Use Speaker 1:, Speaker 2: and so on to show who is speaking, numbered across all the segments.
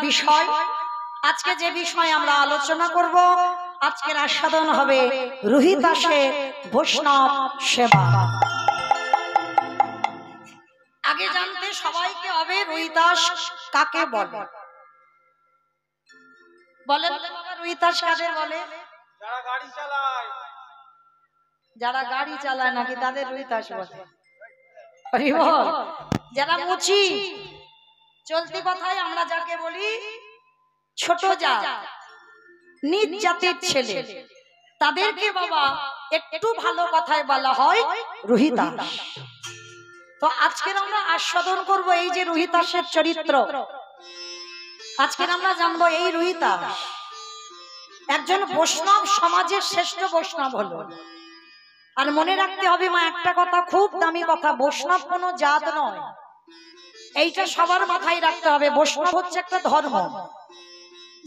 Speaker 1: বিষয় আজকে যে বিষয় আমরা আলোচনা করব, আজকের আস্বাদন হবে রোহিতাসে বৈষ্ণব সেবা। আগে জানতে সবাইকে হবে রোহিতাস কাকে বলে। বলেন রোহিতাস কাদের বলে?
Speaker 2: যারা গাড়ি চালায়।
Speaker 1: যারা গাড়ি চালায় নাকি তাদের রোহিতাস বলে? হরি বল। যারা মুচি, চলতি কথায় আমরা যাকে বলি ছোট জাত, নিজ জাতির ছেলে, তাদেরকে বাবা একটু ভালো কথায় বলা হয় রোহিতাস। তো আজকের আমরা আস্বাদন করব এই যে রোহিতাসের চরিত্র। আজকের আমরা জানবো এই রোহিতাস একজন বৈষ্ণব সমাজের শ্রেষ্ঠ বৈষ্ণব হলো। আর মনে রাখতে হবে মা একটা কথা, খুব দামি কথা, বৈষ্ণব কোনো জাত নয়, এইটা সবার মাথায় রাখতে হবে। বৈষ্ণব হচ্ছে একটা ধর্ম।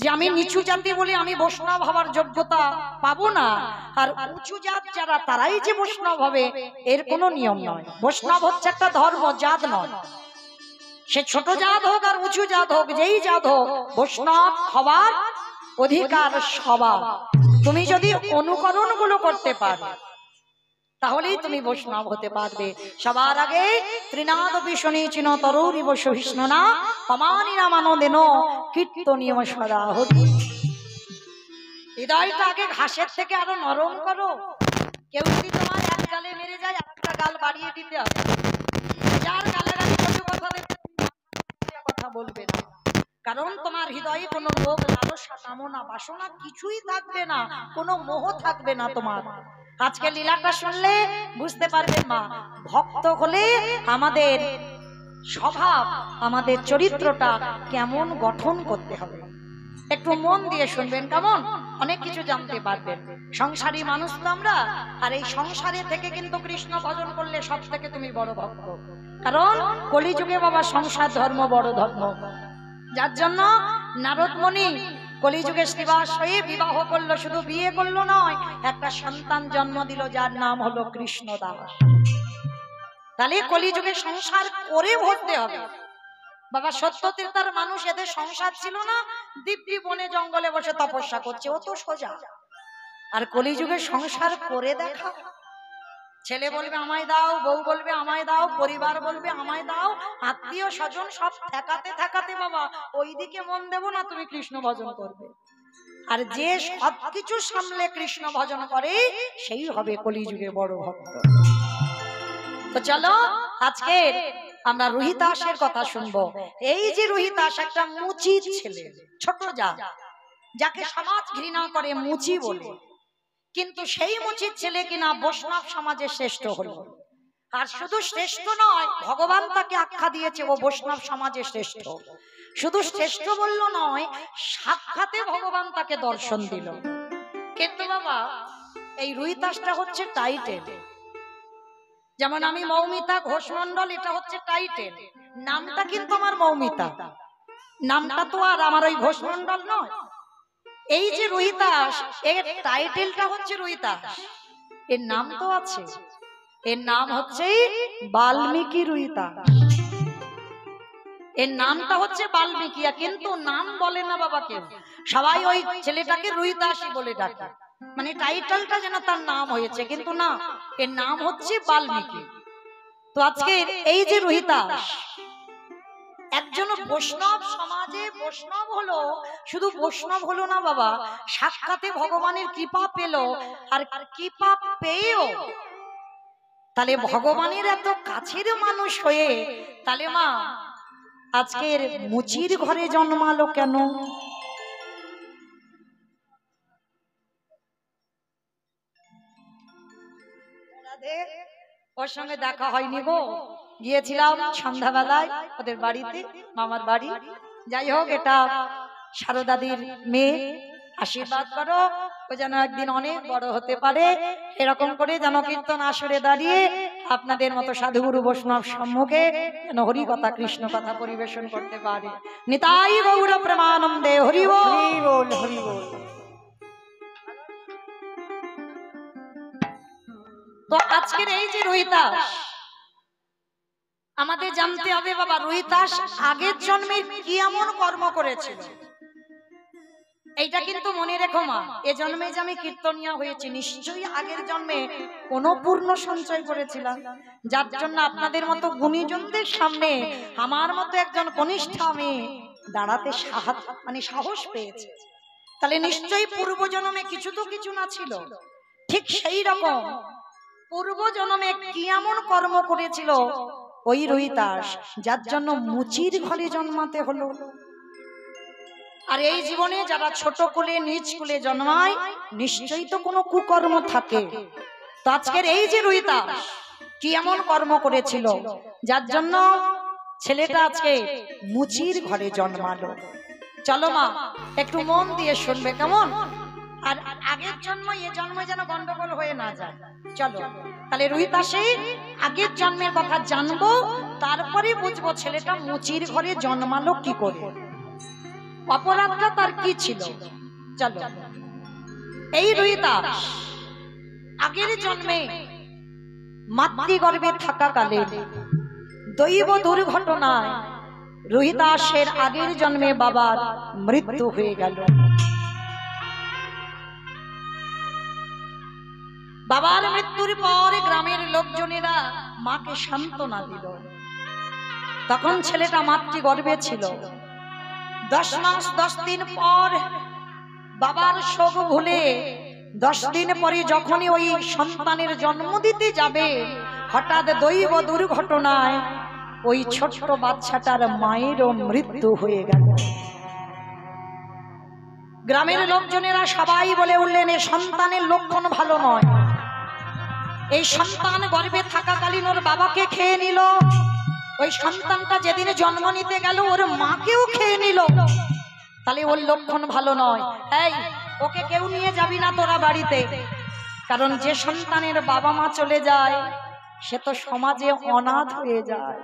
Speaker 1: যে আমি নিচু জাতি বলে আমি বৈষ্ণব হওয়ার যোগ্যতা পাবো না, আর উঁচু জাত যারা তারাই যে বৈষ্ণব হবে এর কোনো নিয়ম নয়। বৈষ্ণব হচ্ছে একটা ধর্ম, জাত নয়। সে ছোট জাত হোক আর উঁচু জাত হোক, যেই জাত হোক, বৈষ্ণব হওয়ার অধিকার সবার। তুমি যদি অনুকরণ গুলো করতে পারো তাহলেই তুমি বৈষ্ণব হতে পারবে। সবার আগে ত্রিনাদ বিষ্ণু চিন তরুরিব সহিষ্ণু না অমানিনা মানদেন কীর্তনীয় সদা হরি। হৃদয়টা আগে ঘাসের থেকে আরো নরম করো। কেউ যদি তোমার এক গালে মেরে যায় একটা গাল বাড়িয়ে দিতে হবে। যার গালাগালি কটু কথা বলবে না, কারণ তোমার হৃদয়ে কোনো লোভ লালসা কামনা বাসনা কিছুই থাকবে না, কোনো মোহ থাকবে না তোমার। আজকে লীলাটা শুনলে বুঝতে পারবেন মা, ভক্ত হলে আমাদের স্বভাব, আমাদের চরিত্রটা কেমন গঠন করতে হবে একটু মন দিয়ে শুনবেন, কেমন অনেক কিছু জানতে পারবেন। সংসারী মানুষ তো আমরা, আর এই সংসারে থেকে কিন্তু কৃষ্ণ ভজন করলে সব থেকে তুমি বড় ভক্ত। কারণ কলিযুগে বাবা সংসার ধর্ম বড় ধর্ম, যার জন্য নারদ মুনি কলিযুগে শ্রীবাস হয়ে বিবাহ করলো। শুধু বিয়ে করলো নয়, একটা সন্তান জন্ম দিল যার নাম হলো কৃষ্ণদাস। তাহলে কলিযুগে সংসার করে ভরতে হবে বাবা। সত্যতীর্থার মানুষ, এদের সংসার ছিল না, দিব্যি বনে জঙ্গলে বসে তপস্যা করছে, ও তো সোজা। আর কলিযুগে সংসার করে দেখা, ছেলে বলবে আমায় দাও, বউ বলবে আমায় দাও, পরিবার বলবে আমায় দাও, আত্মীয় স্বজন সব ঠেকাতে ঠেকাতে বাবা ওইদিকে মন দেব না, তুমি কৃষ্ণ ভজন করবে। আর যে সবকিছু সামলে কৃষ্ণ ভজন করে সেই হবে কলিযুগে বড় ভক্ত। তো চলো আজকে আমরা রোহিতাসের কথা শুনবো। এই যে রোহিতাস একটা মুচি ছেলে, ছোট জাত, যাকে সমাজ ঘৃণা করে মুচি বলে, কিন্তু সেই মুচির ছেলে কিনা বৈষ্ণব সমাজে শ্রেষ্ঠ হলো। আর শুধু শ্রেষ্ঠ নয়, ভগবান তাকে আখ্যা দিয়েছে ও বৈষ্ণব সমাজে শ্রেষ্ঠ। শুধু শ্রেষ্ঠ বলল নয়, সাক্ষাতে ভগবান তাকে দর্শন দিল। কিন্তু বাবা এই রোহিতাসটা হচ্ছে টাইটেল। যেমন আমি মৌমিতা ঘোষ মন্ডল, এটা হচ্ছে টাইটেল, নামটা কিন্তু আমার মৌমিতা, নামটা তো আর আমার ওই ঘোষ মন্ডল নয়। এই যে রোহিতাস, এর টাইটেলটা হচ্ছে রোহিতাস, এর নাম তো আছে, এর নাম হচ্ছে বাল্মীকি রোহিতাস। এর নামটা হচ্ছে বাল্মীকি, কিন্তু নাম বলে না বাবা কেউ, সবাই ওই ছেলেটাকে রোহিতাসই বলে ডাকে, মানে টাইটেলটা যেন তার নাম হয়েছে, কিন্তু না, এর নাম হচ্ছে বাল্মীকি। তো আজকে এই যে রোহিতাস একজন বৈষ্ণব সমাজে বৈষ্ণব হলো, শুধু বৈষ্ণব হলো না বাবা, সাক্ষাতে ভগবানের কৃপা পেল। আর কৃপা পেয়েও তাহলে ভগবানের এত কাছের মানুষ হয়ে, তাহলে মা আজকের মুচির ঘরে জন্মালো কেন? ওর সঙ্গে দেখা হয়নি গো, গিয়েছিলাম সন্ধ্যাবেলায় ওদের বাড়িতে, মামার বাড়ি। যাই হোক, এটা সারদাদির মেয়ে, আশীর্বাদ করো ও যেন একদিন অনেক বড় হতে পারে, এরকম করে যেন কীর্তন আসরে দাঁড়িয়ে আপনাদের মতো সাধুগুরু বৈষ্ণব সম্মুখে যেন হরি কথা কৃষ্ণ কথা পরিবেশন করতে পারে। নিতাই গৌর প্রেমানন্দে হরি বল হরি বল। তো আজকের এই যে রোহিতাস, আমাদের জানতে হবে বাবা রোহিতাস আগের জন্মে কি এমন কর্ম করেছিল। এইটা কিন্তু মনে রেখো মা, এ জন্মে যে আমি কীর্তনিয়া হয়েছি নিশ্চয়ই আগের জন্মে কোনো পূর্ণ সঞ্চয় করেছিলাম, যার জন্য আপনাদের মতো গুণীজনদের সামনে আমার মতো একজন কনিষ্ঠা মেয়ে দাঁড়াতে সাহস পেয়েছে। তাহলে নিশ্চয়ই পূর্ব জন্মে কিছু তো কিছু না ছিল। ঠিক সেই রকম পূর্ব জন্মে কি এমন কর্ম করেছিল ওই রোহিতাস, যার জন্য মুচির ঘরে জন্মাতে হলো। আর এই জীবনে যারা ছোট কোলে নিজ কোলে জন্মায় নিশ্চয়ই তো কোনো কুকর্ম থাকে। তো আজকের এই যে রোহিতাস কি এমন কর্ম করেছিল যার জন্য ছেলেটা আজকে মুচির ঘরে জন্মালো। চলো মা একটু মন দিয়ে শুনবে কেমন, আর আগের জন্ম এ জন্মে যেন গন্ডগোল হয়ে না যায়। চলো তাহলে রোহিতাসে আগের জন্মের কথা জানবো, তারপরে বুঝবো ছেলেটা মুচির ঘরে জন্মালো কি করে, অপরাধটা তার কি ছিল। চলো, এই রোহিতাস আগের জন্মে মাতৃগর্ভে থাকাকালে দৈব দুর্ঘটনায় রোহিতাসের আগের জন্মে বাবার মৃত্যু হয়ে গেল। বাবার মৃত্যুর পর গ্রামের লোকজনেরা মাকে সান্ত্বনা দিল। তখন ছেলেটা মাতৃগর্ভে ছিল। 10 মাস 10 দিন পর বাবার শোক ভুলে 10 দিন পরে যখনই ওই সন্তানের জন্ম দিতে যাবে, হঠাৎ দৈব দুর্ঘটনায় ওই ছোট্ট বাচ্চাটার মায়েরও মৃত্যু হয়ে গেল। গ্রামের লোকজনেরা সবাই বলে উঠলেন এ সন্তানের লক্ষণ ভালো নয়। এই সন্তান গর্ভে থাকাকালীন ওর বাবাকে খেয়ে নিল, ওই সন্তানটা যেদিন জন্ম নিতে গেল ওর মাকেও খেয়ে নিল, তাহলে ওর লক্ষণ ভালো নয়। এই ওকে কেউ নিয়ে যাবি না তোরা বাড়িতে, কারণ যে সন্তানের বাবা মা চলে যায় সে তো সমাজে অনাথ হয়ে যায়।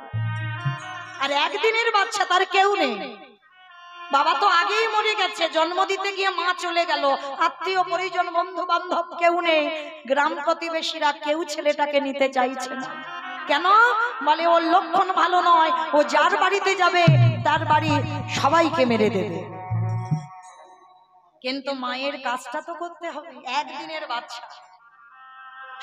Speaker 1: আর একদিনের বাচ্চা তার কেউ নেই, বাবা তো আগেই মরে গেছে, জন্ম দিতে গিয়ে মা চলে গেল, আত্মীয় পরিজন বন্ধু বান্ধব কেউ নেই, গ্রাম প্রতিবেশীরা কেউ ছেলেটাকে নিতে চাইছে না। কেন? বলে ওর লক্ষণ ভালো নয়, ও যার বাড়িতে যাবে তার বাড়ি সবাইকে মেরে দেবে। কিন্তু মায়ের কাজটা তো করতে হবে, একদিনের বাচ্চা।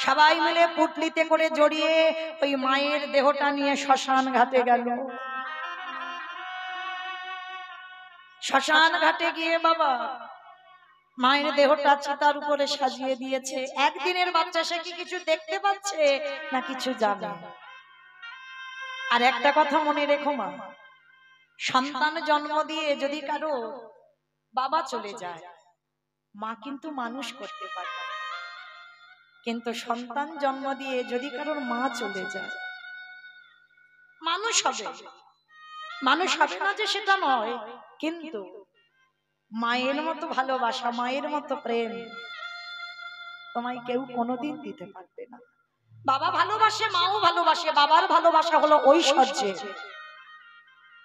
Speaker 1: সবাই মিলে পুটলিতে করে জড়িয়ে ওই মায়ের দেহটা নিয়ে শ্মশান ঘাটে গেল। শ্মশান ঘাটে গিয়ে বাবা মায়ের দেহটা চিতার উপরে সাজিয়ে দিয়েছে। একদিনের বাচ্চা, সে কি কিছু দেখতে পাচ্ছে না কিছু জানে? আর একটা কথা মনে রেখো মা, সন্তান জন্ম দিয়ে যদি কারো বাবা চলে যায় মা কিন্তু মানুষ করতে পারে, কিন্তু সন্তান জন্ম দিয়ে যদি কারোর মা চলে যায় মানুষ হবে। মানুষ হবে না যে সেটা নয়, কিন্তু মায়ের মতো ভালোবাসা, মায়ের মতো প্রেম তোমায় কেউ কোনোদিন দিতে পারবে না। বাবা ভালোবাসে, মাও ভালোবাসে। বাবার ভালোবাসা হলো ঐশ্বর্যে,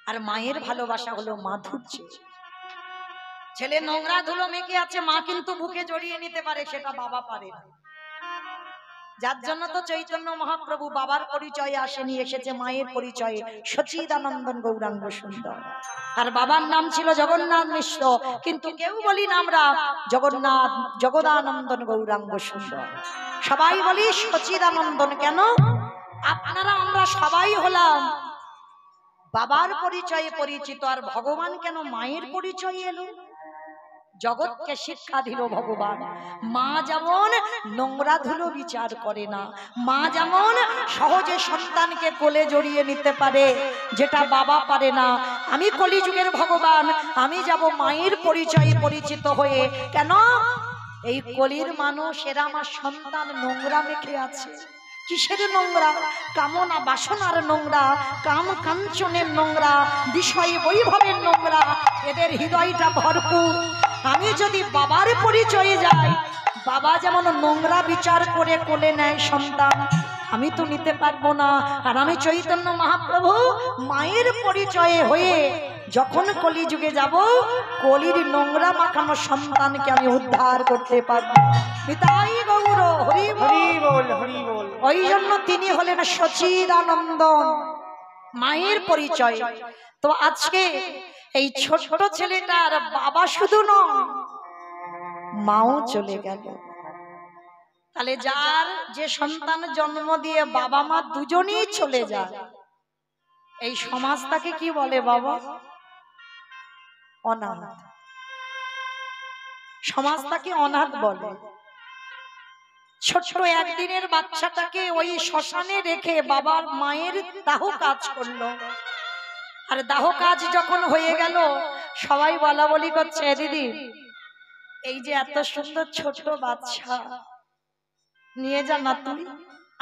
Speaker 1: আর মায়ের ভালোবাসা হলো মাধুর্যে। ছেলে নোংরা ধুলো মেখে আছে, মা কিন্তু বুকে জড়িয়ে নিতে পারে, সেটা বাবা পারে না। যার জন্য তো চৈতন্য মহাপ্রভু বাবার পরিচয়ে আসেনি, এসেছে মায়ের পরিচয়ে, সচিদানন্দন গৌরাঙ্গ সুন্দর। আর বাবার নাম ছিল জগন্নাথ মিশ্র, কিন্তু কেউ বলি না আমরা জগন্নাথ জগদানন্দন গৌরাঙ্গ সুন্দর, সবাই বলি সচিদানন্দন। কেন? আপনারা আমরা সবাই হলাম বাবার পরিচয়ে পরিচিত, আর ভগবান কেন মায়ের পরিচয়ে এলো? জগৎকে শিক্ষা দিল ভগবান। মা যেমন নোংরা ধুলো বিচার করে না, মা যেমন সহজে সন্তানকে কোলে জড়িয়ে নিতে পারে, যেটা বাবা পারে না। আমি কলিযুগের ভগবান, আমি যাব মায়ের পরিচয়ে পরিচিত হয়ে। কেন? এই কলির মানুষ এরা আমার সন্তান নোংরা মেখে আছে। কিসের নোংরা? কামনা বাসনার নোংরা, কাম কাঞ্চনের নোংরা, বিষয় বৈভবের নোংরা, এদের হৃদয়টা ভরপুর। আমি যদি বাবার পরিচয়ে যাই, বাবা যেমন নোংরা বিচার করে কোলে নেয় সন্তান, আমি তো নিতে পারবো না। আর আমি চৈতন্য মহাপ্রভু মায়ের পরিচয়ে হয়ে যখন কলিযুগে যাব, কলির নোংরা মাখানো সন্তানকে আমি উদ্ধার করতে পারবো। পিতাই গৌর হরি বল হরি বল। ওই জন্য তিনি হলেন সচিদানন্দন। মায়ের পরিচয়। তো আজকে এই ছোট ছেলেটার বাবা শুধু নয়, মাও চলে গেল। তাহলে যার যে সন্তান জন্ম দিয়ে বাবা মা দুজনেই চলে যায়, এই সমাজ তাকে কি বলে বাবা? অনাথ। সমাজ তাকে অনাথ বলে। ছোট্ট একদিনের বাচ্চাটাকে ওই শ্মশানে রেখে বাবার মায়ের দাহ কাজ করলো। আর দাহ কাজ যখন হয়ে গেল, সবাই বলা বলি করছে, দিদি এই যে এত সুন্দর ছোট্ট বাচ্চা, নিয়ে যা না তুই,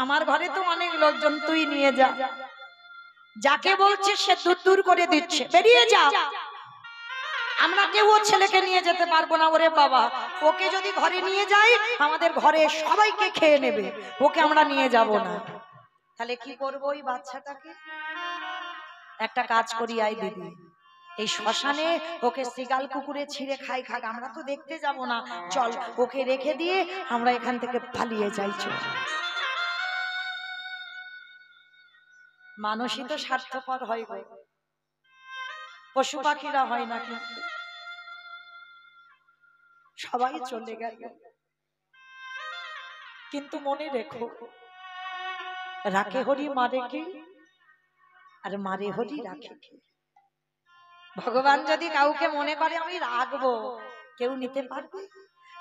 Speaker 1: আমার ঘরে তো অনেক লোকজন, তুই নিয়ে যা। যাকে বলছে সে দূর দূর করে দিচ্ছে, বেরিয়ে যা, আমরা কেউ ও ছেলেকে নিয়ে যেতে পারবো না। ওরে বাবা, ওকে যদি ঘরে নিয়ে যাই আমাদের ঘরে সবাইকে খেয়ে নেবে, ওকে আমরা নিয়ে যাব না। তাহলে কি করবো ওই বাচ্চাটাকে? একটা কাজ করি, আই দিদি এই শ্মশানে ওকে শিগাল কুকুরে ছিঁড়ে খাই খাক, আমরা তো দেখতে যাব না, চল ওকে রেখে দিয়ে আমরা এখান থেকে পালিয়ে যাই। চল। মানুষই তো স্বার্থপর হয় গো, পশু পাখিরা হয় না। কিন্তু সবাই চলে গেল, কিন্তু মনে রেখো, রাখে হরি মারে কে, আর মারে হরি রাখে কে। ভগবান যদি কাউকে মনে করে আমি রাখবো, কেউ নিতে পারবে?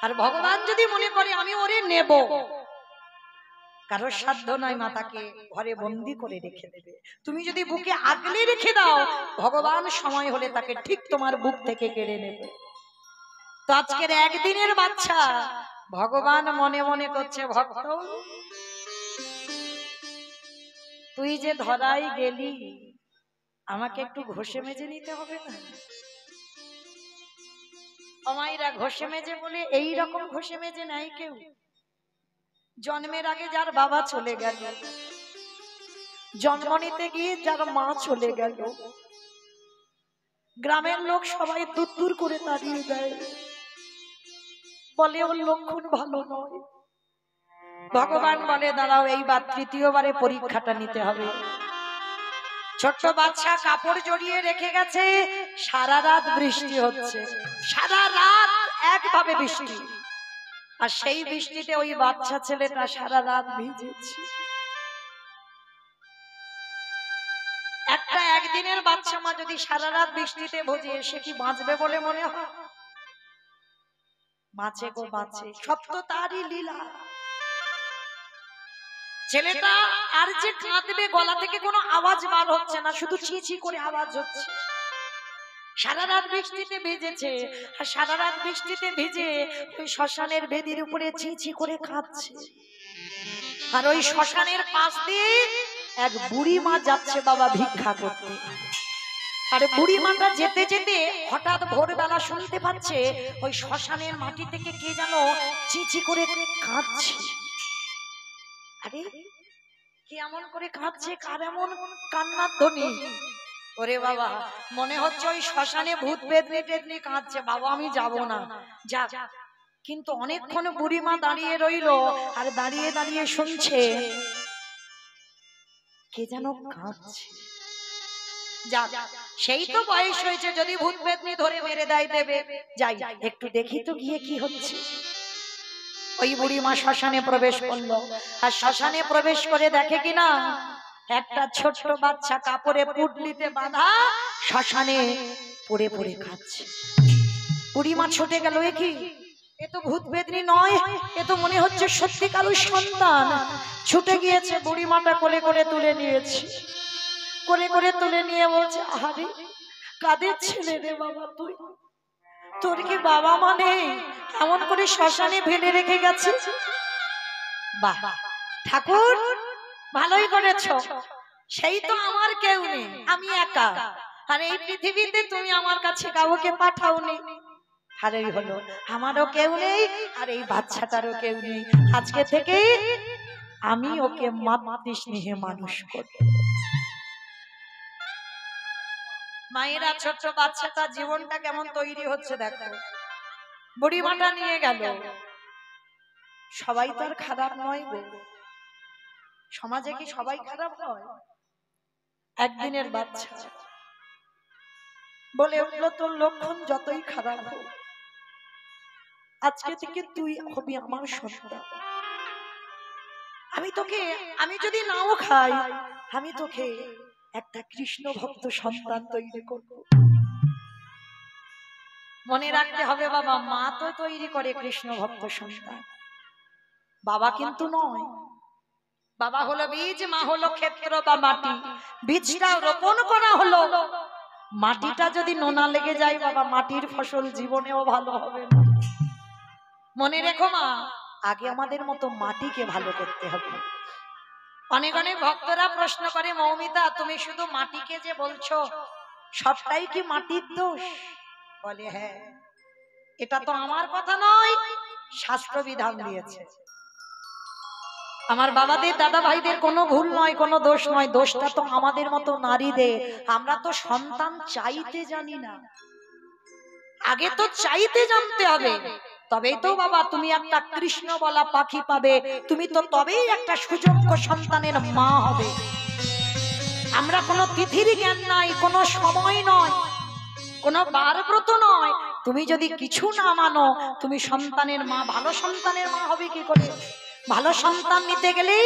Speaker 1: আর ভগবান যদি মনে করে আমি ওরে নেব, কারোর সাধ্য নয় মাতাকে ঘরে বন্দি করে রেখে দেবে। তুমি যদি বুকে আগলে রেখে দাও, ভগবান সময় হলে তাকে ঠিক তোমার বুক থেকে কেড়ে নেবে। তো আজকের একদিনের বাচ্চা ভগবান মনে মনে করছে, ভক্ত তুই যে ধরাই গেলি, আমাকে একটু ঘষে মেজে নিতে হবে না? অমাইরা ঘষে মেজে বলে এই রকম ঘষে মেজে নাই কেউ। জন্মের আগে যার বাবা চলে গেল, জন্ম নিতে গিয়ে যার মা চলে গেল, গ্রামের লোক সবাই দূর দূর করে তাড়িয়ে দেয়, বলে ওর লক্ষণ ভালো নয়। ভগবান বলে দাঁড়াও, এইবার তৃতীয়বারে পরীক্ষাটা নিতে হবে। ছোট্ট বাচ্চা কাপড় জড়িয়ে রেখে গেছে, সারা রাত বৃষ্টি হচ্ছে, সারা রাত একভাবে বৃষ্টি, আর সেই বৃষ্টিতে ওই বাচ্চা ছেলেটা সারা রাত ভিজেছে। একটা একদিনের বাচ্চা মা যদি সারা রাত বৃষ্টিতে ভিজে, সে কি বাঁচবে বলে মনে হয়? বাঁচে গো বাঁচে, সব তো তারই লীলা। ছেলেটা আর যে কাঁদবে, গলা থেকে কোনো আওয়াজ বার হচ্ছে না, শুধু ছি ছি করে আওয়াজ হচ্ছে। সারা রাত বৃষ্টিতে ভিজেছে, আর সারা রাত বৃষ্টিতে ভিজে ওই শ্মশানের বেদির উপরে ছি ছি করে কাঁদছে। আর ওই শ্মশানের পাশ দিয়ে এক বুড়ি মা যাচ্ছে বাবা ভিক্ষা করতে। আর বুড়ি মাটা যেতে যেতে হঠাৎ ভোরবেলা শুনতে পাচ্ছে ওই শ্মশানের মাটি থেকে কে যেন ছি ছি করে কাঁদছে। আরে কি এমন করে কাঁদছে, কার এমন কান্নার ধ্বনি? ওরে বাবা, মনে হচ্ছে ওই শ্মশানে ভূত পেতনি টেতনি কাঁদছে। বাবা আমি যাব না, যা। কিন্তু অনেকক্ষণ বুড়িমা দাঁড়িয়ে রইলো, আর দাঁড়িয়ে দাঁড়িয়ে শুনছে কে যেন কাঁদছে। যা, সেই তো বয়স হয়েছে, যদি ভূত পেতনি ধরে মেরে দেয় দেবে, যাই একটু দেখি তো গিয়ে কি হচ্ছে। ওই বুড়িমা শ্মশানে প্রবেশ করলো, আর শ্মশানে প্রবেশ করে দেখে কিনা একটা ছোট্ট বাচ্চা কাপড়ে পুটলিতে বাঁধা শ্মশানে পড়ে পড়ে খাচ্ছে। বুড়িমা ছুটে গেল, এ কি, এ তো ভূত পেতনি নয়, এ তো মনে হচ্ছে সত্যিকারের সন্তান। ছুটে গিয়েছে, বুড়িমাটা কোলে করে তুলে নিয়েছে, কোলে করে তুলে নিয়ে বলছে, আরে কাদের ছেলে রে বাবা তুই, তোর কি বাবা মা নেই, এমন করে শ্মশানে ফেলে রেখে গেছে? বাহ ঠাকুর, ভালোই করেছো, সেই তো আমার কেউ নেই, আমি একা, আর এই পৃথিবীতে তুমি আমার কাছে কাউকে পাঠাওনি। ভালোই হলো, আমারও কেউ নেই, আর এই বাচ্চাটারও কেউ নেই, আজকে থেকে আমি ওকে মাতৃ স্নেহে মানুষ করব। মায়েরা ছোট্ট বাচ্চাটা জীবনটা কেমন তৈরি হচ্ছে দেখো। বুড়িমাটা নিয়ে গেল, সবাই তো আর খারাপ নয় গো, সমাজে কি সবাই খারাপ হয়? একদিনের বাচ্চা বলে উঠল, তোর লক্ষণ যতই খারাপ হোক, আজকে থেকে তুই হবি আমার সন্তান। আমি যদি নাও খাই, আমি তোকে একটা কৃষ্ণ ভক্ত সন্তান তৈরি করব। মনে রাখতে হবে বাবা, মা তো তৈরি করে কৃষ্ণ ভক্ত সন্তান, বাবা কিন্তু নয়। বাবা হলো বীজ, মা হলো ক্ষেত্র বা মাটি। বীজটা রোপণ করা হলো, মাটিটা যদি নোনা লেগে যায় বাবা, মাটির ফসল জীবনেও ভালো হবে না। মনে রেখো মা, আগে আমাদের মতো মাটিকে ভালো করতে হবে। অনেক অনেক ভক্তরা প্রশ্ন করে, মৌমিতা তুমি শুধু মাটিকে যে বলছো, সবটাই কি মাটির দোষ? বলে হ্যাঁ, এটা তো আমার কথা নয়, শাস্ত্র বিধান দিয়েছে। আমার বাবাদের, দাদা ভাইদের কোনো ভুল নয়, কোনো দোষ নয়, দোষটা তো আমাদের মতো নারীদের। আমরা তো সন্তান চাইতে জানি না। আগে তো চাইতে জানতে হবে, তবেই তো বাবা তুমি একটা কৃষ্ণ বলা পাখি পাবে, তুমি তো তবেই একটা সুযোগ্য সন্তানের মা হবে। আমরা কোনো তিথির জ্ঞান নাই, কোনো সময় নয়, কোনো বারব্রত নয়। তুমি যদি কিছু না মানো, তুমি সন্তানের মা, ভালো সন্তানের মা হবে কি করে? ভালো সন্তান নিতে গেলে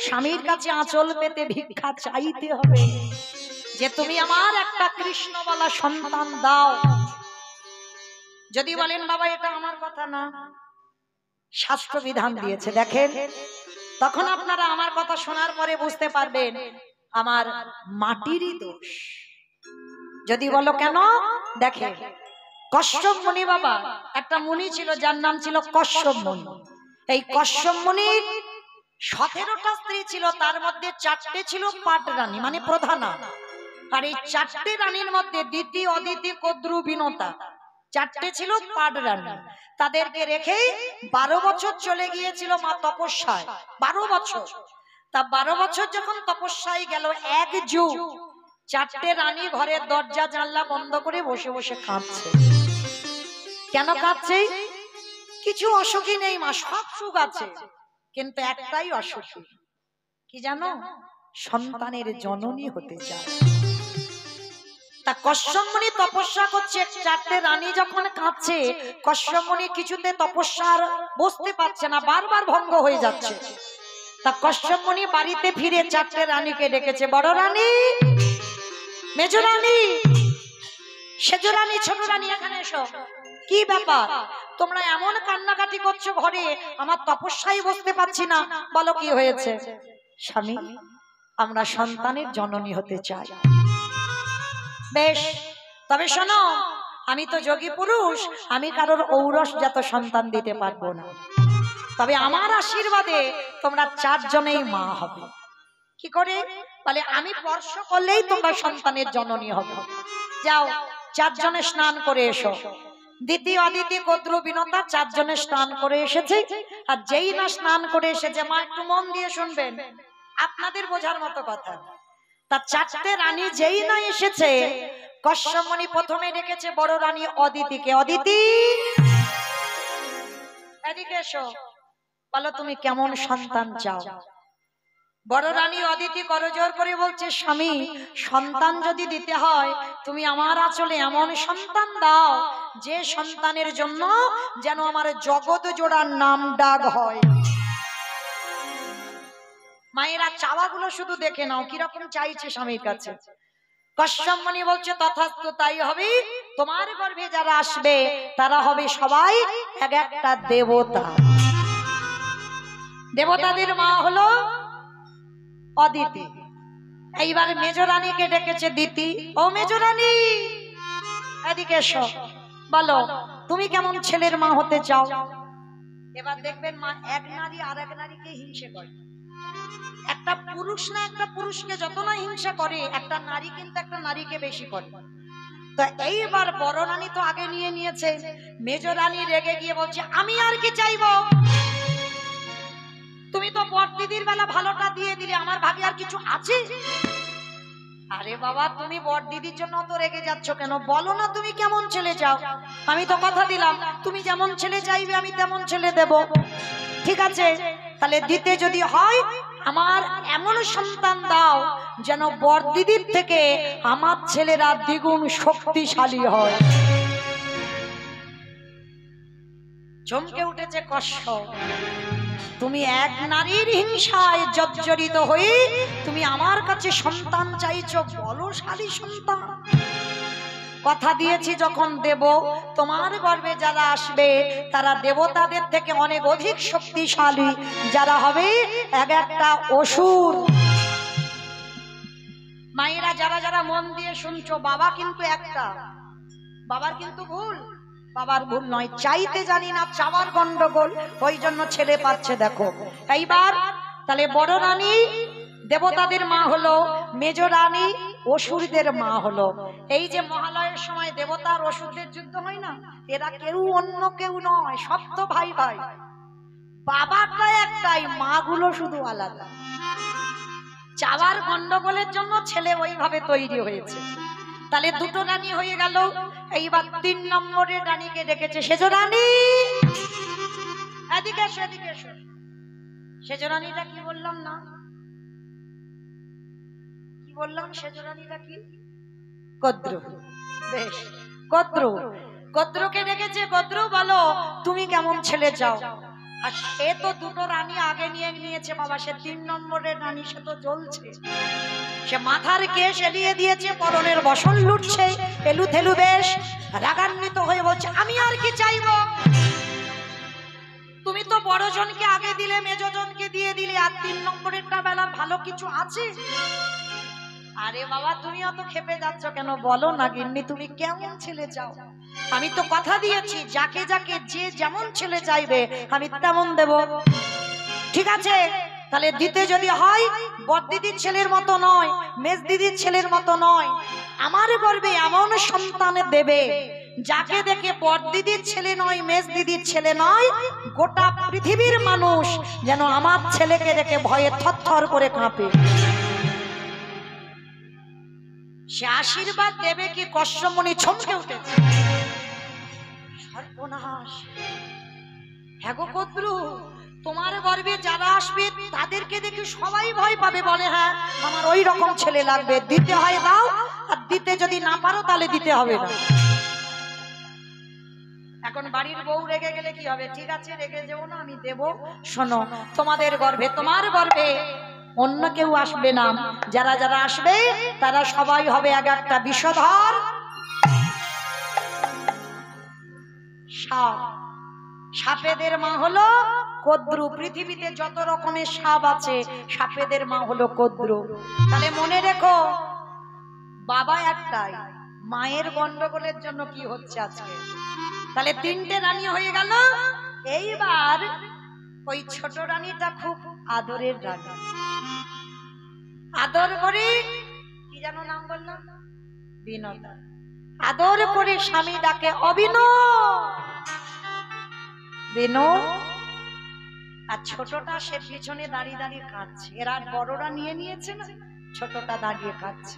Speaker 1: স্বামীর কাছে আঁচল পেতে ভিক্ষা চাইতে হবে, যে তুমি আমার একটা কৃষ্ণ বলা সন্তান দাও। যদি বলেন বাবা এটা আমার কথা না, শাস্ত্র বিধান দিয়েছে, দেখেন, তখন আপনারা আমার কথা শোনার পরে বুঝতে পারবেন আমার মাটিরই দোষ। যদি বলো কেন, দেখেন, কশ্যপ মুনি বাবা, একটা মুনি ছিল যার নাম ছিল কশ্যপ মুনি। এই কশ্যপ মুনির 17টা স্ত্রী ছিল, তার মধ্যে 4টে ছিল পাট রানী, মানে প্রধানা। আর এই 4টে রানীর মধ্যে দিতি, অদিতি, কদ্রু, বিনতা, 4টে ছিল পাট রানী। তাদেরকে রেখে 12 বছর চলে গিয়েছিল মা তপস্যায়। 12 বছর। তা 12 বছর যখন তপস্যায় গেল, এক যুগ 4টে রানী ঘরের দরজা জানলা বন্ধ করে বসে বসে কাঁদছে। কেন কাঁদছে? কিছু অসুখী নেই মা, সব সুখ আছে, কিন্তু একটাই অসুখী, কি জানো? সন্তানের জননী হতে চায়। তা কশ্যপ মুনি তপস্যা করছে, 4টে রানী যখন কাঁদছে, কশ্যপ মুনি কিছুতে তপস্যার বসতে পারছে না, বারবার ভঙ্গ হয়ে যাচ্ছে। তা কশ্যপ মুনি বাড়িতে ফিরে 4টে রানীকে ডেকেছে, বড় রানী, মেজ রানী, সেজ রানী, ছোট রানী, এখানে এসো। কি ব্যাপার, তোমরা এমন কান্নাকাটি করছো ঘরে, আমার তপস্যায় বসতে পারছি না, বলো কি হয়েছে? স্বামী, আমরা সন্তানের জননী হতে চাই। বেশ, তবে শোনো, আমি তো যোগী পুরুষ, আমি কারোর ঔরসজাত সন্তান দিতে পারবো না, তবে আমার আশীর্বাদে তোমরা 4 জনেই মা হবে। কি করে? বলে আমি স্পর্শ করলেই তোমরা সন্তানের জননী হবে। যাও, 4 জনে স্নান করে এসো। দিতি, অদিতি, কদ্রু, বিনতা 4 জনে স্নান করে এসেছে। আর যেই না স্নান করে এসেছে, মা একটু মন দিয়ে শুনবেন, আপনাদের বোঝার মতো কথা। তা 4টে রানী যেই না এসেছে, কশ্যপ মুনি প্রথমে ডেকেছে বড় রানী অদিতিকে, অদিতি এদিকে এসো, বলো তুমি কেমন সন্তান চাও? বড় রানী অদিতি করজোর করে বলছে, স্বামী, সন্তান যদি দিতে হয়, তুমি আমার আঁচলে এমন সন্তান দাও, যে সন্তানের জন্য যেন আমার জগৎ জোড়ার নাম ডাক হয়। মায়েরা চাওয়াগুলো শুধু দেখে নাও, কিরকম চাইছে স্বামীর কাছে। কশ্যপ মুনি বলছে, তথাস্তু, তাই হবে। তোমার গর্ভে যারা আসবে তারা হবে সবাই এক একটা দেবতা। দেবতাদের মা হলো অদিতি। এইবার মেজ রানীকে ডেকেছে দিতি, ও মেজ রানী এদিকে এসো, বলো তুমি কেমন ছেলের মা হতে চাও? এবার দেখবেন মা, এক নারী আর এক নারীকে হিংসে করে। একটা পুরুষ না একটা পুরুষকে যত না হিংসা করে, একটা নারী কিন্তু একটা নারীকে বেশি করে। তো এইবার বড় রানী তো আগে নিয়ে নিয়েছে, মেজ রানী রেগে গিয়ে বলছে, আমি আর কি চাইবো? তুমি তো বড়দিদির বেলা ভালোটা দিয়ে দিলে, আমার ভাগে আর কিছু আছে? আরে বাবা, তুমি বড়দিদির জন্য তো রেগে যাচ্ছ কেন? বলো না তুমি কেমন ছেলে চাও। আমি তো কথা দিলাম, তুমি যেমন ছেলে চাইবে আমি তেমন ছেলে দেব। ঠিক আছে, তাহলে দিতে যদি হয় আমার এমন সন্তান দাও যেন বড়দিদির থেকে আমার ছেলেরা দ্বিগুণ শক্তিশালী হয়। চমকে উঠেছে কশ্যপ, তুমি এক নারীর হিংসায় জর্জরিত হয়ে তুমি আমার কাছে সন্তান চাইছো, বলশালী সন্তান। কথা দিয়েছি যখন দেব, তোমার গর্ভে যারা আসবে তারা দেবতাদের থেকে অনেক অধিক শক্তিশালী, যারা হবে এক একটা অসুর। মায়েরা যারা যারা মন দিয়ে শুনছো, বাবা কিন্তু একটা, বাবার কিন্তু ভুল, বাবার ভুল নয়, চাইতে জানি না, চাওয়ার গন্ডগোল, ওই জন্য ছেলে পাচ্ছে। দেখো এইবার তাহলে বড় রানী দেবতাদের মা হলো, মেজ রানী অসুরদের মা হলো। এই যে মহালয়ের সময় দেবতা আর অসুরদের যুদ্ধ হয় না, এরা কেউ অন্য কেউ নয়, সব তো ভাই ভাই, বাবাটা একটাই, মা গুলো শুধু আলাদা। চাওয়ার গন্ডগোলের জন্য ছেলে ওইভাবে তৈরি হয়েছে। তাহলে দুটো রানী হয়ে গেল। এইবার 3 নম্বরের রানীকে ডেকেছে, সেজ রানী এদিকে এসো, এদিকে এসো। সেজ রানীটা কি বললাম না, কি বললাম? সেজ রানীটা কি? কদ্রু। বেশ, কদ্রু, কদ্রুকে ডেকেছে। কদ্রু বলো তুমি কেমন ছেলে চাও? আর সে তো দুটো রানী আগে নিয়ে নিয়েছে বাবা, সে 3 নম্বরের রানী, সে তো জ্বলছে, সে মাথার কেশ এলিয়ে দিয়েছে, পরনের বসন লুটছে, এলু থেলু বেশ রাগান্বিত হয়ে বলছে আমি আর কি চাইবো? তুমি তো বড় জনকে আগে দিলে, মেজ জনকে দিয়ে দিলে, আর 3 নম্বরেরটা বেলা ভালো কিছু আছে? আরে বাবা তুমি অত খেপে যাচ্ছ কেন? বলো না গিন্নি তুমি কেমন ছেলে চাও? আমি তো কথা দিয়েছি যাকে যাকে যে যেমন ছেলে চাইবে আমি তেমন দেব। ঠিক আছে, তাহলে দিতে যদি হয় বড়দিদির ছেলের মতো নয়, মেজ দিদির ছেলের মতো নয়, আমার গর্ভে এমন সন্তান দেবে যাকে দেখে বড়দিদির ছেলে নয়, মেজ দিদির ছেলে নয়, গোটা পৃথিবীর মানুষ যেন আমার ছেলেকে দেখে ভয়ে থরথর করে কাঁপে। সে আশীর্বাদ দেবে কি কশ্যপমণি চমকে উঠেছে, সর্বনাশ! হ্যাঁ গো কদ্রু, তোমার গর্ভে যারা আসবে তাদেরকে দেখে সবাই ভয় পাবে, বলে হ্যাঁ আমার ওই রকম ছেলে লাগবে, দিতে হয় দাও, আর দিতে যদি না পারো তাহলে দিতে হবে না। এখন বাড়ির বউ রেগে গেলে কি হবে? ঠিক আছে রেগে যেও না, আমি দেব। শোনো, তোমাদের গর্ভে, তোমার গর্ভে অন্য কেউ আসবে না, যারা যারা আসবে তারা সবাই হবে এক একটা বিষধর সাপ। সাপেদের মা হলো কদ্রু। পৃথিবীতে যত রকমের সাপ আছে সাপেদের মা হলো কদ্রু। তাহলে মনে রেখো বাবা একটাই, মায়ের গন্ডগোলের জন্য কি হচ্ছে আজকে। তাহলে 3টে রানী হয়ে গেল। এইবার ওই ছোট রানীটা খুব আদরের রানী, আদর করে, কি যেন নাম বললাম? বিনোদা। আদর করে স্বামী ডাকে অবিনো, বিনো। আর ছোটটা সে পিছনে দাঁড়িয়ে দাঁড়িয়ে কাঁদছে, এরা বড়রা নিয়ে নিয়েছে না, ছোটটা দাঁড়িয়ে কাঁদছে।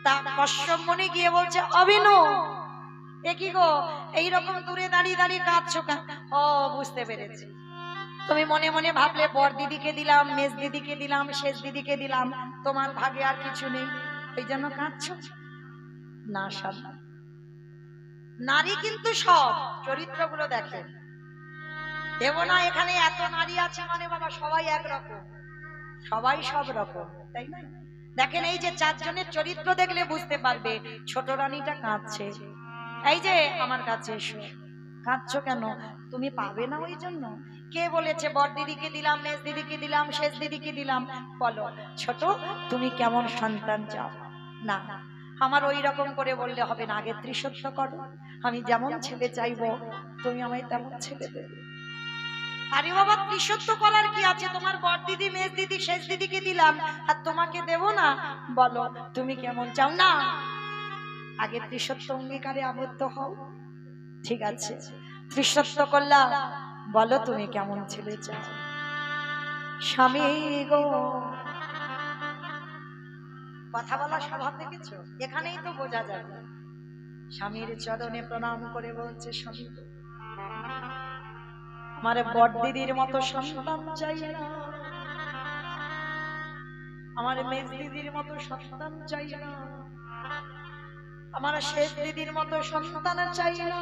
Speaker 1: তা কশ্যপমণি গিয়ে বলছে অবিনো এ কি গো, এইরকম দূরে দাঁড়িয়ে দাঁড়িয়ে কাঁদছো কেন? ও বুঝতে পেরেছি, তুমি মনে মনে ভাবলে বড় দিদিকে দিলাম, মেজ দিদিকে দিলাম, শেষ দিদিকে দিলাম, তোমার ভাগে আর কিছু নেই, এই জন্য কাঁদছো। না, সব নারী কিন্তু সব চরিত্রগুলো দেখে, দেব না এখানে এত নারী আছে মানে বাবা সবাই একরকম, সবাই সব রকম, তাই না? দেখেন এই যে 4 জনের চরিত্র দেখলে বুঝতে পারবে। ছোট রানীটা কাঁদছে, এই যে আমার কাছে এসো। কাঁদছো কেন? তুমি পাবে না ওই জন্য? কে বলেছে বড় দিদিকে দিলাম, মেজ দিদিকে দিলাম, শেষ দিদিকে দিলাম? বলো ছোট তুমি কেমন সন্তান চাও? না আমার ওই রকম করে বললে হবে না, আগে ত্রিসত্য করো, আমি যেমন ছেলে চাইবো তুমি আমায় তেমন ছেলে দেবে। আরে বাবা ত্রিসত্য করার কি আছে? তোমার বড় দিদি, মেজ দিদি, শেষ দিদিকে দিলাম আর তোমাকে দেব না? বলো তুমি কেমন চাও? না আগে ত্রিসত্য অঙ্গীকারে আবদ্ধ হও। ঠিক আছে ত্রিসত্য করলাম, বলো তুমি কেমন ছেলে চাও? স্বামী গো, কথা বলা স্বভাব দেখেছো? এখানেই তো বোঝা যাবে। স্বামীর চরণে প্রণাম করে বলছে স্বামী আমার বড় দিদির মতো সন্তান চাই না, আমার মেজ দিদির মতো সন্তান চাই না, আমার শেষ দিদির মতো সন্তান চাই না।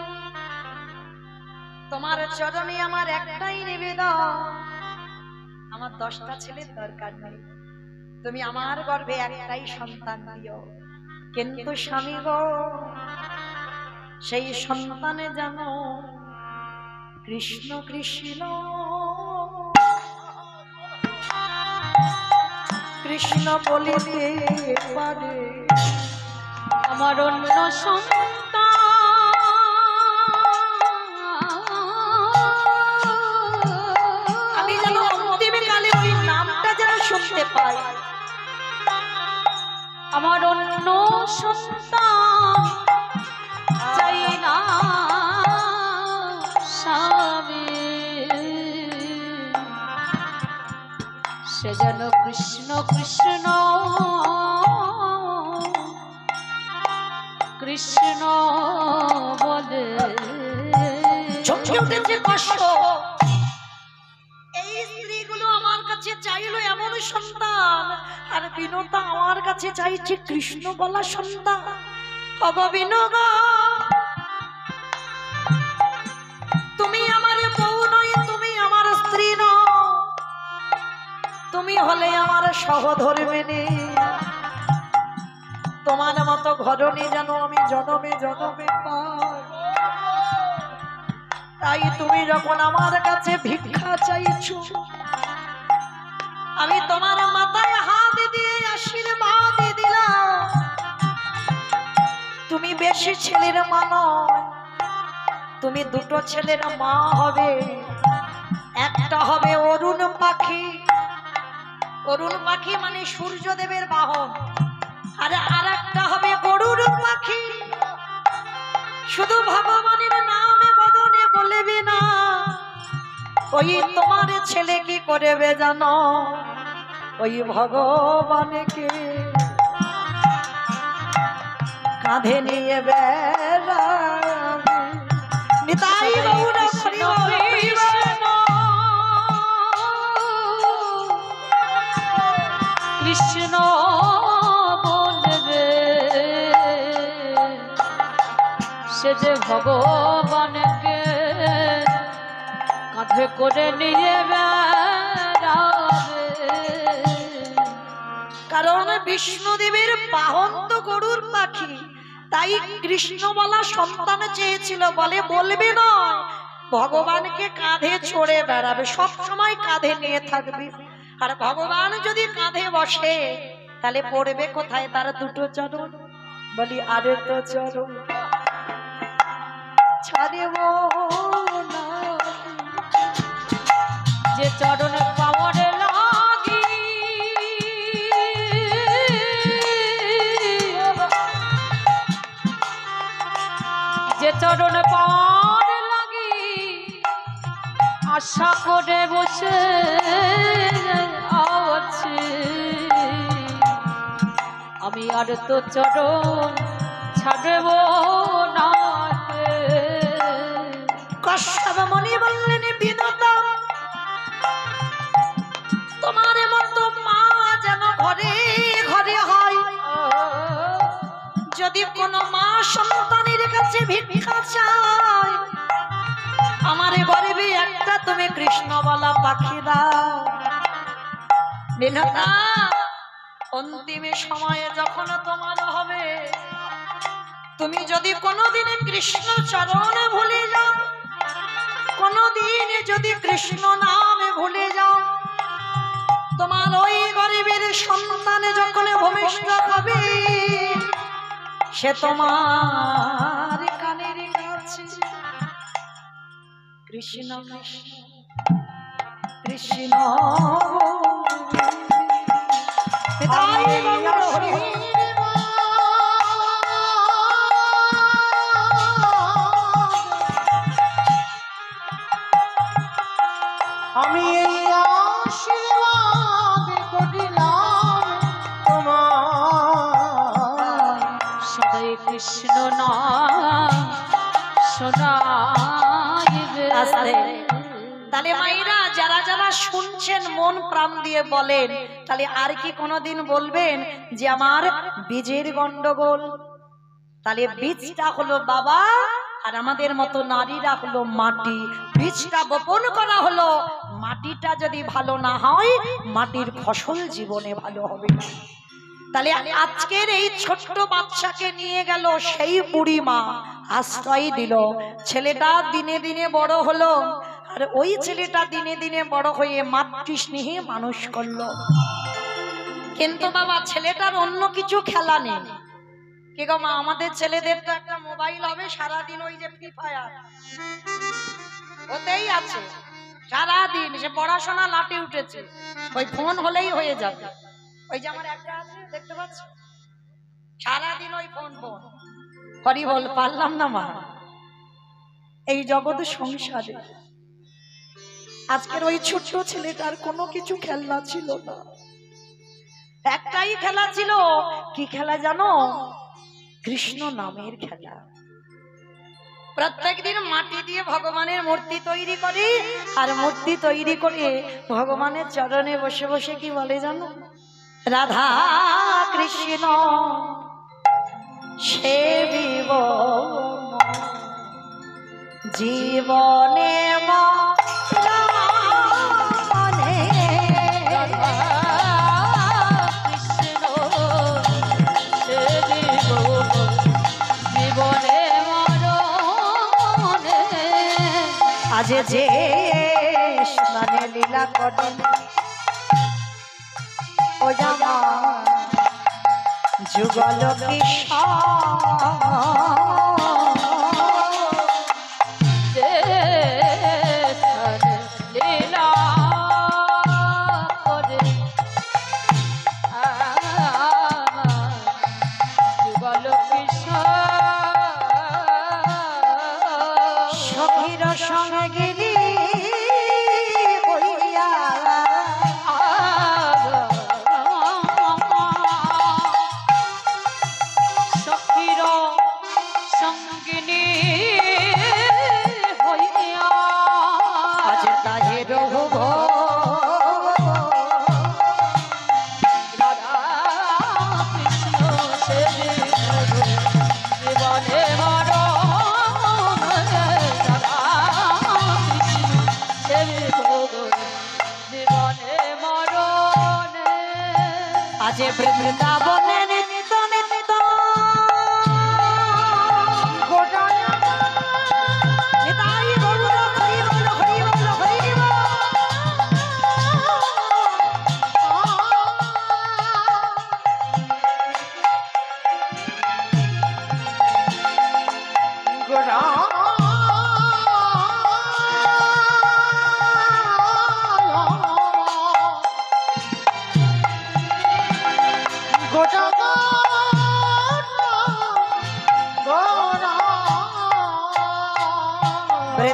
Speaker 1: তোমার চরণে আমার একটাই নিবেদন, আমার 10টা ছেলের দরকার নেই, তুমি আমার গর্ভে একটাই সন্তান দিও। কিন্তু স্বামী গো, সেই সন্তানে জানো কৃষ্ণ কৃষ্ণ কৃষ্ণ বলিতে পারে।
Speaker 3: আমার অন্য সন্তান
Speaker 1: আমি যেন অন্তিম কালে ওই নামটা যেন শুনতে পাই।
Speaker 3: আমার অন্য সন্তান চাই না স্বামী, সে যেন কৃষ্ণ কৃষ্ণ কৃষ্ণ বলে।
Speaker 1: চমকে উঠেছে কষ্ট, এই স্ত্রীগুলো আমার কাছে চাইলো এমন সন্তান, আর বিনোদা আমার কাছে চাইছে কৃষ্ণ বলা সন্তান। ওগো বিনোদা, তুমি আমার বউ নয়, তুমি আমার স্ত্রী নও, তুমি হলে আমার সহধর্মিণী। তোমার মতো ঘরণী যেন আমি জনমে জনমে পাই। তাই তুমি যখন আমার কাছে ভিক্ষা চাইছো, আমি তোমার মাথায় হাত দিয়ে আশীর্বাদ দিলাম। তুমি বেশি ছেলের মা নয়, তুমি 2টো ছেলের মা হবে। একটা হবে অরুণ পাখি, অরুণ পাখি মানে সূর্যদেবের বাহন, আর একটা হবে গরুর পাখি। শুধু ভগবানের নামে বদনে বলবে না, ওই তোমার ছেলে কি করবে জানো? ওই ভগবানকে কাঁধে নিয়ে বেড়াবে। নিতাই গৌর হরি হরি
Speaker 3: কৃষ্ণ বলবে, সে যে ভগবানকে কাঁধে করে নিয়ে বেড়াবে।
Speaker 1: কারণ বিষ্ণুদেবের বাহন তো গরুর পাখি, তাই কৃষ্ণ বলা সন্তান চেয়েছিল বলে বলবে নয়, ভগবানকে কাঁধে চড়ে বেড়াবে, সব সময় কাঁধে নিয়ে থাকবে। আর ভগবান যদি কাঁধে বসে তাহলে পড়বে কোথায়? তার 2টো চরণ। বলি আরে তো চরণ ছাড়ব না,
Speaker 3: যে চরণে পাওয়ার লাগি যে চরণে পাওয়ার লাগি আশা করে বসে আছি, আমি আর তো চরণ ছাড়ব না।
Speaker 1: কশ্যপ মুনি বললেন বিনোদা, তোমার মতো মা যেন ঘরে ঘরে হয়। যদি কোনো মা সন্তানের কাছে ভিক্ষা চায়, আমার গর্ভে একটা তুমি কৃষ্ণ বলা পাখি দাও। বিনোদা, অন্তিম সময়ে যখন তোমার হবে, তুমি যদি কোনোদিন কৃষ্ণ চরণে ভুলে যাও, কোনোদিন যদি কৃষ্ণ নামে ভুলে যাও, তোমার ওই গরিবের সন্তান যখন ভূমিষ্ঠ হবে, সে তোমার কানের কাছে কৃষ্ণ কৃষ্ণ কৃষ্ণ
Speaker 2: আমি এই আশীর্বাদ করিলাম তোমার,
Speaker 3: সদাই কৃষ্ণ নাম শোনাইবে।
Speaker 1: তাহলে মায়েরা যারা যারা শুনছেন মন প্রাণ দিয়ে বলেন, তাহলে আর কি কোনোদিন বলবেন যে আমার বীজের গন্ডগোল? তাহলে বীজটা হলো বাবা, আর আমাদের মতো নারীরা হলো মাটি। বীজটা বপন করা হলো, মাটিটা যদি ভালো না হয় মাটির ফসল জীবনে ভালো হবে না। তাহলে আজকের এই ছোট্ট বাচ্চাকে নিয়ে গেল সেই বুড়ি মা, আশ্রয় দিল। ছেলেটা দিনে দিনে বড় হলো, আর ওই ছেলেটা দিনে দিনে বড় হয়ে মাতৃস্নেহে মানুষ করলো। কিন্তু বাবা ছেলেটার অন্য কিছু খেলা নেই। কি গো মা, আমাদের ছেলেদের তো একটা মোবাইল হবে, সারাদিন ওই যে ফ্রি ফায়ার ওতেই আছে, সারাদিন সে পড়াশোনা লাটে উঠেছে, ওই ফোন হলেই হয়ে যাবে। ওই যে আমার একটা আছে দেখতে পাচ্ছ, সারাদিন ওই ফোন ফোন। হরি বল, পারলাম না মা। এই জগৎ সংসারে আজকের ওই ছোট্ট ছেলেটার কোনো কিছু খেলনা ছিল না, একটাই খেলা ছিল। কি খেলা জানো? কৃষ্ণ নামের খেলা। প্রত্যেকদিন মাটি দিয়ে ভগবানের মূর্তি তৈরি করি, আর মূর্তি তৈরি করে ভগবানের চরণে বসে বসে কি বলে জানো? রাধা কৃষ্ণ সেবিব জীবনে আজ যে স্নানে লীলা করেন ও জামা যুগল কৃষ্ণ
Speaker 3: লীলা করে যুগল কৃষ্ণ
Speaker 1: সখীর সঙ্গে হইয়া
Speaker 3: সখীর সঙ্গিনী হইয়া
Speaker 1: আজ তাহে রঘুভ
Speaker 3: রাধা কৃষ্ণ জীবনে মরণ রাধা কৃষ্ণ জীবনে মরণ
Speaker 1: আজ বৃন্দাবনে নিত্য নিত্য নিতাই গৌর হরি বল হরি বল হরি বল।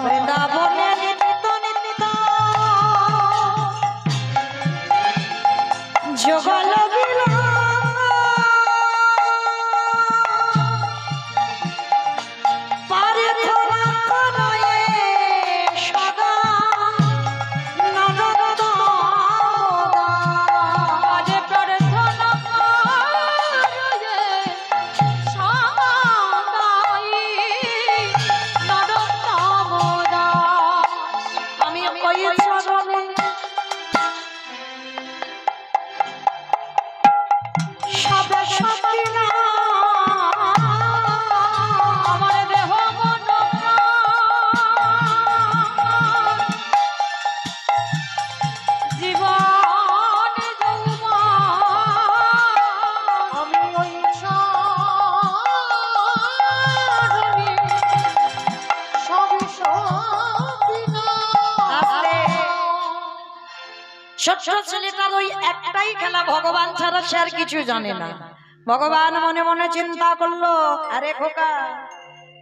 Speaker 1: বৃন্দাবনে নিত্য নিত্য যুগল প্রার্থনা করে সদা নরোত্তম
Speaker 3: আজ প্রার্থনা করে সদাই নরোত্তম দাস।
Speaker 1: আমি ওই চরণে সবে সবে না
Speaker 3: আমার দেহ মন প্রাণ জীবন যৌবন
Speaker 2: আমি ওই চরণে সবই সবিনা
Speaker 1: ছোট্ট ছেলেটার ওই একটাই খেলা, ভগবান ছাড়া সে আর কিছু জানে না। ভগবান মনে মনে চিন্তা করলো, আরে খোকা,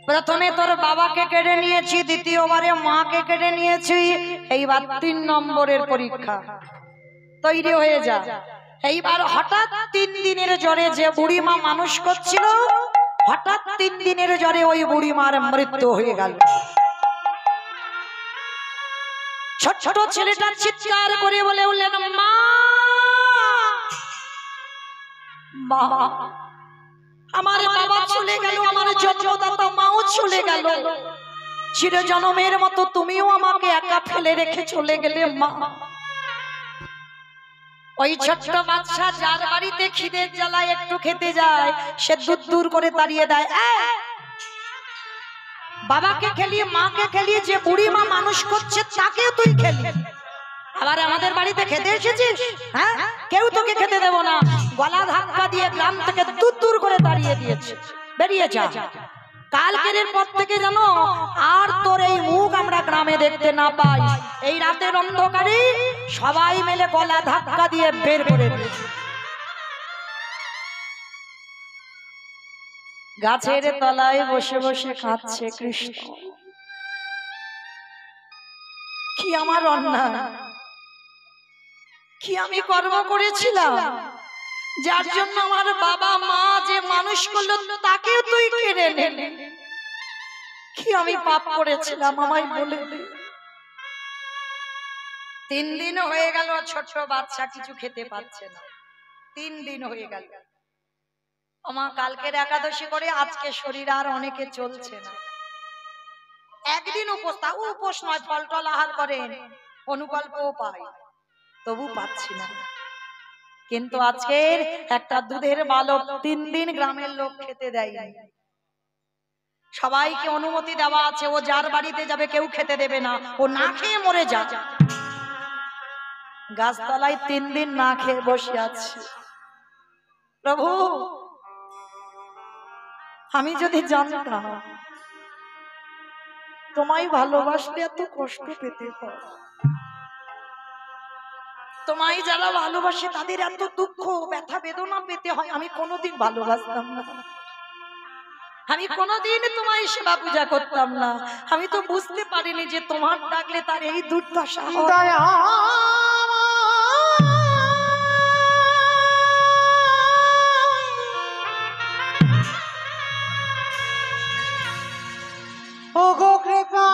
Speaker 1: প্রথমে তোর বাবাকে কেড়ে নিয়েছি, দ্বিতীয়বারে মাকে কেড়ে নিয়েছি, এইবার 3 নম্বরের পরীক্ষা, তৈরি হয়ে যা। এইবার হঠাৎ 3 দিনের জ্বরে যে বুড়ি মা মানুষ করছিল, হঠাৎ 3 দিনের জ্বরে ওই বুড়ি মার মৃত্যু হয়ে গেল। ছোট ছেলেটা চিৎকার করে বলে উঠলেন, মা মা, আমার বাবা চলে গেল, আমার জন্মদাতা মাও চলে গেল, চিরজনমের মতো তুমিও আমাকে একা ফেলে রেখে চলে গেলে মা। ওই ছোট্ট বাচ্চা যার বাড়িতে খিদের জ্বালায় একটু খেতে যায়, সে দূর দূর করে তাড়িয়ে দেয়। বাবাকে খেলিয়ে মাকে খেলিয়ে যে বুড়ি মা মানুষ করছে তাকেও তুই খেলি, আবার আমাদের বাড়িতে খেতে এসেছিস? হ্যাঁ, কেউ তোকে খেতে দেব না। গলা ধাক্কা দিয়ে গ্রাম থেকে দূর দূর করে তাড়িয়ে দিয়েছে, বেরিয়ে যা। কালকের পর থেকে জানো আর তোর এই মুখ আমরা গ্রামে দেখতে না পাই। এই রাতের অন্ধকারে সবাই মিলে গলা ধাক্কা দিয়ে বের করে দিয়েছে। গাছের তলায় বসে বসে কাঁদছে কৃষ্ণ। কি আমার অন্যায়, কি আমি কর্ম করেছিলাম যার জন্য আমার বাবা মা যে মানুষ করলো তাকেও তুই কেড়ে নিলি? কি আমি পাপ করেছিলাম আমায় বলে দে। 3 দিন হয়ে গেল ছোট বাচ্চা কিছু খেতে পাচ্ছে না, 3 দিন হয়ে গেল। আমা কালকের একাদশী করে আজকে শরীর আর অনেকে চলছে না। একদিন উপোস নয়, ফল টল আহার করেন, অনুকল্পও পায়, তবু পাচ্ছি না। কিন্তু আজকের একটা দুধের বালক 3 দিন গ্রামের লোক খেতে দেয়নি। সবাইকে অনুমতি দেওয়া আছে, ও যার বাড়িতে যাবে কেউ খেতে দেবে না, ও না খেয়ে মরে যা। গাছতলায় 3 দিন না খেয়ে বসে আছে। প্রভু, আমি যদি জানতাম তোমায় ভালোবাসলে এত কষ্ট পেতে হয়, তোমায় যারা ভালোবাসে তাদের এত দুঃখ ব্যথা বেদনা পেতে হয়, আমি কোনোদিন ভালোবাসতাম না, আমি কোনোদিন তোমায় সেবা পূজা করতাম না। আমি তো বুঝতে পারিনি যে তোমার ডাকলে তার এই দুর্দশা হয়।
Speaker 2: ওগো কৃপা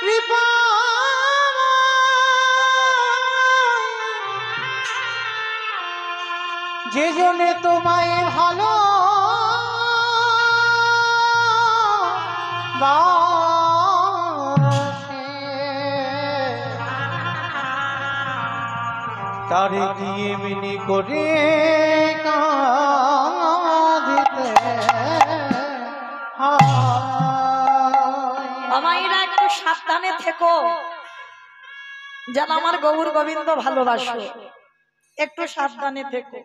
Speaker 2: কৃপা, যে জন্যে তোমায় ভালো তারে দিয়ে মিনি করে কাঁদিতে
Speaker 1: আমায়রা একটু সাবধানে থেকো, যেন আমার গৌর গোবিন্দ ভালোবাসো, একটু সাবধানে থেকো।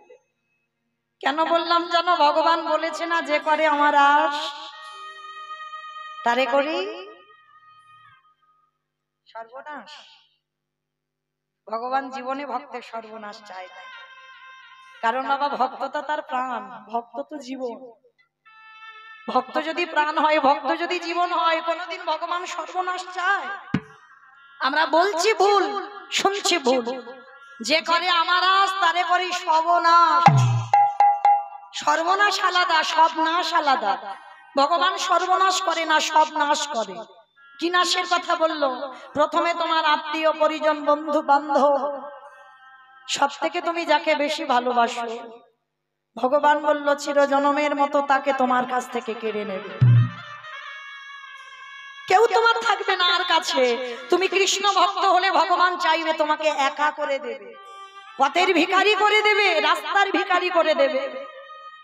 Speaker 1: কেন বললাম জানো? ভগবান বলেছে না, যে করে আমার আশ তারে করি সর্বনাশ। ভগবান জীবনে ভক্তের সর্বনাশ চায় না, কারণ বাবা ভক্ত তো তার প্রাণ, ভক্ত তো জীবন। ভক্ত যদি প্রাণ হয়, ভক্ত যদি জীবন হয়, কোনদিন ভগবান সর্বনাশ চায়? আমরা বলছি ভুল, শুনছি ভুল। যে করে আমার আশ তারে করি সর্বনাশ। সর্বনাশ আলাদা, সব নাশ আলাদা। ভগবান সর্বনাশ করে না, সব নাশ করে। কি নাশের কথা বললো? প্রথমে তোমার আত্মীয় পরিজন, বন্ধু বান্ধব, সব থেকে তুমি যাকে বেশি ভালোবাসো, ভগবান বলল চিরজনমের মতো তাকে তোমার কাছ থেকে কেড়ে নেবে। কেউ তোমার থাকবে না আর কাছে। তুমি কৃষ্ণ ভক্ত হলে ভগবান চাইবে তোমাকে একা করে দেবে, পথের ভিখারি করে দেবে, রাস্তার ভিখারি করে দেবে।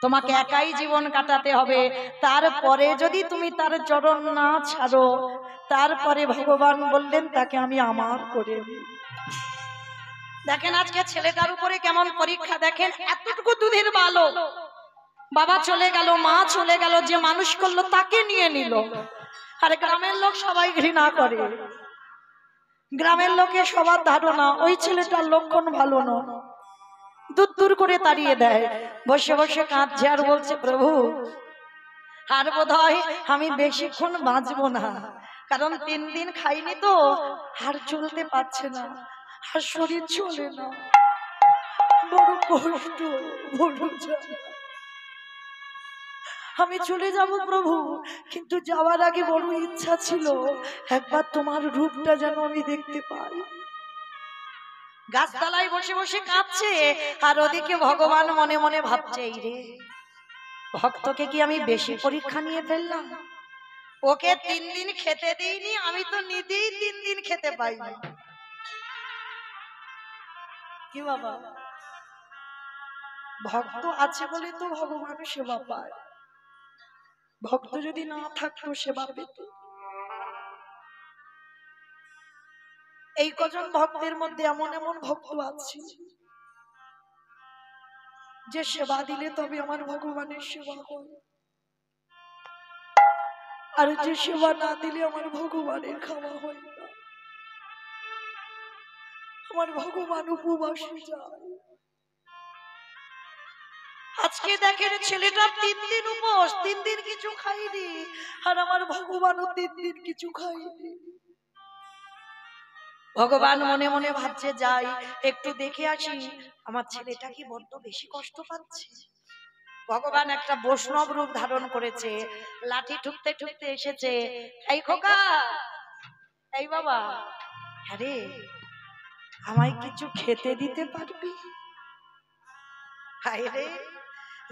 Speaker 1: তোমাকে একাই জীবন কাটাতে হবে। তারপরে যদি তুমি তার চরণ না ছাড়ো, তারপরে ভগবান বললেন তাকে আমি আমার করে দেব। দেখেন আজকে ছেলেটার উপরে কেমন পরীক্ষা। দেখেন এতটুকু দুধের বালক, বাবা চলে গেল, মা চলে গেল, যে মানুষ করলো তাকে নিয়ে নিল। আর গ্রামের লোক সবাই ঘৃণা করে। গ্রামের লোকে সবার ধারণা ওই ছেলেটার লক্ষণ ভালো নয়, দূর দূর করে তাড়িয়ে দেয়। বসে বসে কাঁদছে আর বলছে, প্রভু আর বোধহয় আমি বেশিক্ষণ বাঁচবো না, কারণ 3 দিন খাইনি তো, আর চলতে পারছে না, আর শরীর চলে না, বড় কষ্ট, বড় জ্বালা। আমি চলে যাব প্রভু, কিন্তু যাওয়ার আগে বড় ইচ্ছা ছিল একবার তোমার রূপটা যেন আমি দেখতে পাই। গাছতলায় বসে বসে কাঁদছে, আর ওদিকে ভগবান মনে মনে ভাবছে, এই রে ভক্তকে কি আমি বেশি পরীক্ষা নিয়ে ফেললাম? ওকে 3 দিন খেতে দিইনি, আমি তো নিজেই 3 দিন খেতে পাইনি। কি বাবা, ভক্ত আছে বলে তো ভগবান সেবা পায়, ভক্ত যদি না থাকতো সেবা পেত। এই কজন ভক্তের মধ্যে এমন এমন ভক্ত আছে যে সেবা দিলে তবে আমার ভগবানের সেবা হয়, আর যে সেবা না দিলে আমার ভগবানের খাওয়া হয় না। আমার ভগবান উপবাসে যায়। আজকে দেখেন ছেলেটা 3 দিন উপোস, 3 দিন কিছু খাইনি, আর আমার ভগবানও 3 দিন কিছু খাইনি। ভগবান মনে মনে ভাবছে, যাই একটু দেখে আসি আমার ছেলেটা কি বড্ড বেশি কষ্ট পাচ্ছে। ভগবান একটা বৈষ্ণব রূপ ধারণ করেছে, লাঠি ঠুকতে ঠুকতে এসেছে। এই খোকা, এই বাবা, আরে আমায় কিছু খেতে দিতে পারবি? হায়রে,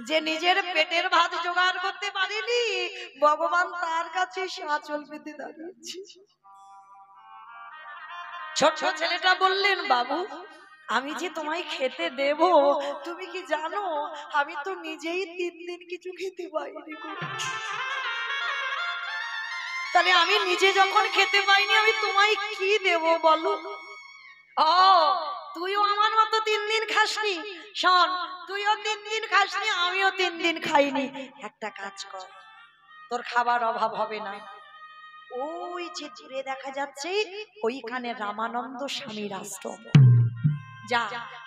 Speaker 1: যে নিজের পেটের ভাত জোগাড় করতে পারেনি, ভগবান তার কাছে আঁচল পেতে দাঁড়িয়েছে। ছোট ছেলেটা বললেন, বাবু আমি যে তোমায় খেতে দেব, তুমি কি জানো আমি তো নিজেই 3 দিন কিছু খেতে পাইনি গো। তাহলে আমি নিজে যখন খেতে পাইনি আমি তোমায় কি দেব বলো? ও, তুইও আমার মতো 3 দিন খাসনি? শোন, তুইও 3 দিন খাসনি, আমিও 3 দিন খাইনি। একটা কাজ কর, তোর খাবার অভাব হবে না। ওই যে দূরে দেখা যাচ্ছে, ওইখানে রামানন্দ স্বামীর আশ্রম। যা,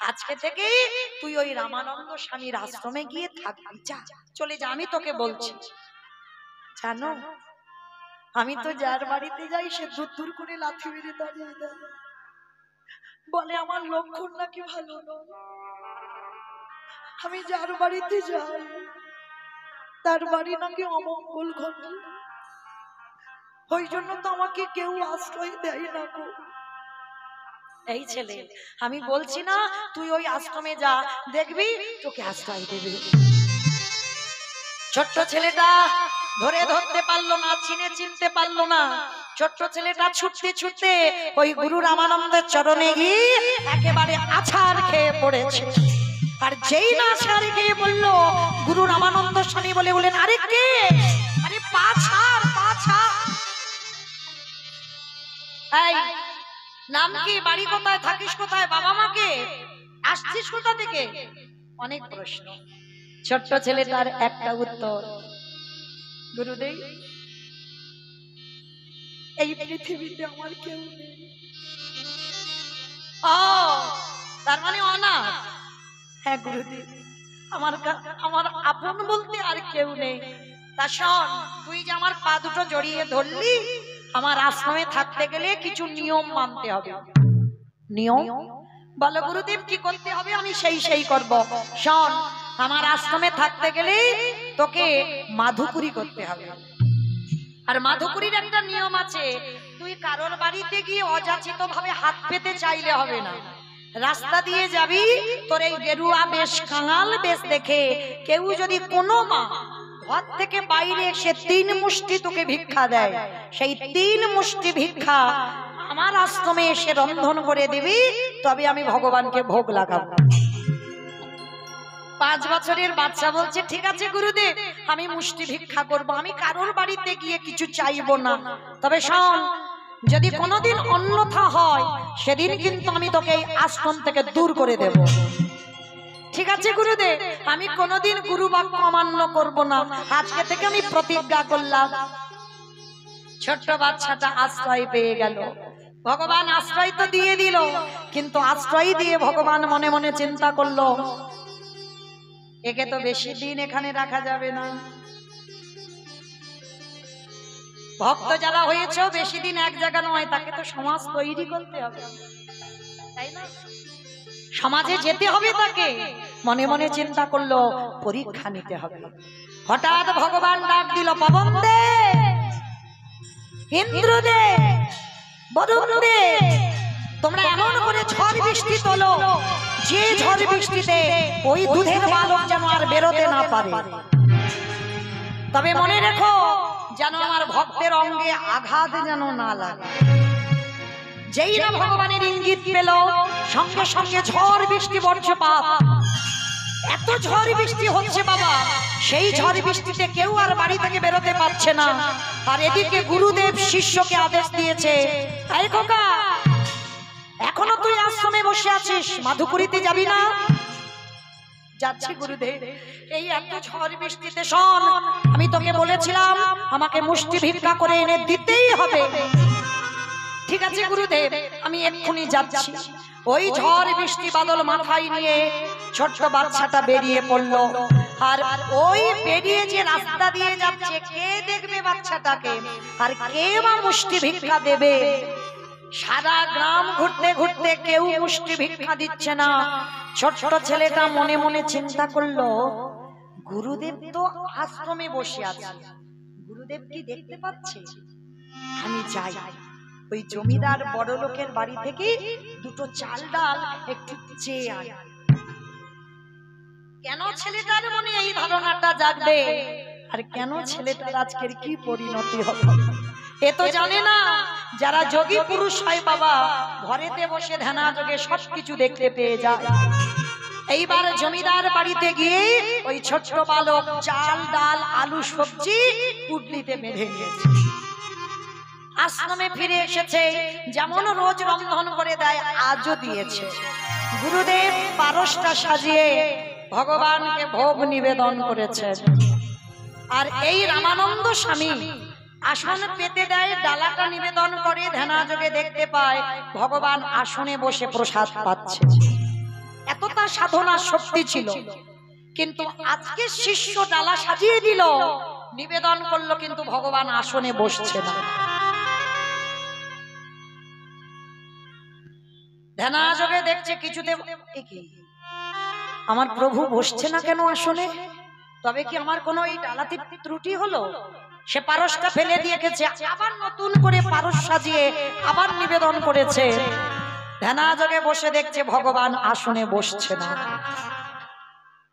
Speaker 1: আজকে থেকে তুই ওই রামানন্দ স্বামীর আশ্রমে গিয়ে থাকবি। যা, চলে যা, আমি তোকে বলছি। জানো, আমি তো যার বাড়িতে যাই সে দূর দূর করে লাথি মেরে দাঁড়িয়ে দেয়, বলে আমার লক্ষণ নাকি ভালো নয়। আমি যার বাড়িতে যাই তার বাড়ি নাকি অমঙ্গল ঘটে, ওই জন্য তো আমাকে কেউ আশ্রয় দেয় না গো। এই ছেলে, আমি বলছি না তুই ওই আশ্রমে যা, দেখবি তোকে আশ্রয় দেবে। ছোট্ট ছেলেটা ধরে ধরতে পারলো না, চিনতে পারলো না। ছোট্ট ছেলেটা ছুটতে ছুটতে ওই গুরু রামানন্দের চরণে গিয়ে একেবারে আছাড় খেয়ে পড়েছে। আর যেই না আছাড় খেয়ে বললো, গুরু রামানন্দ স্বামী বলেন, আরে কে? আরে পা ছাড়, পা ছাড়। এই নাম কি, বাড়ি কোথায়, থাকিস কোথায়, বাবা মাকে, আসছিস কোথা থেকে? অনেক প্রশ্ন। ছোট্ট ছেলেটার একটা উত্তর, গুরুদেব এই পৃথিবীতে আমার কেউ নেই। ও, তার মানে অনাথ? হ্যাঁ গুরুদেব, আমার আপন বলতে আর কেউ নেই। তা শোন, তুই যে আমার পা দুটো জড়িয়ে ধরলি, আমার আশ্রমে থাকতে গেলে কিছু নিয়ম মানতে হবে। নিয়ম? বলো গুরুদেব কি করতে হবে, আমি সেই করব। শোন, আমার আশ্রমে থাকতে গেলে তোকে মাধুকুরি করতে হবে। আর মাধুকুরির একটা নিয়ম আছে, তুই কারোর বাড়িতে গিয়ে অযাচিত ভাবে হাত পেতে চাইলে হবে না। রাস্তা দিয়ে যাবি, তোর এই গেরুয়া বেশ, কাঙাল বেশ দেখে কেউ যদি কোনো মা ঘর থেকে বাইরে এসে 3 মুষ্টি তোকে ভিক্ষা দেয়, সেই 3 মুষ্টি ভিক্ষা আমার আশ্রমে এসে রন্ধন করে দিবি, তবে আমি ভগবানকে ভোগ লাগাবো। 5 বছরের বাচ্চা বলছে, ঠিক আছে গুরুদেব, আমি মুষ্টি ভিক্ষা করব, আমি কারোর বাড়িতে গিয়ে কিছু চাইবো না। তবে শোন, যদি কোনোদিন অন্যথা হয় সেদিন কিন্তু আমি তোকে এই আশ্রম থেকে দূর করে দেব। ঠিক আছে গুরুদেব, আমি কোনোদিন গুরু বাক্য অমান্য করব না, আজকে থেকে আমি প্রতিজ্ঞা করলাম। ছোট্ট বাচ্চাটা আশ্রয় পেয়ে গেল। ভগবান আশ্রয় তো দিয়ে দিল, কিন্তু আশ্রয় দিয়ে ভগবান মনে মনে চিন্তা করলো, একে তো বেশি দিন এখানে রাখা যাবে না। ভক্ত যারা হয়েছে বেশি দিন এক জায়গা নয়, তাকে তো সমাজ তৈরি করতে হবে, তাই না? সমাজে যেতে হবে তাকে। মনে মনে চিন্তা করলো, পরীক্ষা নিতে হবে। হঠাৎ ভগবান ডাক দিল, পবন দে, ইন্দ্র দে, বরুণ দে, তোমরা এমন করে ঝড় বৃষ্টি তোলো যে ঝড় বৃষ্টিতে ওই দুধের বালক যেন আর বেরোতে না পারে। তবে মনে রেখো যেন আমার ভক্তের অঙ্গে আঘাত যেন না লাগে। যেই না ভগবানের ইঙ্গিত পেল, সঙ্গে সঙ্গে ঝড় বৃষ্টি বজ্রপাত, এত ঝড় বৃষ্টি হচ্ছে বাবা, সেই ঝড় বৃষ্টিতে কেউ আর বাড়ি থেকে বেরোতে পারছে না। আর এদিকে গুরুদেব শিষ্যকে আদেশ দিয়েছে, এই খোকা, এখনো তুই আশ্রমে বসে আছিস, মাধুকুরিতে যাবি না? যাচ্ছি গুরুদেব। এই এত ঝড় বৃষ্টিতে শোন, আমি তোকে বলেছিলাম আমাকে মুষ্টি ভিক্ষা করে এনে দিতেই হবে। ঠিক আছে গুরুদেব, আমি এক্ষুনি যাচ্ছি। ওই ঝড় বৃষ্টি বাদল মাথায় নিয়ে ছোট্ট বাচ্চাটা বেরিয়ে পড়লো। আর ওই বেরিয়ে যে রাস্তা দিয়ে যাচ্ছে, কে দেখবে বাচ্চাটাকে, আর কে বা মুষ্টি ভিক্ষা দেবে? সারা গ্রাম ঘুরতে ঘুরতে কেউ মুষ্টি ভিক্ষা দিচ্ছে না। ছোট্ট ছেলেটা মনে মনে চিন্তা করলো, গুরুদেব তো আশ্রমে বসে আছে, গুরুদেব কি দেখতে পাচ্ছে? আমি যাই, ওই জমিদার বড় লোকের বাড়ি থেকে দুটো চাল ডাল একটু চেয়ে আনি। কেন ছেলেটার মনে এই ধারণাটা জাগবে, আর কেন ছেলেটার আজকের কি পরিণতি হবে? এ তো জানে না, যারা যোগী পুরুষ হয় বাবা, ঘরেতে বসে ধ্যানা যোগে সবকিছু দেখতে পেয়ে যায়। এইবার জমিদার বাড়িতে গিয়ে ওই ছোট্ট বালক চাল ডাল আলু সবজি পুটলিতে বেঁধে নিয়েছে। আশ্রমে ফিরে এসেছে, যেমন রোজ রন্ধন করে দেয় আজও দিয়েছে। গুরুদেব পারসটা সাজিয়ে ভগবানকে ভোগ নিবেদন করেছে। আর এই রামানন্দ স্বামী আসন পেতে দেয়, ডালাটা নিবেদন করে, ধ্যানাযোগে দেখতে পায় ভগবান আসনে বসে প্রসাদ পাচ্ছে। এতটা সাধনার শক্তি ছিল, কিন্তু আজকে শিষ্য ডালা সাজিয়ে দিল, নিবেদন করলো, কিন্তু ভগবান আসনে বসছে না। ধ্যানাযোগে দেখছে কিছুতে আমার প্রভু বসছে না কেন আসনে, তবে কি আমার কোনো এই ডালাতে ত্রুটি হলো? সে পারসটা ফেলে দিয়ে গেছে, আবার নতুন করে পারস সাজিয়ে আবার নিবেদন করেছে। ধ্যানাযোগে বসে দেখছে ভগবান আসনে বসছে না।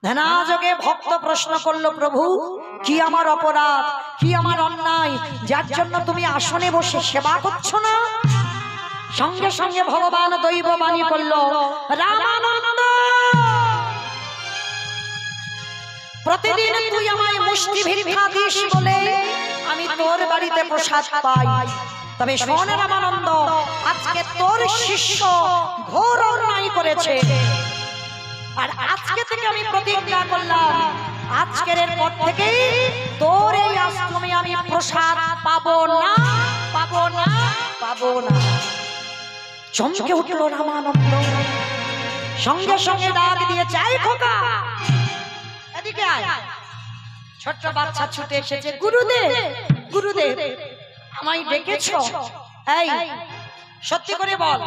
Speaker 1: ধ্যানাযোগে ভক্ত প্রশ্ন করলো, প্রভু কি আমার অপরাধ, কি আমার অন্যায়, যার জন্য তুমি আসনে বসে সেবা করছো না? সঙ্গে সঙ্গে ভগবান দৈববাণী করলো, রামানন্দ, প্রতিদিন তুই আমায় মুষ্টি ভিক্ষা দিস বলে আমি তোর বাড়িতে প্রসাদ পাই। তবে শোন রামানন্দ, আজকে তোর শিষ্য ঘোর অন্যায় করেছে, আর আজকে থেকে আমি প্রতিজ্ঞা করলাম, আজকের পর থেকে তোর এই আশ্রমে আমি প্রসাদ পাবো না, পাবো না, পাবো না। চমকে উঠল রামানন্দ, সঙ্গে সঙ্গে ডাক দিয়ে চাই, খোকা এদিকে আয়। ছোট্ট বাচ্চা ছুটে এসেছে, গুরুদেব, গুরুদেব আমায় ডেকেছো? এই সত্যি করে বল,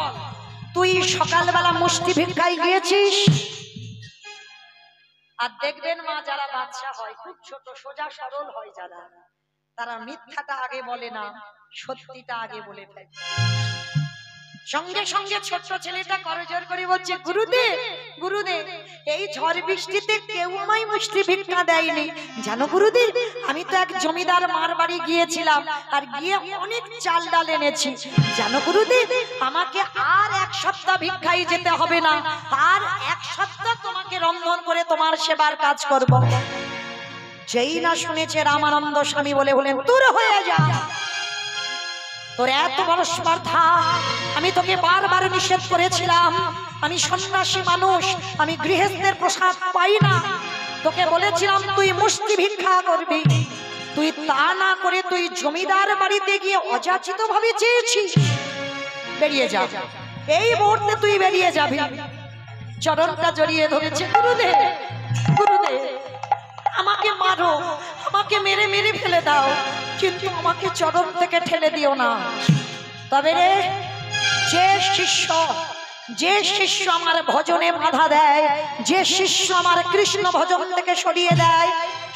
Speaker 1: তুই সকালবেলা মুষ্টি ভিক্ষায় গিয়েছিস? আর দেখবেন মা, যারা বাচ্চা হয় খুব ছোট সোজা সরল হয় যারা, তারা মিথ্যাটা আগে বলে না, সত্যিটা আগে বলে ফেলে। সঙ্গে সঙ্গে ছোট্ট ছেলেটা করজোর করে বলছে, গুরুদেব, গুরুদেব এই ঝড় বৃষ্টিতে কেউ আমায় মুষ্টি ভিক্ষা দেয়নি। জানো গুরুদেব, আমি তো এক জমিদার মার বাড়ি গিয়েছিলাম, আর গিয়ে অনেক চাল ডাল এনেছি। জানো গুরুদেব, আমাকে আর এক সপ্তাহ ভিক্ষায় যেতে হবে না, আর এক সপ্তাহ তোমাকে রন্ধন করে তোমার সেবার কাজ করব। যেই না শুনেছে রামানন্দ স্বামী বলে বলেন, দূর হয়ে যা, তোর এত বড় স্পর্ধা, আমি তোকে বারবার নিষেধ করেছিলাম, আমি সন্ন্যাসী মানুষ, আমি গৃহস্থের প্রসাদ পাই না। তোকে বলেছিলাম তুই মুষ্টি ভিক্ষা করবি, তুই তা না করে তুই জমিদার বাড়িতে গিয়ে অযাচিত ভাবে চেয়েছিস। বেরিয়ে যা, এই মুহূর্তে তুই বেরিয়ে যাবি। চরণটা জড়িয়ে ধরেছে, গুরুদেব, গুরুদেব আমাকে মারো, আমাকে মেরে মেরে ফেলে দাও, কিন্তু আমাকে চরণ থেকে ঠেলে দিও না। তবে রে, যে শিষ্য যে শিষ্য আমার ভজনে বাধা দেয়, যে শিষ্য আমার কৃষ্ণ ভজন থেকে সরিয়ে দেয়,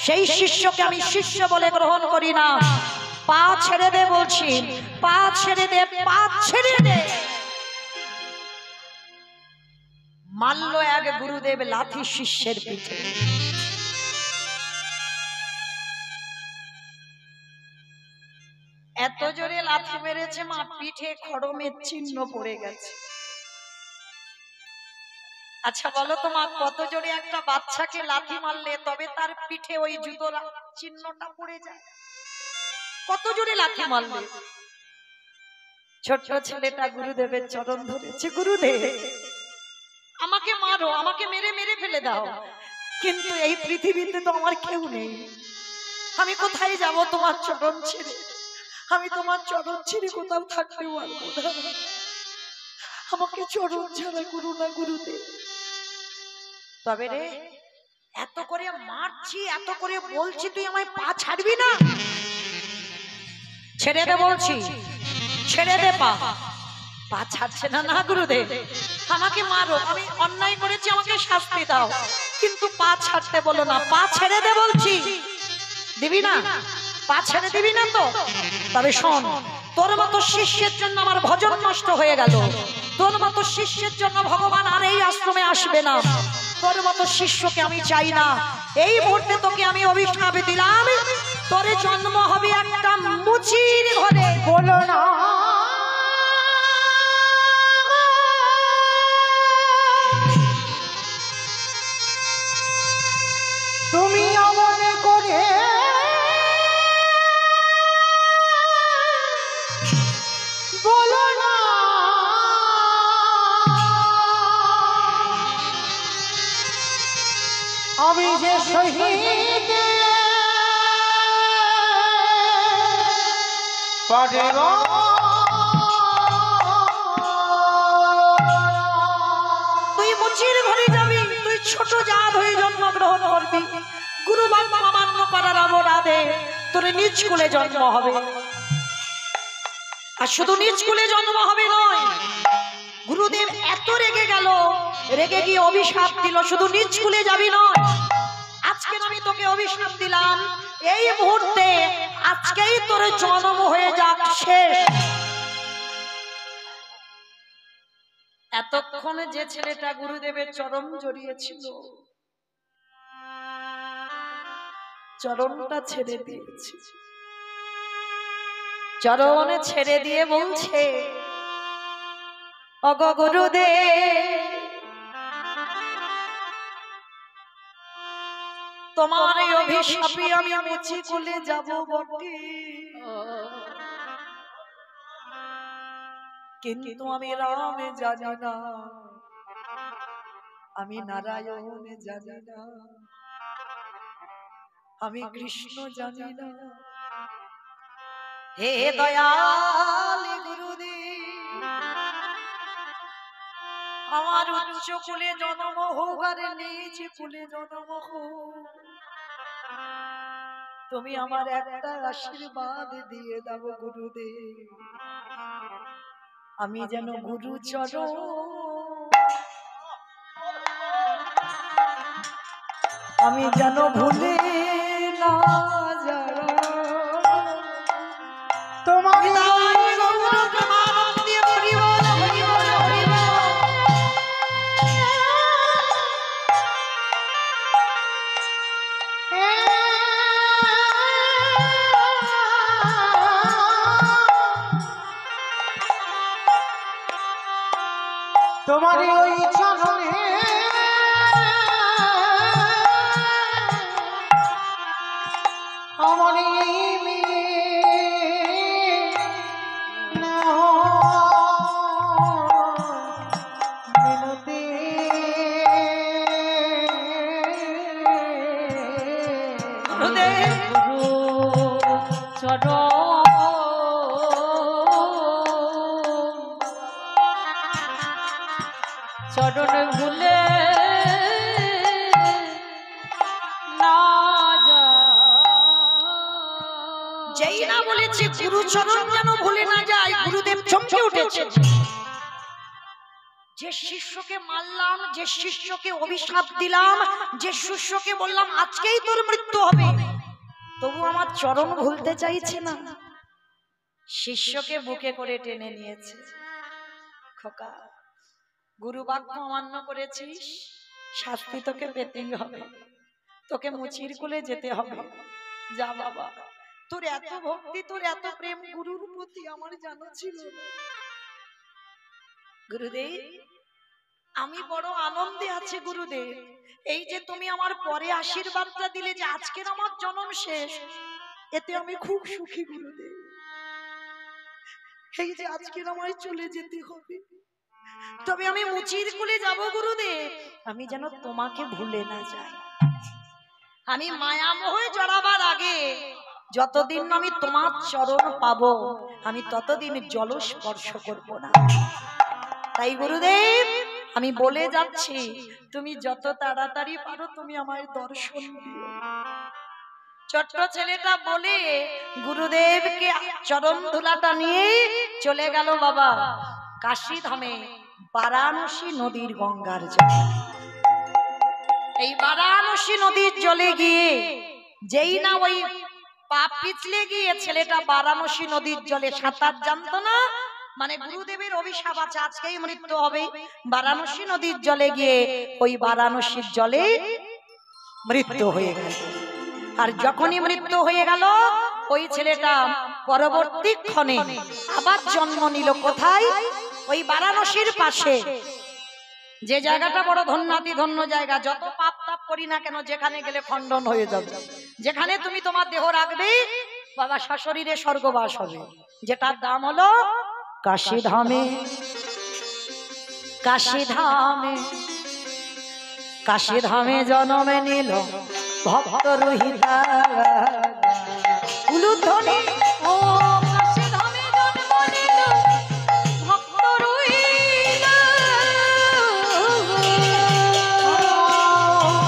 Speaker 1: সেই শিষ্যকে আমি শিষ্য বলে গ্রহণ করি না। পা ছেড়ে দে বলছি, পা ছেড়ে দে, পা ছেড়ে দে। মাল্য এক গুরুদেব লাথি শিষ্যের পিঠে। এত জোরে লাথি মেরেছে মা, পিঠে খড়মের চিহ্ন পড়ে গেছে। আচ্ছা বলো তো মা, কত জোরে একটা বাচ্চাকে লাথি মারলে তবে তার পিঠে ওই জুতোর চিহ্নটা পড়ে যায়? কত জোরে লাথি মারলে? ছোট্ট ছেলেটা গুরুদেবের চরণ ধরেছে, গুরুদেব আমাকে মারো, আমাকে মেরে মেরে ফেলে দাও, কিন্তু এই পৃথিবীতে তো আমার কেউ নেই, আমি কোথায় যাব তোমার চরণ ছেড়ে? আমি তোমার চরণ ছেড়ে কোথাও থাকতে পারবো না, আমাকে চরণ ছাড়া করো না গুরুদেব। তবে রে, এত করে মারছি, এত করে বলছি, তুই আমায় পা ছাড়বি না? ছেড়ে দে বলছি, ছেড়ে দে পা। পা ছাড়ছে না। না গুরুদেব, আমাকে মারো, আমি অন্যায় করেছি, আমাকে শাস্তি দাও, কিন্তু পা ছাড়তে বলো না। পা ছেড়ে দে বলছি, দিবি না? পা ছেড়ে দিবি না তো? তবে শোন, তোর মতো শিষ্যের জন্য আমার ভজন নষ্ট হয়ে গেল, তোর মতো শিষ্যের জন্য ভগবান আর এই আশ্রমে আসবে না, তোর মতো শিষ্যকে আমি চাই না। এই মুহূর্তে তোকে আমি অভিশাপ দিলাম, তোর জন্ম হবে একটা মুচির ঘরে।
Speaker 2: বলো না তুমি অমন করে বলো না আমি যে শহীদ পারেব।
Speaker 1: তুই মুচির ঘরে যাবি, তুই ছোট জাত হয়ে জন্মগ্রহণ করবি, গুরু বাবা অমান্য করার অপরাধে তোর নিজ কুলে জন্ম হবে। আর শুধু নিজ কুলে জন্ম হবে নয়, গুরুদেব এত রেগে গেল, রেগে গিয়ে অভিশাপ দিল, শুধু নিজ কুলে যাবি নয়, আজকে আমি তোকে অভিশাপ দিলাম, এই মুহূর্তে আজকেই তোর জন্ম হয়ে যাক শেষ। এতক্ষণে যে ছেলেটা গুরুদেবের চরণ জড়িয়েছিল, চরণটা ছেড়ে দিয়েছে, চরণে ছেড়ে দিয়ে বলছে, অগ গুরুদেব তোমার এই অভিশাপে আমি মুচি কুলে যাব বটে, কিন্তু আমি রামে জানি না, আমি নারায়ণে জানি না, আমি কৃষ্ণ জানি না। হে দয়াল গুরুদেব, আমার উচ্চ কুলে জন্ম হোক আর নিজ কুলে জন্ম হোক, তুমি আমার একটা আশীর্বাদ দিয়ে দাও গুরুদেব, আমি যেন গুরু চরণ, আমি যেন ভুলে না যাই।
Speaker 2: তোমার তোমার ওই চরণে আমার এই মিনতি
Speaker 3: চরণ ভুলে না যা।
Speaker 1: যেই না বলেছে গুরু চরণ যেন ভুলে না যায়, গুরুদেব চমকে উঠেছে। যে শিষ্যকে মারলাম, যে শিষ্যকে অভিশাপ দিলাম, যে শিষ্যকে বললাম আজকেই তোর মৃত্যু হবে, তবু আমার চরণ ভুলতে চাইছে না। শিষ্যকে বুকে করে টেনে নিয়েছে। খোকা, গুরু বাক্য অমান্য করেছিস, শাস্তি তোকে পেতেই হবে, তোকে মুচির কোলে যেতে হবে। যা বাবা, তোর এত ভক্তি, তোর এত প্রেম গুরুর প্রতি আমার জানা ছিল না। গুরুদেব, আমি বড় আনন্দে আছি গুরুদেব। এই যে তুমি আমার পরে আশীর্বাদটা দিলে যে আজকের আমার জন্ম শেষ, এতে আমি খুব সুখী গুরুদেব। এই যে আজকের আমায় চলে যেতে হবে, তবে আমি মুচির কোলে যাব গুরুদেব, আমি যেন তোমাকে ভুলে না যাই। আমি মায়ামোহে জড়াবার আগে যতদিন আমি তোমার চরণ পাবো, আমি ততদিন জল স্পর্শ করব না। তাই গুরুদেব, আমি বলে যাচ্ছি, তুমি যত তাড়াতাড়ি পারো তুমি আমায় দর্শন দিও। ছোট্ট ছেলেটা বলে গুরুদেবকে চরণ ধুলাটা নিয়ে চলে গেল বাবা কাশী ধামে, বারাণসী নদীর গঙ্গার জলে। এই বারাণসী নদীর জলে গিয়ে যেই না ওই পা পিছলে গিয়ে ছেলেটা বারাণসী নদীর জলে সাঁতার জানতো না, মানে গুরুদেবের অভিশাপ আছে আজকেই মৃত্যু হবে। বারাণসী নদীর জলে গিয়ে ওই বারাণসীর জলে মৃত্যু হয়ে গেল। আর যখনই মৃত্যু হয়ে গেল, ওই ছেলেটা পরবর্তী ক্ষণে আবার জন্ম নিল কোথায়? ওই বারাণসীর পাশে, যে জায়গাটা বড় ধন্যাতি ধন্য জায়গা। যত পাপ তাপ করি না কেন, যেখানে গেলে খণ্ডন হয়ে যাবে। যেখানে তুমি তোমার দেহ রাখবে বাবা সশরীরে স্বর্গবাস হবে, যেটার দাম হলো কাশী ধামে। কাশী ধামে, কাশী ধামে জন্মে নিল ভক্ত রোহিতা উলুধ্বনি।
Speaker 3: ও কাশী ধামে জন্ম নিল ভক্ত রহিলা।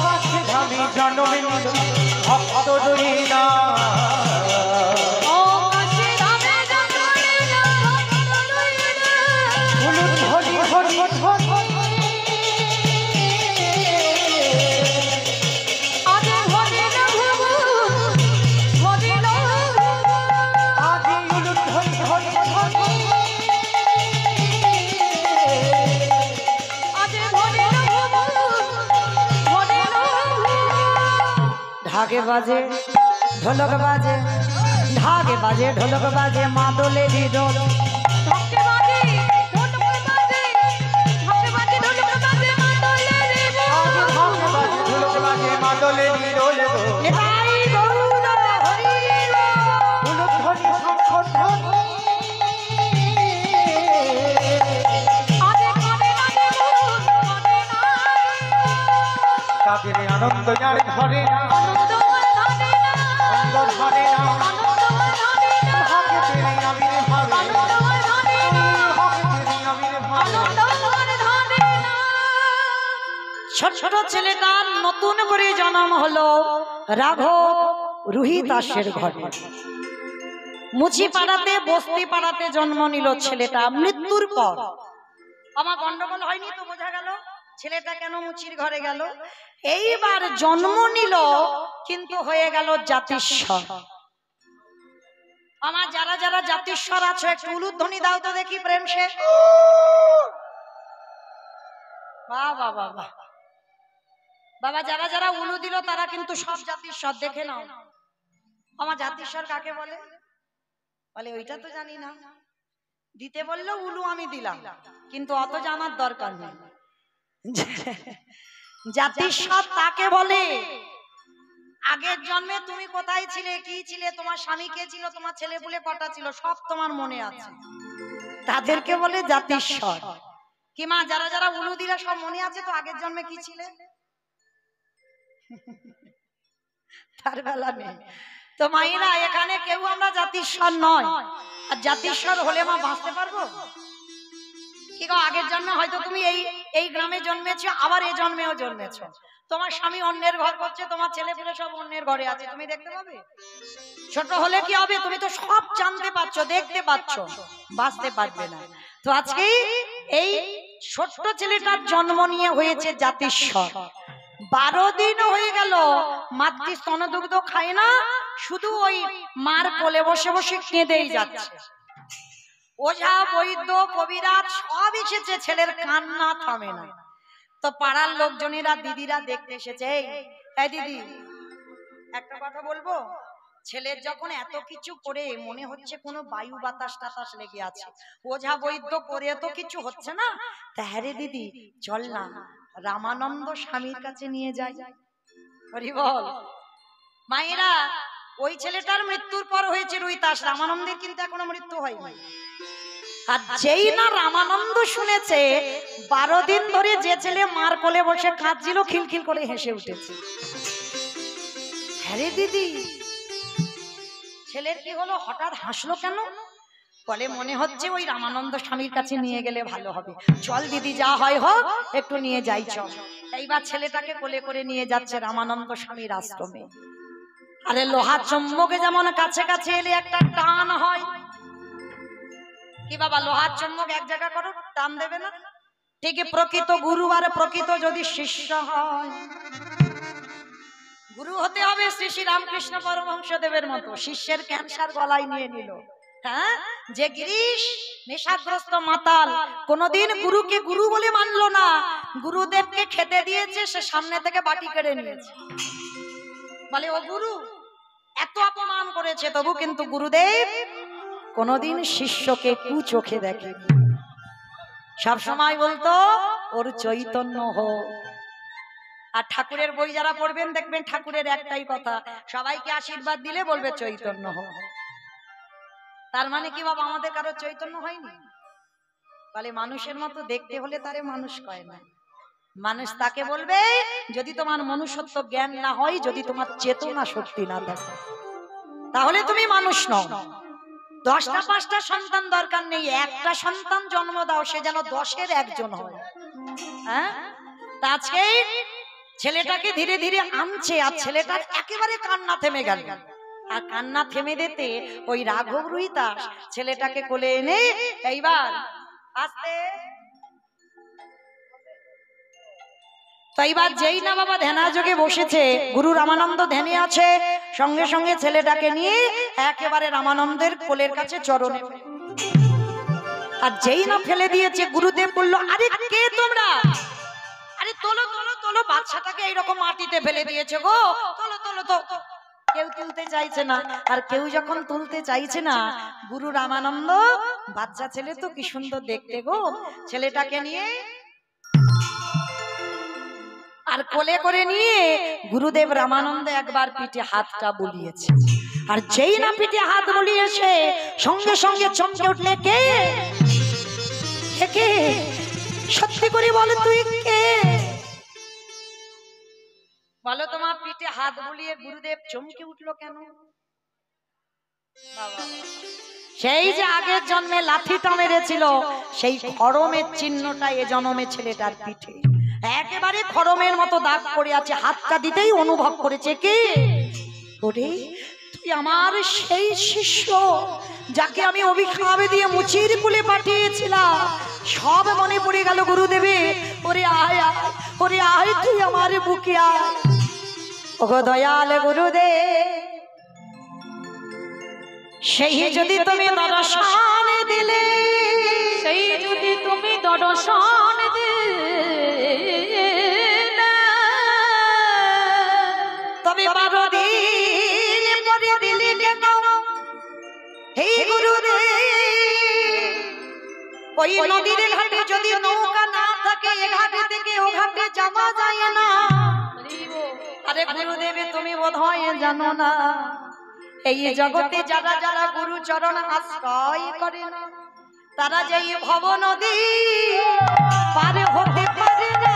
Speaker 2: কাশী ধামে জন্মে নিল ভক্ত রহিলা।
Speaker 3: ও কাশী ধামে জন্ম নিল ভক্ত রহিলা।
Speaker 2: উলুধ্বনি ধ্বনি ধ্বনি।
Speaker 3: আজ ভজিল ভুবু ভজিল
Speaker 2: আজি উলুধ্বনি ধ্বনি ধ্বনি।
Speaker 3: আজ ভজিল ভুবু ভজিল।
Speaker 1: ঢাকে বাজে ঢোলক বাজে, ঢাকে বাজে ঢোলক বাজে, মাদলে ঢোল।
Speaker 3: ধকে বাজে ঢোলক বাজে, ধকে বাজে ঢোলক বাজে, মাদলে রে
Speaker 2: আজি ধামে বাজে ঢোলক বাজে, মাদলে নিরোল গো।
Speaker 1: নিতাই গৌর হরি বল।
Speaker 2: উলুধ্বনি শঙ্খ ধ্বনি।
Speaker 3: আজ মনে লাগে মন মনে নাই,
Speaker 2: তাদের আনন্দ যার ধরে না,
Speaker 3: আনন্দ ধরে না,
Speaker 2: আনন্দ ধরে না।
Speaker 3: আনন্দ ধরে না,
Speaker 2: হকে তেরে আমির ভাবে,
Speaker 3: আনন্দ ধরে না,
Speaker 2: হকে তেরে আমির ভাবে।
Speaker 3: আনন্দ ধরে না।
Speaker 1: ছোট ছেলেটার নতুন করে জন্ম হলো রাঘব রুহিদাসের ঘরে। মুচি পাড়াতে বস্তি পাড়াতে জন্ম নিল ছেলেটা মৃত্যুর পর। আমার গন্ডগোল হয়নি তো, বোঝা গেল ছেলেটা কেন মুচির ঘরে গেল। এইবার জন্ম নিল কিন্তু হয়ে গেল জাতিস্বর। আমার যারা যারা জাতিস্বর আছে একটু উলুধ্বনি দাও তো দেখি প্রেম সে। বাহ বাহ বাহ বাহ বাবা, যারা যারা উলু দিল তারা কিন্তু সব জাতিস্বর। দেখে নাও আমার জাতিস্বর কাকে বলে? বলে ওইটা তো জানি না, দিতে বললো উলু আমি দিলাম, কিন্তু অত জানার দরকার নেই। জাতিস্বর তাকে বলে আগের জন্মে তুমি কোথায় ছিলে, কি ছিলে, তোমার স্বামী কে ছিল, তোমার ছেলে পুলে কটা ছিল, সব তোমার মনে আছে, তাদেরকে বলে জাতিস্বর। কি মা, যারা যারা উলু দিলে সব মনে আছে তো আগের জন্মে কি ছিলে? তার বেলা নেই তো মাইরা, এখানে কেউ আমরা জাতিস্বর নয়। আর জাতিস্বর হলে মা বাঁচতে পারবো কি গো? আগের জন্মে হয়তো তুমি এই গ্রামে জন্মেছো, আবার এই জন্মেও জন্মেছো, তোমার স্বামী অন্যের ঘর করছে, তোমার ছেলে পেলে সব অন্যের ঘরে আছে, তুমি দেখতে পাবে? ছোট হলে কি হবে? তুমি তো সব জানতে পারছো, দেখতে পাচ্ছ, বাঁচতে পারবে না। তো আজকে এই ছোট্ট ছেলেটার জন্ম নিয়ে হয়েছে জাতিস্বর। 12 দিন হয়ে গেল মাতৃ স্তনদুগ্ধ খায় না, শুধু ওই মার কোলে বসে বসে কেঁদেই যাচ্ছে। ওঝা বৈদ্য কবিরাজ সব এসেছে, ছেলের কান্না থামে না। তো পাড়ার লোকজনেরা দিদিরা দেখতে এসেছে। এই দিদি, একটা কথা বলবো, ছেলের যখন এত কিছু করে মনে হচ্ছে কোনো বায়ু বাতাস টাতাস লেগে আছে, ওঝা বৈদ্য করে তো কিছু হচ্ছে না, তা হ্যাঁ রে দিদি চল না রামানন্দ স্বামীর কাছে নিয়ে যাই। হরি বল। মায়েরা, ওই ছেলেটার মৃত্যুর পর হয়েছে রুইতাস, রামানন্দের কিন্তু এখনো মৃত্যু হয়নি। আর যেই না রামানন্দ শুনেছে 12 দিন ধরে যে ছেলে মার কোলে বসে কাঁদছিল খিলখিল করে হেসে উঠেছে। হ্যাঁ রে দিদি, ছেলের কি হলো, হঠাৎ হাসলো কেন? বলে মনে হচ্ছে ওই রামানন্দ স্বামীর কাছে নিয়ে গেলে ভালো হবে। চল দিদি, যা হয় হোক, একটু নিয়ে যাই চল। এইবার ছেলেটাকে কোলে করে নিয়ে যাচ্ছে রামানন্দ স্বামীর আশ্রমে। আরে লোহা চুম্বকে যেমন কাছে কাছে এলে একটা টান হয়, কি বাবা লোহার চুম্বক এক জায়গা করো, টান দেবে না? ঠিক প্রকৃত গুরু আর প্রকৃত যদি শিষ্য হয়, গুরু হতে হবে শ্রী শ্রী রামকৃষ্ণ পরমহংসদেবের মতো। শিষ্যের ক্যান্সার গলায় নিয়ে নিল। হ্যাঁ, যে গিরিশ নেশাগ্রস্ত মাতাল কোনদিন গুরুকে গুরু বলে মানলো না, গুরুদেবকে খেতে দিয়েছে, সে সামনে থেকে বাটি কেড়ে নিয়েছে। বলে ও গুরু এত অপমান করেছে, তবু কিন্তু গুরুদেব কোনদিন শিষ্যকে কু চোখে দেখে। সব সময় বলতো ওর চৈতন্য হোক। আর ঠাকুরের বই যারা পড়বেন দেখবেন ঠাকুরের একটাই কথা, সবাইকে আশীর্বাদ দিলে বলবে চৈতন্য হোক। তার মানে কি বাবা আমাদের কারো চৈতন্য হয়নি? বলে মানুষের মতো দেখতে হলে তারে মানুষ কয় না। মানুষ তাকে বলবে যদি তোমার মনুষ্যত্ব জ্ঞান না হয়, যদি তোমার চেতনা শক্তি না থাকে, তাহলে তুমি মানুষ নও। 10টা 5টা সন্তান দরকার নেই, একটা সন্তান জন্ম দাও, সে যেন 10-এর একজন হয়। হ্যাঁ, আজকে ছেলেটাকে ধীরে ধীরে আনছে, আর ছেলেটার একেবারে কান্না থেমে গেল। আর কান্না থেমে দিতে ওই রাঘব রুইতাস ছেলেটাকে কোলে এনে এইবার আস্তে, তো এইবার যেই না বাবা ধ্যানাযোগে বসেছে, গুরু রামানন্দ ধ্যানে আছে, সঙ্গে সঙ্গে ছেলেটাকে নিয়ে একেবারে রামানন্দের কোলের কাছে চরণে, আর যেই না ফেলে দিয়েছে, গুরুদেব বলল আরে কে তোমরা? আরে তোলো তোলো তোলো, বাচ্চাটাকে এইরকম মাটিতে ফেলে দিয়েছে গো, তোলো তোলো। তো কেউ তুলতে চাইছে না। আর কেউ যখন তুলতে চাইছে না, গুরু রামানন্দ, বাচ্চা ছেলে তো কি সুন্দর দেখতে গো, ছেলেটাকে নিয়ে আর কোলে করে নিয়ে গুরুদেব রামানন্দ একবার পিঠে হাতটা বুলিয়েছে। আর যেই না পিঠে হাত বুলিয়েছে, সঙ্গে সঙ্গে চমকে উঠলে কে কে? সত্যি করে বলো তুই কে? বলো তোমার পিঠে হাত বুলিয়ে গুরুদেব চমকে উঠলো কেন? সেই যে আগের জন্মে লাঠিটা মেরেছিল, সেই খড়মের চিহ্নটা এ জন্মে ছেলেটার পিঠে একেবারে খড়মের মতো দাগ পড়ে আছে। হাতটা দিতেই অনুভব করেছে কে? ওরে তুই আমার সেই শিষ্য, যাকে আমি অভিশাপ দিয়ে মুচির কুলে পাঠিয়েছিলাম। সব মনে পড়ে গেল গুরুদেবে। ওরে আয় আয়, ওরে আয় তুই আমার বুকে আয়। ওগো দয়াল গুরুদেব, সেই যদি তুমি দর্শন দিলে,
Speaker 3: সেই যদি তুমি দর্শন দিলে,
Speaker 1: তবে 12 দিন পরে দিলে কেন হে গুরুদেব? ওই নদীর ঘাটে যদি নৌকা না থাকে, এ ঘাটে থেকে ও ঘাটে যাওয়া যায় না। আরে গুরুদেব তুমি বোধহয় জানো না, এই জগতে যারা যারা গুরু চরণ আশ্রয় করে না, তারা যে ভব নদী পার হতে পারে না।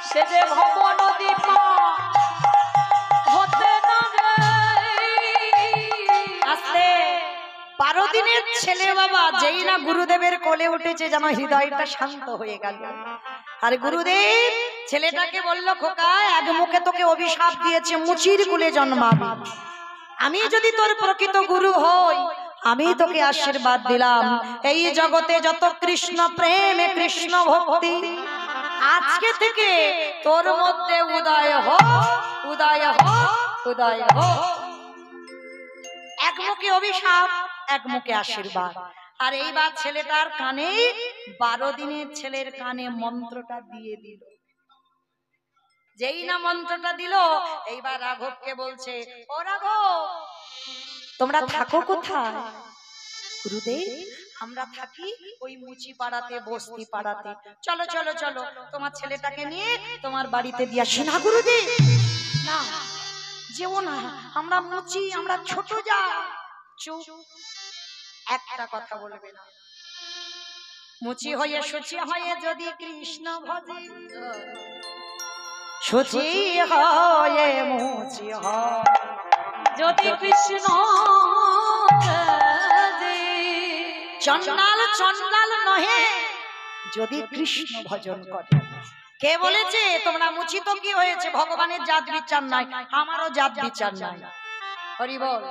Speaker 3: সে যে ভব নদী হতে না রে।
Speaker 1: আস্তে 12 দিনের ছেলে বাবা যেই না গুরুদেবের কোলে উঠেছে যেন হৃদয়টা শান্ত হয়ে গেল। আর গুরুদেব ছেলেটাকে বলল, খোকা এক মুখে তোকে অভিশাপ দিয়েছে মুচির কুলে জন্মাবি, আমি যদি তোর প্রকৃত গুরু হই আমি তোকে আশীর্বাদ দিলাম, এই জগতে যত কৃষ্ণ প্রেমে কৃষ্ণ ভক্তি আজকে থেকে তোর মধ্যে উদয় হোক, উদয় হোক, উদয় হোক। এক মুখে অভিশাপ, এক মুখে আশীর্বাদ। আর এইবার ছেলেটার কানে 12 দিনের ছেলের কানে মন্ত্রটা দিয়ে দিল। যেই না মন্ত্রটা দিল, এইবার রাঘবকে বলছে, ও রাঘব তোমরা থাকো কোথায়? গুরুদেব আমরা থাকি ওই মুচি পাড়াতে, বস্তি পাড়াতে। চলো চলো চলো তোমার ছেলেটাকে নিয়ে তোমার বাড়িতে দিয়ে আসি। না গুরুদেব না, যেও না, আমরা মুচি, আমরা ছোট যা। চুপ, একটা কথা বলবে না। মুচি হয়ে শুচি হয়ে যদি কৃষ্ণ ভজে, শুচি হয়ে মুচি হয়
Speaker 3: যদি কৃষ্ণ
Speaker 1: চন্ডাল চন্ডাল নহে যদি কৃষ্ণ ভজন করে। কে বলেছে তোমরা মুচি তো কি হয়েছে, ভগবানের জাত বিচার নাই, আমারও জাত বিচার নাই। হরি বল।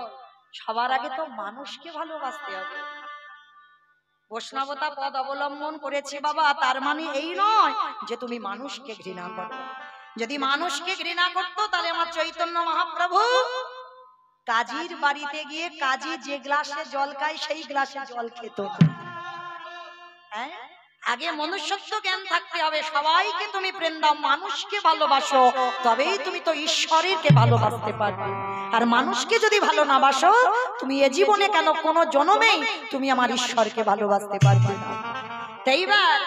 Speaker 1: সবার আগে তো মানুষকে ভালোবাসতে হবে। বৈষ্ণবতা পদ অবলম্বন করেছি বাবা, তার মানে এই নয় যে তুমি মানুষকে ঘৃণা করো। যদি মানুষকে ঘৃণা করতো তাহলে আমার চৈতন্য মহাপ্রভু কাজীর বাড়িতে গিয়ে কাজী যে গ্লাসে জল খায় সেই গ্লাসে জল খেত। হ্যাঁ, আগে মনুষ্যত্ব জ্ঞান থাকতে হবে। সবাইকে তুমি প্রেম দাও, মানুষকে ভালোবাসো, তবেই তুমি তো ঈশ্বরকে ভালোবাসতে পারবে। আর মানুষকে যদি ভালো না বাসো তুমি এ জীবনে কেন কোনো জন্মেই তুমি আমার ঈশ্বরকে ভালোবাসতে পারবে না। এইবার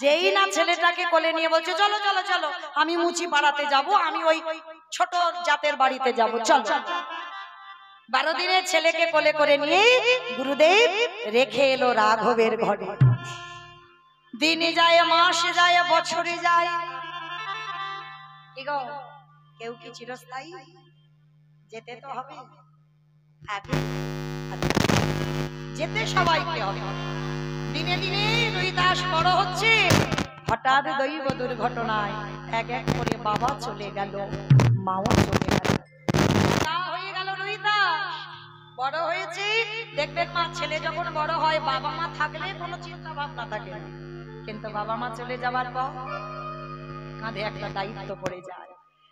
Speaker 1: যেই না ছেলেটাকে কোলে নিয়ে বলছে, চলো চলো চলো আমি মুচি পাড়াতে যাব, আমি ওই ছোট জাতের বাড়িতে যাব, চলো। 12 দিনের ছেলেকে কোলে করে নিয়ে গুরুদেব রেখে এলো রাঘবের ঘরে। দিনে যায়, মাসে যায়, বছরে যায়। কি গো, কেউ কি চিরস্থায়ী? যেতে তো হবে, যেতে সবাইকে হবে। দিনে দিনে রুইদাস বড় হচ্ছে। হঠাৎ দৈব দুর্ঘটনায় এক এক করে বাবা চলে গেল, মাও চলে গেল। হয়ে গেল রুইদাস বড় হয়েছে। দেখবেন মা, ছেলে যখন বড় হয় বাবা মা থাকলে কোনো চিন্তা ভাবনা থাকে না, কিন্তু বাবা মা চলে যাবার পর কাঁধে একটা দায়িত্ব পড়ে যায়।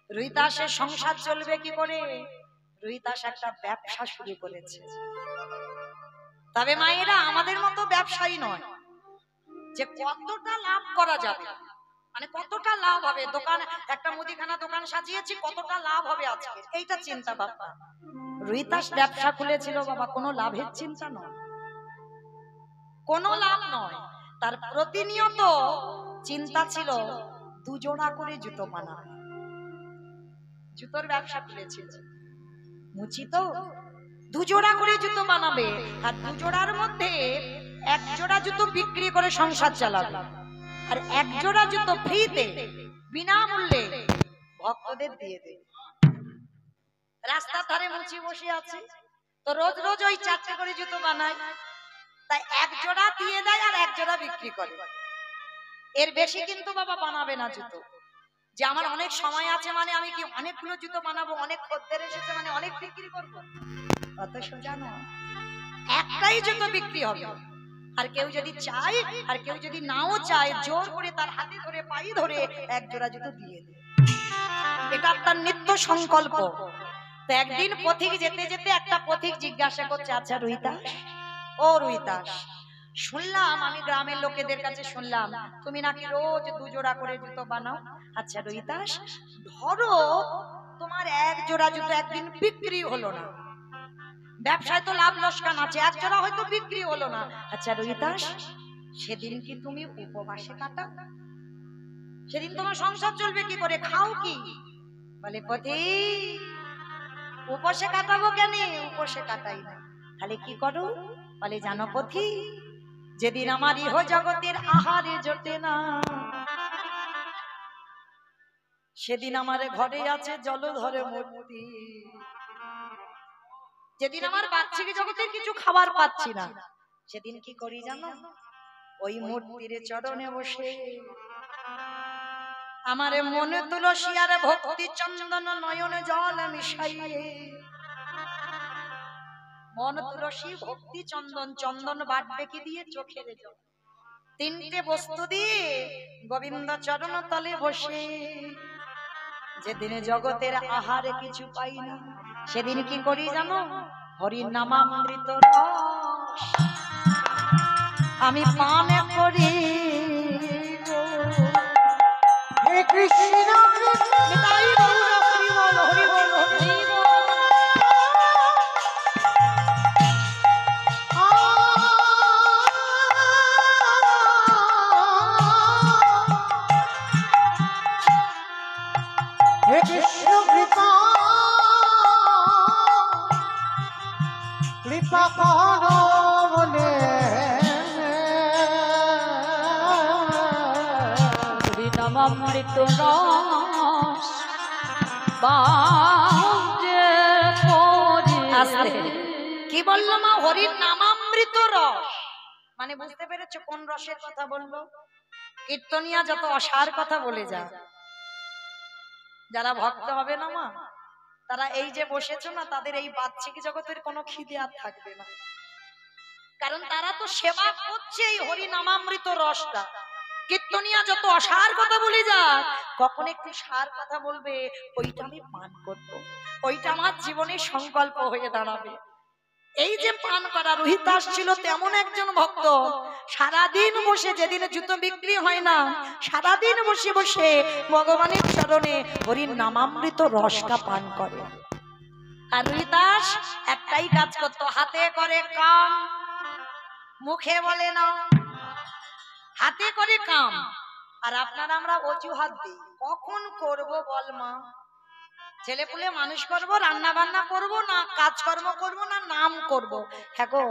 Speaker 1: রুইদাসের সংসার চলবে কি করে? রুইদাস একটা ব্যবসা শুরু করেছে। তবে মায়েরা আমাদের মতো ব্যবসায়ী নয় যে কতটা লাভ করা যাবে, মানে কতটা লাভ হবে। দোকান, একটা মুদিখানা দোকান সাজিয়েছি, কতটা লাভ হবে আজকে, এইটা চিন্তা ভাবনা। রুইদাস ব্যবসা খুলেছিল বাবা, কোনো লাভের চিন্তা নয়, কোনো লাভ নয়। তার প্রতিনিয়ত চিন্তা ছিল 2 জোড়া করে জুতো বানাবে। জুতোর ব্যবসা খুলেছিল মুচি, তো 2 জোড়া করে জুতো বানাবে। আর 2 জোড়ার মধ্যে 1 জোড়া জুতো বিক্রি করে সংসার চালাবে, আর 1 জোড়া জুতো ফ্রিতে বিনামূল্যে ভক্তদের দিয়ে দেবে। রাস্তার ধারে মুচি বসে আছে, তো রোজ রোজ ওই 4টে করে জুতো বানায়, তাই 1 জোড়া দিয়ে দেয় আর 1 জোড়া বিক্রি করে। এর বেশি কিন্তু বাবা বানাবে না জুতো। যে আমার অনেক সময় আছে মানে আমি কি অনেকগুলো জুতো বানাবো, অনেক খদ্দের এসেছে মানে অনেক বিক্রি করব, অত সোজা নয়। একটাই জুতো বিক্রি হবে। আর কেউ যদি চায় আর কেউ যদি নাও চায়, জোর করে তার হাতে ধরে পায়ে ধরে 1 জোড়া জুতো দিয়ে দেয়। এটা তার নিত্য সংকল্প। তো একদিন পথিক যেতে যেতে একটা পথিক জিজ্ঞাসা করছে, আচ্ছা রুইদাস, ও রুইদাস, শুনলাম, আমি গ্রামের লোকেদের কাছে শুনলাম তুমি নাকি রোজ 2 জোড়া করে জুতো বানাও। আচ্ছা রুইদাস, ধরো তোমার 1 জোড়া জুতো একদিন বিক্রি হলো না, ব্যবসায় তো লাভ লোকসান আছে, 1 জোড়া হয়তো বিক্রি হলো না। আচ্ছা রুইদাস, সেদিন কি তুমি উপবাসে কাটাও? সেদিন তোমার সংসার চলবে কি করে, খাও কি? বলে পথিক, উপসে কাটাবো কেন? উপসে কাটাই না, তাহলে কি করো? বলে জানো পথিক, যেদিন আমার ইহ জগতের আহারে জোটে না, সেদিন আমার ঘরে আছে জলধরে মূর্তি। যেদিন আমার বাচ্চাকে জগতের কিছু খাবার পাচ্ছি না, সেদিন কি করি জানো? ওই মূর্তির চরণে বসে আমারে মনে তুলসী আর ভক্তি চন্দন নয়ন জল মিশাইয়ে, মন তুলসী ভক্তি চন্দন, চন্দন বাটবে কি দিয়ে? চোখের জল। তিনটে বস্তু দিয়ে গোবিন্দ চরণ তলে বসে যেদিন জগতের আহারে কিছু পাই না, সেদিন কি করি জানো? হরি নামামৃত রস আমি পানে করি গো।
Speaker 2: হে কৃষ্ণ
Speaker 1: নিতাই গৌর হরি বল, হরি বল, হরি বল।
Speaker 2: হে কৃষ্ণ কৃপা কৃপা করো বলে
Speaker 3: হরি নামামৃত রস বাজে পড়ে।
Speaker 1: আস্তে। কি বললো মা? হরির নামামৃত রস মানে বুঝতে পেরেছো কোন রসের কথা বললো? কীর্তনিয়া যত অসার কথা বলে যা, যারা ভক্ত হবে না মা, তারা এই যে বসেছো না, তাদের এই বাহ্যিক জগতের কোনো খিদে আর থাকবে না, কারণ তারা তো সেবা করছে এই হরি নামামৃত রসটা। কীর্তনিয়া যত অসার কথা বলে যা, কখন একটু সার কথা বলবে, ওইটা আমি পান করবো, ওইটা আমার জীবনের সংকল্প হয়ে দাঁড়াবে। এই যে পান করা, রোহিতাস ছিল তেমন একজন ভক্ত, সারাদিন বসে, যেদিন জুতো বিক্রি হয় না, সারাদিন বসে বসে ভগবানের চরণে হরির নামামৃত রসটা পান করে। আর রোহিতাস একটাই কাজ করতো, হাতে করে কাম, মুখে বলে না, হাতে করে কাম। আর আপনারা আমরা অজুহাত দিই, কখন করব বল মা? ছেলে পুলে মানুষ করব, রান্না বান্না করব, না কাজকর্ম করব, না নাম করব। হ্যাঁ গো,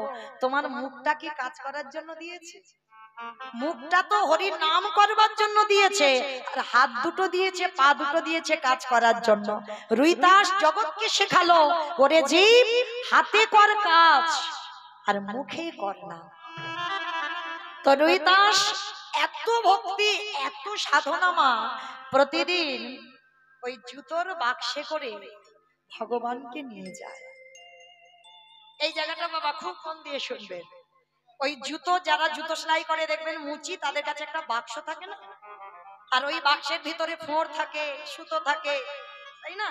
Speaker 1: তোমার মুখটা কি কাজ করার জন্য দিয়েছে? মুখটা তো হরির নাম করবার জন্য দিয়েছে, আর হাত দুটো দিয়েছে, পা দুটো দিয়েছে কাজ করার জন্য। রুইদাস জগৎকে শেখালো, ওরে জীব, হাতে কর কাজ আর মুখে কর না। তো রুইদাস এত ভক্তি, এত সাধনা মা, প্রতিদিন ওই জুতোর বাক্সে করে ভগবানকে নিয়ে যায়। এই জায়গাটা বাবা খুব মন দিয়ে শুনবেন। ওই জুতো, যারা জুতো সেলাই করে দেখবেন মুচি, তাদের কাছে একটা বাক্স থাকে না, আর ওই বাক্সের ভিতরে ফোঁড় থাকে, সুতো থাকে, তাই না?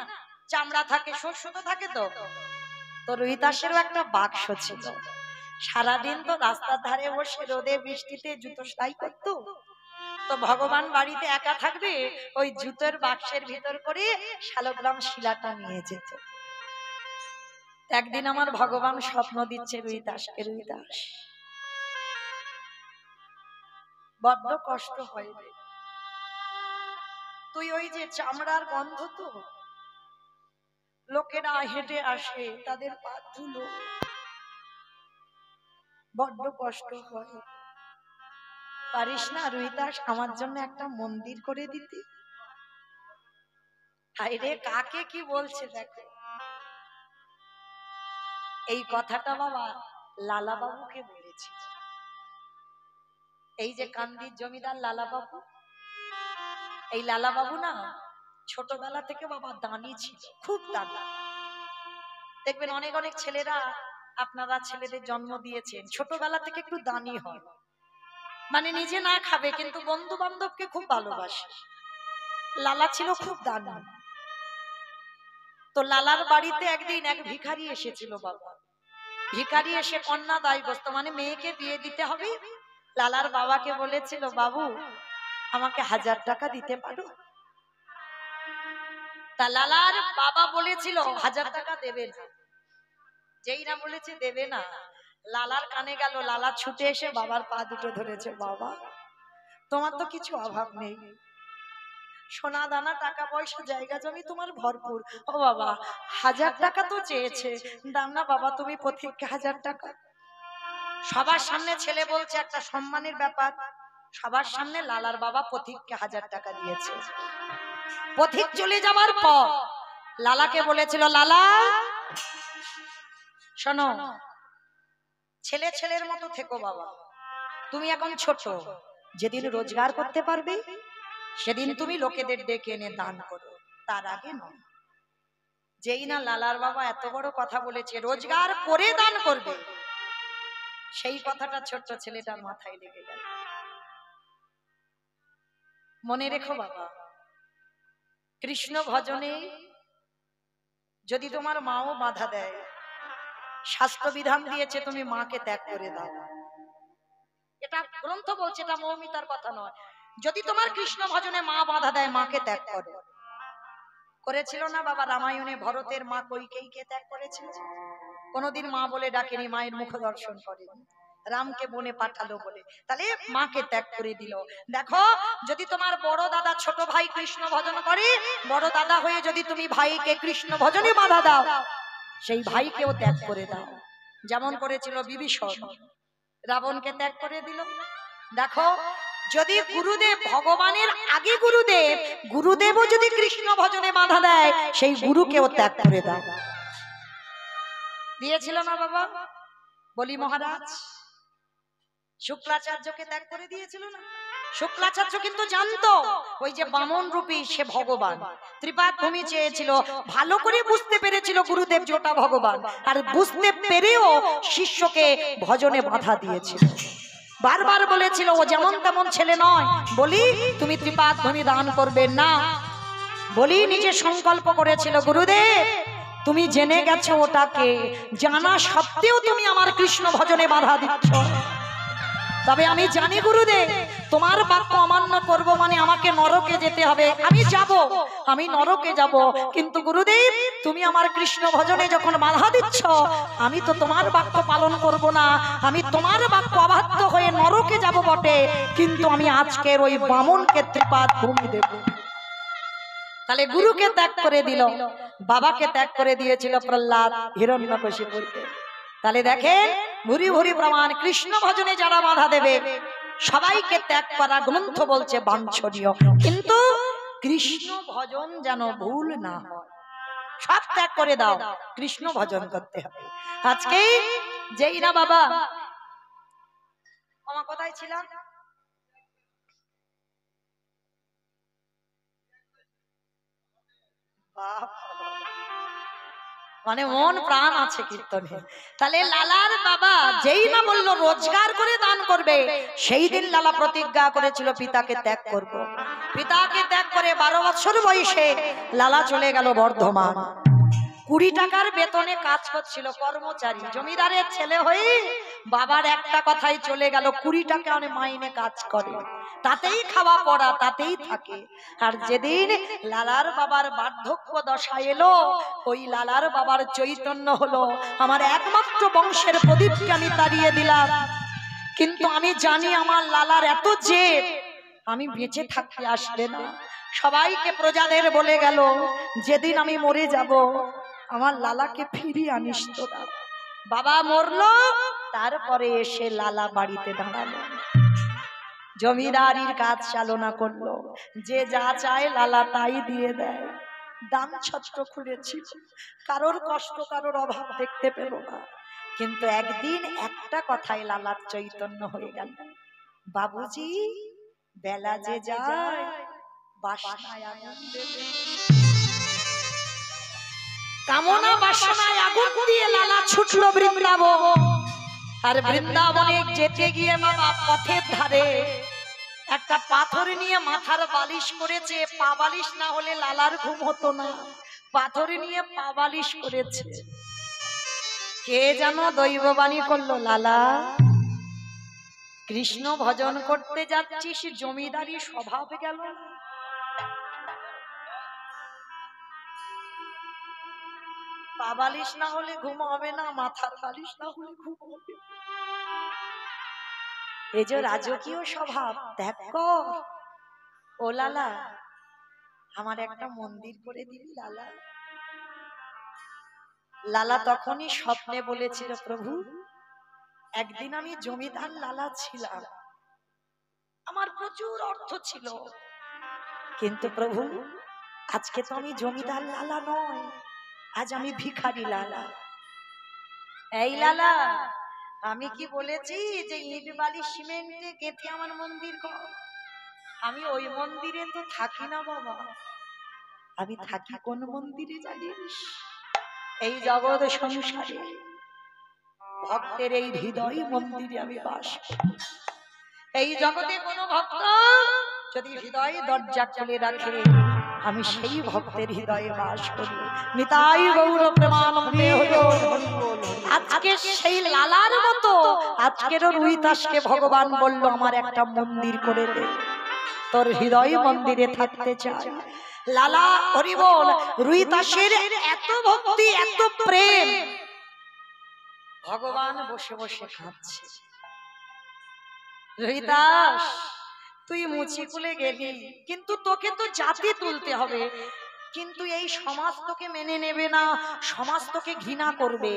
Speaker 1: চামড়া থাকে, সুতো থাকে। তো রোহিতাসেরও একটা বাক্স ছিল। সারাদিন তো রাস্তার ধারে বসে রোদে বৃষ্টিতে জুতো সেলাই করতো। তো ভগবান বাড়িতে একা থাকবে, ওই জুতোর বাক্সের ভিতর করে শালগ্রাম শিলাটা নিয়ে যেত। একদিন আমার ভগবান স্বপ্ন দিচ্ছে রোহিতাসকে, রোহিতাস বড্ড কষ্ট হয় রে, তুই ওই যে চামড়ার গন্ধ, তো লোকেরা হেঁটে আসে, তাদের পা ধুলো, বড্ড কষ্ট হয়, পারিস না রোহিতাস আমার জন্য একটা মন্দির করে দিতে? হায়রে, কাকে কি বলছে দেখো। এই কথাটা বাবা লালা বাবুকে বলেছি। এই যে কান্দির জমিদার লালা বাবু, এই লালা বাবু না ছোটবেলা থেকে বাবা দানি ছিল, খুব দানি। দেখবেন অনেক অনেক ছেলেরা, আপনারা ছেলেদের জন্ম দিয়েছেন, ছোটবেলা থেকে একটু দানি হয়, মানে নিজে না খাবে কিন্তু বন্ধু বান্ধবকে খুব ভালোবাসে। লালা ছিল খুব দানি। তো লালার বাড়িতে একদিন এক ভিখারি এসেছিল বাবা। ভিখারি এসে কন্যা দায়গ্রস্ত, মানে মেয়েকে বিয়ে দিতে হবে। লালার বাবাকে বলেছিল, বাবু আমাকে 1000 টাকা দিতে পারো? তা লালার বাবা বলেছিল 1000 টাকা দেবে না। যেই না বলেছে দেবে না, লালার কানে গেল। লালা ছুটে এসে বাবার পা দুটো ধরেছে, বাবা তোমার তো কিছু অভাব নেই, সোনা দানা টাকা পয়সা জায়গা জমি তোমার ভরপুর। ও বাবা 1000 টাকা তো চেয়েছে, দাম না বাবা তুমি পথিককে 1000 টাকা। সবার সামনে ছেলে বলছে, একটা সম্মানের ব্যাপার। সবার সামনে লালার বাবা পথিককে 1000 টাকা দিয়েছে। পথিক চলে যাবার পর লালাকে বলেছিল, লালা শোনো, ছেলে ছেলের মতো থেকো বাবা। তুমি এখন ছোট, যেদিন রোজগার করতে পারবে সেদিন তুমি লোকেদের ডেকে এনে দান করো, তার আগে নয়। যেই না লালার বাবা এত বড় কথা বলেছে রোজগার করে দান করবে, সেই কথাটা ছোট্ট ছেলেটার মাথায় লেগে গেল। মনে রেখো বাবা, কৃষ্ণ ভজনে যদি তোমার মাও বাধা দেয়, শাস্ত্র বিধান দিয়েছে তুমি মাকে ত্যাগ করে দাও। এটা গ্রন্থ বলছে, এটা মৌমিতার কথা নয়। যদি তোমার কৃষ্ণ ভজনে মা বাধা দেয়, মাকে ত্যাগ করো। করেছিল না বাবা রামায়ণে ভরতের মা কইকেয়ীকে ত্যাগ করেছিল? কোনদিন মা বলে ডাকেনি, মায়ের মুখ দর্শন করেনি, রামকে বনে পাঠালো বলে, তাহলে মাকে ত্যাগ করে দিল। দেখো, যদি তোমার বড় দাদা ছোট ভাই কৃষ্ণ ভজন করে, বড় দাদা হয়ে যদি তুমি ভাইকে কৃষ্ণ ভজনে বাধা দাও, সেই ভাইকেও ত্যাগ করে দাও। যেমন করেছিল বিভীষণ, রাবণকে ত্যাগ করে দিল। দেখো, যদি গুরুদেব ভগবানের আগে গুরুদেবও যদি কৃষ্ণ ভজনে বাধা দেয়, সেই গুরুকেও ত্যাগ করে দাও। দিয়েছিল না বাবা বলি মহারাজ? শুক্লাচার্যকে ত্যাগ করে দিয়েছিল না? শুক্লাচার্য কিন্তু জানতো ওই যে বামন রূপী সে ভগবান। ত্রিপাদ ভূমি চেয়েছিল, ভালো করে বুঝতে পেরেছিল গুরুদেব জোটা ভগবান, আর বুঝতে পেরেও শিষ্যকে ভজনে বাধা দিয়েছিল। বারবার বলেছিল ও যেমন তেমন ছেলে নয়, বলি তুমি ত্রিপাদ ভূমি দান করবে না। বলি নিজে সংকল্প করেছিল, গুরুদেব তুমি জেনে গেছো ওটাকে, জানা সত্ত্বেও তুমি আমার কৃষ্ণ ভজনে বাধা দিচ্ছ। তবে আমি জানি গুরুদেব, তোমার বাক্য অমান্য করব মানে আমাকে নরকে যেতে হবে। আমি নরকে যাব, কিন্তু গুরুদেব তুমি আমার কৃষ্ণ ভজনে যখন বাধা দিচ্ছ, আমি তো তোমার বাক্য পালন করব না। আমি তোমার বাক্য অবাধ্য হয়ে নরকে যাব বটে, কিন্তু আমি আজকের ওই বামনকে ত্রিপাদ ভূমি দেব। তাহলে গুরুকে ত্যাগ করে দিল, বাবাকে ত্যাগ করে দিয়েছিল প্রহ্লাদ হিরণ্যকশিপুরকে। তাহলে দেখেন, ভুরি ভুরি প্রমাণ, কৃষ্ণ ভজনে যারা বাধা দেবে সবাইকে ত্যাগ করা গ্রন্থ বলছে বাঞ্ছনীয়, কিন্তু কৃষ্ণ ভজন যেন ভুল না হয়। সব ত্যাগ করে দাও, কৃষ্ণ ভজন করতে হবে। আজকে যেই না বাবা, আমার কোথায় ছিলাম? মানে মন প্রাণ আছে কীর্তনে। তাহলে লালার বাবা যেই না বললো রোজগার করে দান করবে, সেই দিন লালা প্রতিজ্ঞা করেছিল পিতাকে ত্যাগ করব। পিতাকে ত্যাগ করে 12 বছর বয়সে লালা চলে গেল বর্ধমান। 20 টাকার বেতনে কাজ করছিল, কর্মচারী, জমিদারের ছেলে হয়ে বাবার একটা কথাই চলে গেল। 20 টাকা মাইনে কাজ করে, তাতেই খাওয়া পড়া, তাতেই থাকে। আর যেদিন লালার বাবার বার্ধক্য দশা এলো, ওই লালার বাবার চৈতন্য হলো, আমার একমাত্র বংশের প্রদীপকে আমি তাড়িয়ে দিলাম। কিন্তু আমি জানি আমার লালার এত জেদ, আমি বেঁচে থাকতে আসবে না। সবাইকে প্রজাদের বলে গেল, যেদিন আমি মরে যাব আমার লালাকে ফিরিয়ে আনিস তোরা। বাবা মরলো, তারপরে এসে লালা বাড়িতে দাঁড়ালো, জমিদারির কাজ চালনা করলো। যে যা চায় লালা তাই দিয়ে দেয়। দান ছত্র খুলেছিল, কারোর কষ্ট কারোর অভাব দেখতে পেল না। কিন্তু একদিন একটা কথায় লালার চৈতন্য হয়ে গেল, বাবুজি বেলা যে যায় বাসনায় আগুন দেবে। কামনা বাসনায় আগুন দিয়ে লালা ছুটলো বৃন্দাবন। আর বৃন্দাবনে যেতে গিয়ে বাবা পথের ধারে একটা পাথর নিয়ে মাথার বালিশ করেছে। পা বালিশ না হলে লালার ঘুম হতো না, পাথর নিয়ে পা বালিশ করেছে। কে যেন দৈববাণী করলো, লালা কৃষ্ণ ভজন করতে যাচ্ছিস, জমিদারি স্বভাব গেল। পা বালিশ না হলে ঘুম হবে না, মাথার বালিশ না হলে ঘুম হবে। এই যে রাজকীয় স্বভাব ত্যাগ কর। ও লালা, আমার একটা মন্দির করে দিবি লালা? লালা তখনই স্বপ্নে বলেছিল, প্রভু একদিন আমি জমিদার লালা ছিলাম, আমার প্রচুর অর্থ ছিল, কিন্তু প্রভু আজকে তো আমি জমিদার লালা নয়, আজ আমি ভিখারি লালা। এই লালা, আমি কি বলেছি যে ইট বালি সিমেন্টে গেঁথে আমার মন্দির কর? আমি ওই মন্দিরে তো থাকি না বাবা। আমি থাকি কোন মন্দিরে জানিস? এই জগৎ সংসারে ভক্তের এই হৃদয় মন্দিরে আমি বাস করি। এই জগতে কোন ভক্ত যদি হৃদয় দরজা খুলে রাখে, আমি সেই ভক্তের হৃদয়ে বাস করি। নিতাই গৌর প্রেমানন্দে হরি বল। আজকে সেই লালার মতো আজকের রুই দাসকে ভগবান বলল আমার একটা মন্দির করে দে, তোর হৃদয় মন্দিরে থাকতে চাই। লালা হরি বল। রুই দাসের এত ভক্তি, এত প্রেম, ভগবান বসে বসে খাচ্ছে। রুই দাস, তুই মুচি খুলে গেলি, কিন্তু তোকে তো জাতি তুলতে হবে। কিন্তু এই সমাজ তোকে মেনে নেবে না, সমাজ তোকে ঘৃণা করবে।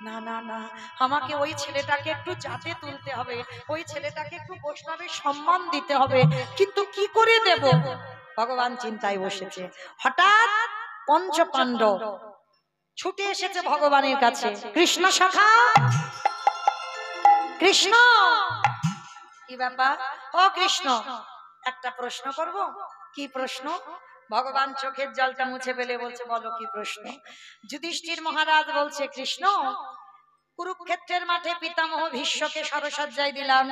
Speaker 1: না না না, আমাকে ওই ছেলেটাকে একটু জাতে তুলতে হবে, ওই ছেলেটাকে একটু বৈষ্ণবের সম্মান দিতে হবে। কিন্তু কি করে দেব? ভগবান চিন্তায় বসেছে। হঠাৎ পঞ্চ পাণ্ডব ছুটে এসেছে ভগবানের কাছে। কৃষ্ণ সখা, কৃষ্ণ। কি ব্যাপার? ও কৃষ্ণ, একটা প্রশ্ন করব। কি প্রশ্ন? ভগবান চোখের জলটা মুছে ফেলে বলছে, বলো কি প্রশ্ন? যুধিষ্ঠির মহারাজ বলছে, কৃষ্ণ, কুরুক্ষেত্রের মাঠে পিতামহ ভীষ্মকে সরসজ্জায় দিলাম,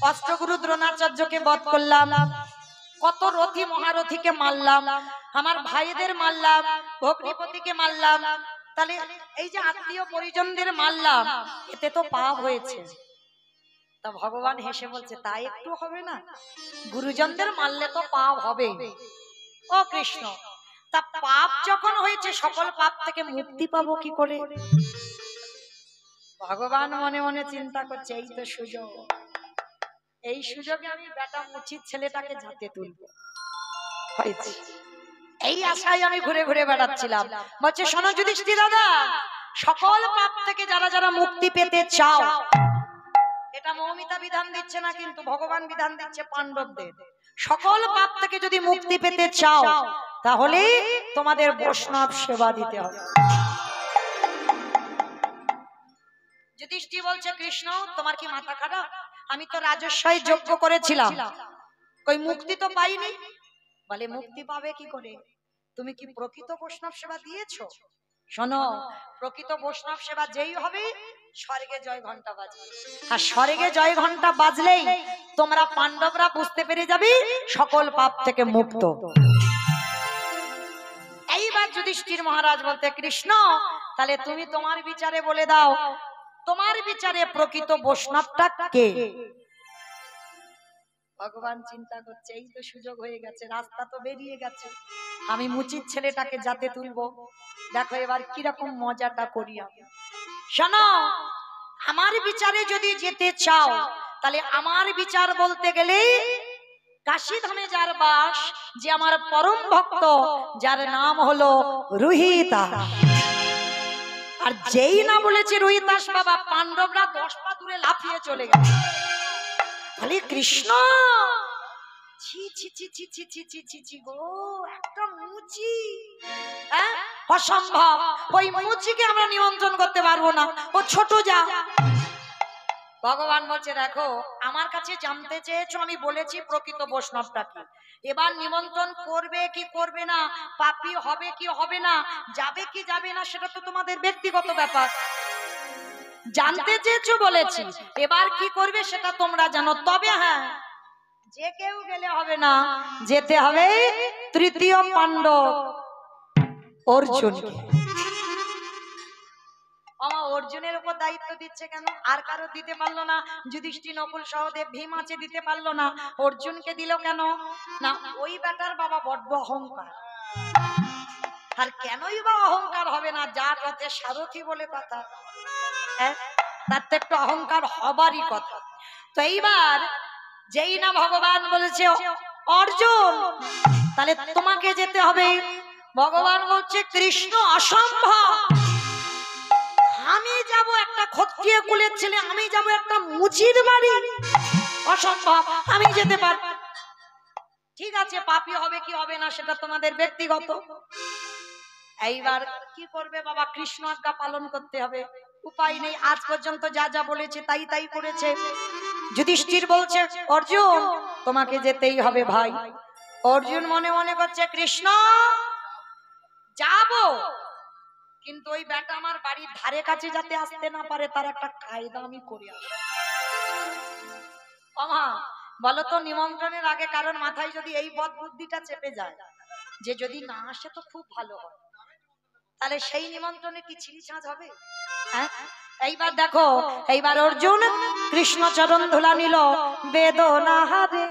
Speaker 1: অস্ত্রগুরু দ্রোণাচার্যকে বধ করলাম, কত রথী মহারথীকে মারলাম, আমার ভাইদের মারলাম, ভগ্নিপতিকে মারলাম, তাহলে এই যে আত্মীয় পরিজনদের মারলাম, এতে তো পাপ হয়েছে। তা ভগবান হেসে বলছে, তাই একটু হবে না? গুরুজনদের মারলে তো পাপ হবে। ও কৃষ্ণ, তা পাপ যখন হয়েছে, সকল পাপ থেকে মুক্তি পাবো কি করে? ভগবান মনে মনে চিন্তা করছে, এই তো সুযোগ, এই সুযোগে আমি বেটা মুচির ছেলেটাকে যাতে তুলবো। হয়েছে, এই আশায় আমি ঘুরে ঘুরে বেড়াচ্ছিলাম। বলছে, শোনো যুধিষ্ঠির দাদা, সকল পাপ থেকে যারা যারা মুক্তি পেতে চাও, এটা মৌমিতা বিধান দিচ্ছে না, কিন্তু ভগবান বিধান দিচ্ছে পাণ্ডবদের। সকল পাপ থেকে যদি মুক্তি পেতে চাও, তাহলে তোমাদের বৈষ্ণব সেবা দিতে হবে। যুধিষ্ঠির বলছে, কৃষ্ণ, তোমার কি মাথা খারাপ? আমি তো রাজস্বই যজ্ঞ করেছিলাম, কই মুক্তি তো পাইনি। বলে, মুক্তি পাবে কি করে? তুমি কি প্রকৃত বৈষ্ণব সেবা দিয়েছো? শোনো, প্রকৃত বৈষ্ণব সেবা যেই হবে, স্বর্গে জয় ঘন্টা বাজবে। আর স্বর্গে জয় ঘন্টা বাজলেই তোমরা পাণ্ডবরা বুঝতে পেরে যাবে সকল পাপ থেকে মুক্ত। এইবার যুধিষ্ঠির মহারাজ বলতে, কৃষ্ণ, তাহলে তুমি তোমার বিচারে বলে দাও, তোমার বিচারে প্রকৃত বৈষ্ণবটা কে? ভগবান চিন্তা করছে, এই তো সুযোগ হয়ে গেছে, রাস্তা তো বেরিয়ে গেছে, আমি মুচির ছেলেটাকে যাতে তুলবো। দেখো এবার কিরকম মজাটা করি আমি। শোনো, আমার বিচারে যদি যেতে চাও, তাহলে আমার বিচার বলতে গেলে কাশী ধামে যার বাস, যে আমার পরম ভক্ত, যার নাম হলো রুহিদাস। আর যেই না বলেছে রুহিদাস বাবা, পাণ্ডবরা 10 পা দূরে লাফিয়ে চলে গেছে। খালি কৃষ্ণ, ছি ছি ছি ছি ছি ছি ছি ছি ছি গো, একটা মুচি, হ্যাঁ, অসম্ভব। ওই মুচিকে আমরা নিমন্ত্রণ করতে পারবো না, ও ছোট যা। ভগবান বলছে, দেখো, আমার কাছে জানতে চেয়েছো, আমি বলেছি প্রকৃত বৈষ্ণবটা কি। এবার নিমন্ত্রণ করবে কি করবে না, পাপী হবে কি হবে না, যাবে কি যাবে না, সেটা তো তোমাদের ব্যক্তিগত ব্যাপার। জানতে চেয়েছো বলেছি, এবার কি করবে সেটা তোমরা জানো। তবে হ্যাঁ, যে কেউ গেলে হবে না, যেতে হবে তৃতীয় পাণ্ডব অর্জুনকে। আমার অর্জুনের উপর দায়িত্ব দিচ্ছে কেন? আর কারো দিতে পারলো না? যুধিষ্ঠির, নকুল, সহদেব, ভীম আছে, দিতে পারলো না, অর্জুনকে দিল কেন? না, ওই বেটার বাবা বড্ড অহংকার। আর কেনই বা অহংকার হবে না? যার রথে সারথি বলে কথা, হ্যাঁ, তার তো একটু অহংকার হবারই কথা। তো এইবার যেই না ভগবান বলেছে অর্জুন, তাহলে তোমাকে যেতে হবে। ভগবান বলছে, কৃষ্ণ, অসম্ভব। আমি যাব একটা ক্ষত্রিয় কুলের ছেলে, আমি যাব একটা মুচির বাড়ি, অসম্ভব, আমি যেতে পারব। ঠিক আছে, পাপী হবে কি হবে না সেটা তোমাদের ব্যক্তিগত। এইবার কি করবে বাবা? কৃষ্ণ আজ্ঞা পালন করতে হবে। উপায় নেই, আজ পর্যন্ত যা যা বলেছে তাই তাই করেছে। যুধিষ্ঠির বলছে অর্জুন তোমাকে যেতেই হবে ভাই। অর্জুন মনে মনে করছে কৃষ্ণ যাবো, কিন্তু ওই বেটা আমার বাড়ির ধারে কাছে যাতে আসতে না পারে তার একটা কায়দা আমি করে আসবো। আমা বলো তো নিমন্ত্রণের আগে কারণ মাথায় যদি এই বদ বুদ্ধিটা চেপে যায় যে যদি না আসে তো খুব ভালো হয়, তাহলে সেই নিমন্ত্রণে কি ছিঁড়িছাঁচ হবে? হ্যাঁ, এইবার দেখো, এইবার অর্জুন কৃষ্ণ চরণ ধুলা নিল, বেদনা হারে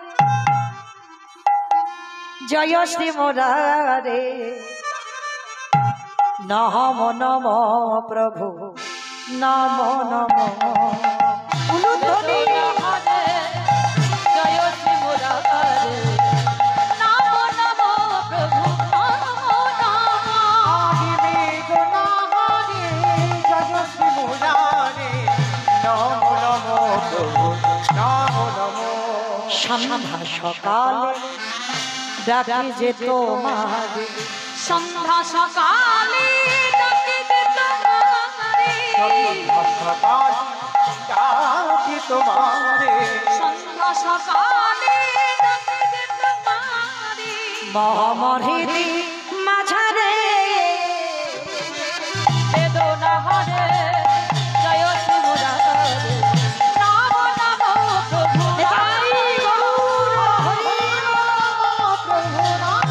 Speaker 1: জয় শ্রী মুরারে নম নম প্রভু নম নম উলুধ্বনি
Speaker 3: জয় শ্রী মুরারে নাম নম প্রভু নাম নাম
Speaker 2: আদি বেদনা হারে জয় শ্রী মুরারে নম নম প্রভু নম নম।
Speaker 1: সন্ধ্যা সকালে ডাকি যে তোমারে,
Speaker 3: সন্ধ্যা সকালে ডাকি যে তোমারে
Speaker 2: ডাকি তোমারে
Speaker 3: সন্ধ্যা সকালে ডাকি যে তোমারে
Speaker 1: মহমহিদি মাঝারে
Speaker 3: বেদনা হরে জয় শ্রী মুরারে নাম নম প্রভু
Speaker 1: তাই গৌর হরি
Speaker 3: প্রভু নাম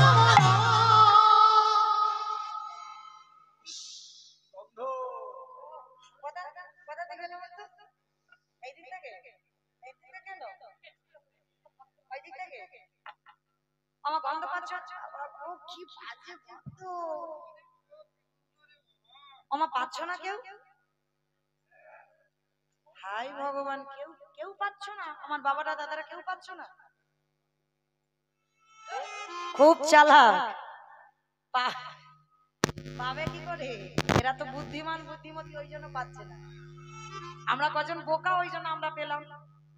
Speaker 1: আমার গন্ধ পাচ্ছ? ও কি বাজে গন্ধ। আমার পাচ্ছ না কেউ? হাই ভগবান, কেউ কেউ পাচ্ছ না? আমার বাবারা দাদারা কেউ পাচ্ছ না? খুব চালাক, পাবে কি করে? এরা তো বুদ্ধিমান বুদ্ধিমতী, ওই জন্য পাচ্ছে না। আমরা কজন বোকা, ওই জন্য আমরা পেলাম।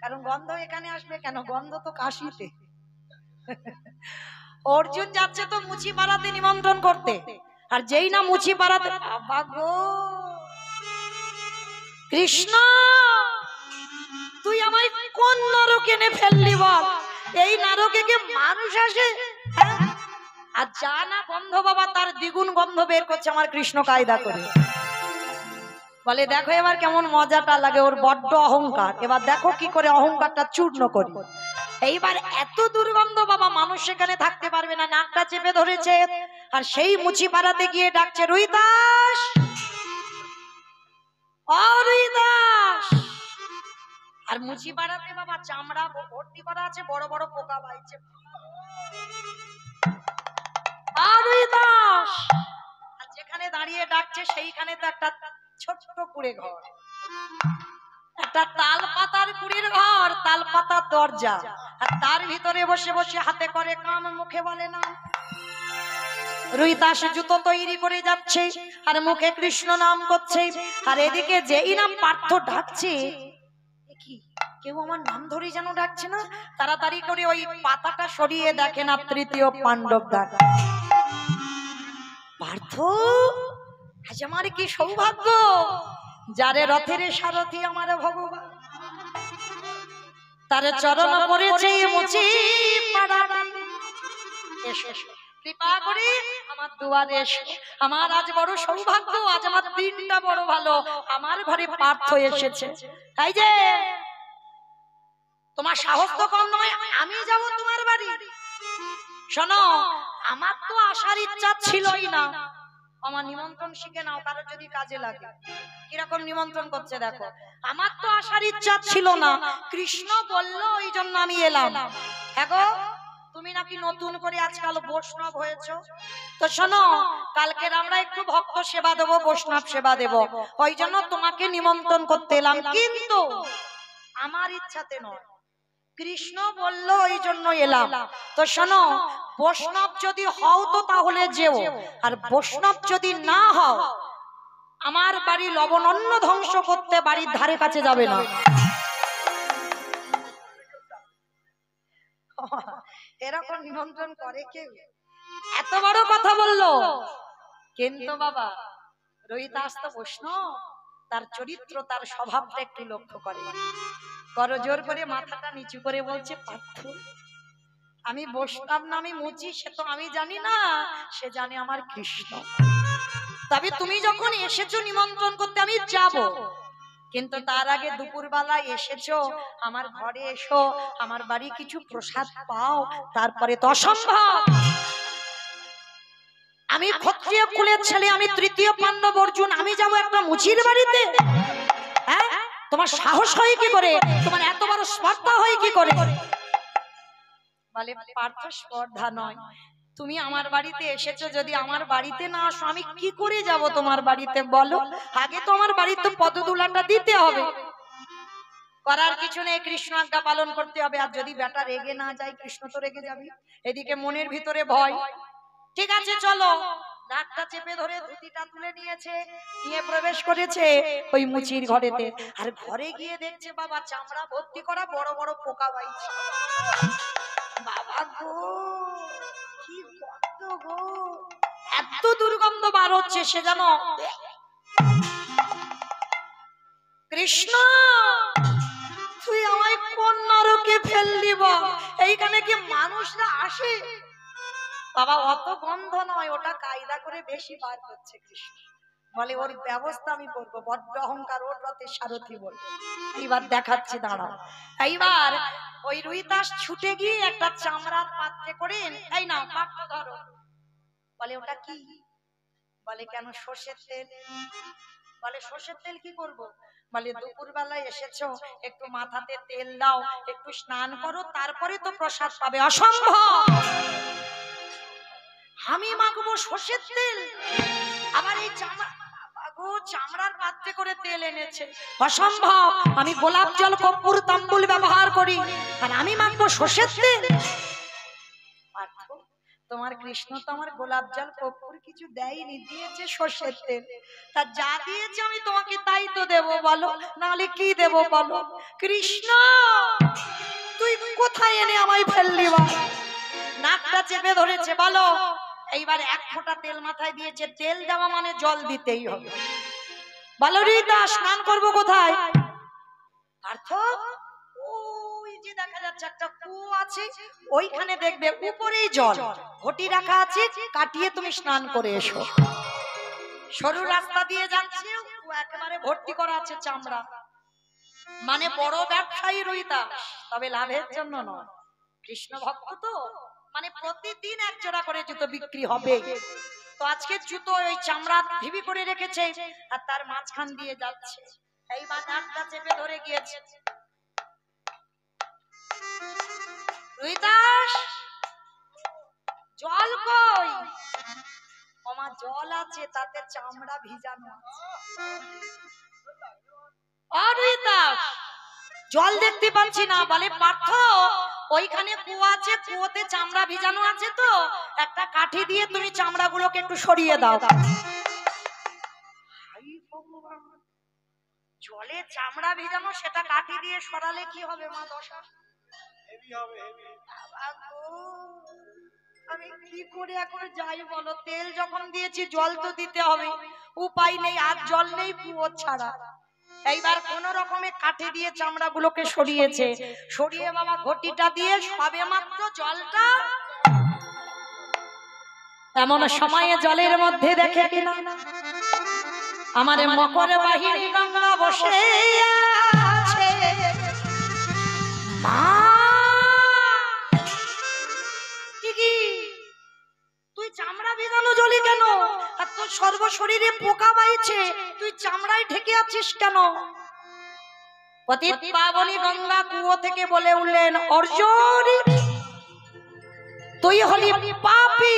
Speaker 1: কারণ গন্ধ এখানে আসবে কেন? গন্ধ তো কাশিতে। অর্জুন যাচ্ছে তো মুচি পাড়াতে নিমন্ত্রণ করতে, আর যেই না মুচি পাড়াতে, বাবা গো কৃষ্ণ তুই আমায় কোন নরকে এনে ফেললি বল? এই নরকে কি মানুষ আসে? হ্যাঁ? আর যা না গন্ধ বাবা তার দ্বিগুণ গন্ধ বের করছে আমার কৃষ্ণ কায়দা করে। বলে দেখো এবার কেমন মজাটা লাগে, ওর বড্ড অহংকার, এবার দেখো কি করে অহংকারটা চূর্ণ করি। এইবার এত দুর্গন্ধ বাবা মানুষ সেখানে থাকতে পারবে না, নাকটা চেপে ধরেছে, আর সেই মুচি পাড়াতে গিয়ে ডাকছে রুইদাস, ও রুইদাস। আর মুচি পাড়াতে বাবা চামড়া ভর্তি করা আছে, বড় বড় পোকা বাইছে। আর রুইদাস, আর যেখানে দাঁড়িয়ে ডাকছে সেইখানে তো একটা ছোট্ট কুড়ে ঘর, একটা তাল পাতার কুড়ির ঘর, তাল পাতার দরজা, আর তার ভিতরে বসে বসে হাতে করে কাম মুখে বলে না। রুইদাস জুতো তৈরি করে যাচ্ছে আর মুখে কৃষ্ণ নাম করছে, আর এদিকে যেই নাম পার্থ ডাকছে, কি কেউ আমার নাম ধরে যেন ডাকছে না, তাড়াতাড়ি করে ওই পাতাটা সরিয়ে দেখে না তৃতীয় পাণ্ডব ডাক। পার্থ আজ আমার কি সৌভাগ্য, যারে রথের সারথি আমার ভগবান, তার চরণ পড়েছে মুচি পাড়াতে। এসো কৃপা করে আমার দুয়ারে এসো, আমার আজ বড় সৌভাগ্য, আজ আমার দিনটা বড় ভালো, আমার ঘরে পার্থ এসেছে। তাই যে তোমার সাহস তো কম নয়, আমি যাব তোমার বাড়ি। শোনো আমার তো আসার ইচ্ছা ছিলই না, আমার নিমন্ত্রণ শিখে নাও, কারো যদি কাজে লাগে। কিরকম নিমন্ত্রণ করছে দেখো, আমার তো আসার ইচ্ছা ছিল না, কৃষ্ণ বলল ওই জন্য আমি এলাম। হ্যাঁ গো, তুমি নাকি নতুন করে আজকাল বৈষ্ণব হয়েছো, তো শোনো কালকের আমরা একটু ভক্ত সেবা দেবো, বৈষ্ণব সেবা দেব, ওই জন্য তোমাকে নিমন্ত্রণ করতে এলাম, কিন্তু আমার ইচ্ছাতে নয়, কৃষ্ণ বলল ওই জন্য এলাম। তো শোনো বৈষ্ণব যদি হও তো তাহলে যেও, আর বৈষ্ণব যদি না হও আমার বাড়ি লবণ অন্ন ধ্বংস করতে বাড়ির ধারে কাছে যাবে না। এরকম নিমন্ত্রণ করে কেউ? এত বড় কথা বললো, কিন্তু বাবা রুইদাস তো বৈষ্ণব, তার চরিত্র তার স্বভাবটা একটু লক্ষ্য করে। করজোর করে মাথাটা নিচু করে বলছে, পার্থ আমি বসতাম না, আমি মুচি, সে তো আমি জানি না, সে জানে আমার কৃষ্ণ। তবে তুমি যখন এসেছো নিমন্ত্রণ করতে আমি যাব, কিন্তু তার আগে দুপুরবেলা এসেছো আমার ঘরে, এসো আমার বাড়ি কিছু প্রসাদ পাও, তারপরে তো অসম্ভব। আমি ক্ষত্রিয় কুলের ছেলে, আমি তৃতীয় পাণ্ডব অর্জুন, আমি যাব একটা মুচির বাড়িতে? হ্যাঁ, তোমার সাহস হয় কি করে, তোমার এত বড় স্পর্ধা হয় কি করে? বলে, পার্থ স্পর্ধা নয়, তুমি আমার বাড়িতে এসেছো, যদি আমার বাড়িতে না আসো আমি কি করে যাব তোমার বাড়িতে বলো? আগে তো আমার বাড়িতে পদদুলাটা দিতে হবে। করার কিছু নেই, কৃষ্ণ আজ্ঞা পালন করতে হবে। আর যদি বেটা রেগে না যায়, কৃষ্ণ তো রেগে যাবে, এদিকে মনের ভিতরে ভয়। ঠিক আছে চলো, নাকটা চেপে ধরে ধুতিটা তুলে নিয়েছে, নিয়ে প্রবেশ করেছে ওই মুচির ঘরেতে। আর ঘরে গিয়ে দেখছে বাবা চামড়া ভর্তি করা বড় বড় পোকা বাইছে। বাবা গো, কি গন্ধ গো, এত দুর্গন্ধ বার হচ্ছে, সে যেন কৃষ্ণ তুই আমায় কোন নরকে ফেললি বল, এইখানে কি মানুষরা আসে? বাবা অত গন্ধ নয়, ওটা কায়দা করে বেশি বার করছে কৃষ্ণ। বলে ওর ব্যবস্থা আমি করবো, বড্ড অহংকার, ওর রথের সারথি বলবো। এইবার দেখাচ্ছি দাঁড়াও। এইবার ওই রুইদাস ছুটে গিয়ে একটা চামড়ার পাত্রে করে, এই না পাত্র ধরো। বলে ওটা কি? বলে কেন? সর্ষের তেল। বলে সর্ষের তেল কি করব? বলে দুপুর বেলায় এসেছো, একটু মাথাতে তেল দাও, একটু স্নান করো, তারপরে তো প্রসাদ পাবে। অসম্ভব, আমি মাখবো সর্ষের তেল? আবার এই চামড়ার পাত্রে করে তেল এনেছে, অসম্ভব। আমি গোলাপ জল কর্পূর তাম্বুল ব্যবহার করি, আর আমি মাখবো সর্ষের তেল? তোমার কৃষ্ণ তো আমার গোলাপ জল কর্পূর কিছু দেয়নি, দিয়েছে সর্ষের তেল। তা যা দিয়েছে আমি তোমাকে তাই তো দেবো, বলো নাহলে কি দেবো বলো? কৃষ্ণ তুই কোথায় এনে আমায় ফেললি বল? নাকটা চেপে ধরেছে। বলো, এইবার এক ফোঁটা তেল মাথায় দিয়েছে, তেল দেওয়া মানে জল দিতেই হবে। বলো রীতা, স্নান করবো কোথায়? পার্থ ওই যে দেখা যাচ্ছে একটা কুয়ো আছে, ওইখানে দেখবে উপরেই জল, ঘটি রাখা আছে, কাটিয়ে তুমি স্নান করে এসো। সরু রাস্তা দিয়ে যাচ্ছে, একেবারে ভর্তি করা আছে চামড়া। মানে বড় ব্যবসায়ী রইতা, তবে লাভের জন্য নয়, কৃষ্ণ ভক্ত তো, মানে প্রতিদিন এক জোড়া করে জুতো বিক্রি হবে। তো আজকে জুতো ওই চামড়া ভিবি করে রেখেছে, আর তার মাঝখান দিয়ে যাচ্ছে। এইবার নাকটা চেপে ধরে গিয়েছে। রুইদাস, জল কই? আমার জল আছে, তাতে চামড়া ভিজানো আছে। রুইদাস, জল দেখতে পাচ্ছি না। বলে পার্থ ওইখানে কুয়ো আছে, কুয়োতে চামড়া ভিজানো আছে, তো একটা কাঠি দিয়ে তুমি চামড়াগুলোকে একটু সরিয়ে দাও। জলে চামড়া ভিজানো, সেটা কাঠি দিয়ে সরালে কি হবে মা? দশা আমি কি করে এখন যাই বলো? তেল যখন দিয়েছি জল তো দিতে হবে, উপায় নেই, আর জল নেই কুয়ো ছাড়া। এইবার কোন রকমে কাঠি দিয়ে চামড়া গুলোকে সরিয়েছে, সরিয়ে বাবা ঘটিটা দিয়ে সবে মাত্র জলটা, এমন সময়ে জলের মধ্যে দেখে কিনা আমার মকর বাহিনী গঙ্গা বসে আছে। মা তুই চামড়া ভিজানো জলে কেন? আর তোর সর্ব শরীরে পোকা বাইছে, তুই চামড়ায় ঢেকে আছিস কেন? পতিত পাবনী গঙ্গা কুয়ো থেকে বলে উঠলেন, অর্জুন তুই হলি পাপী।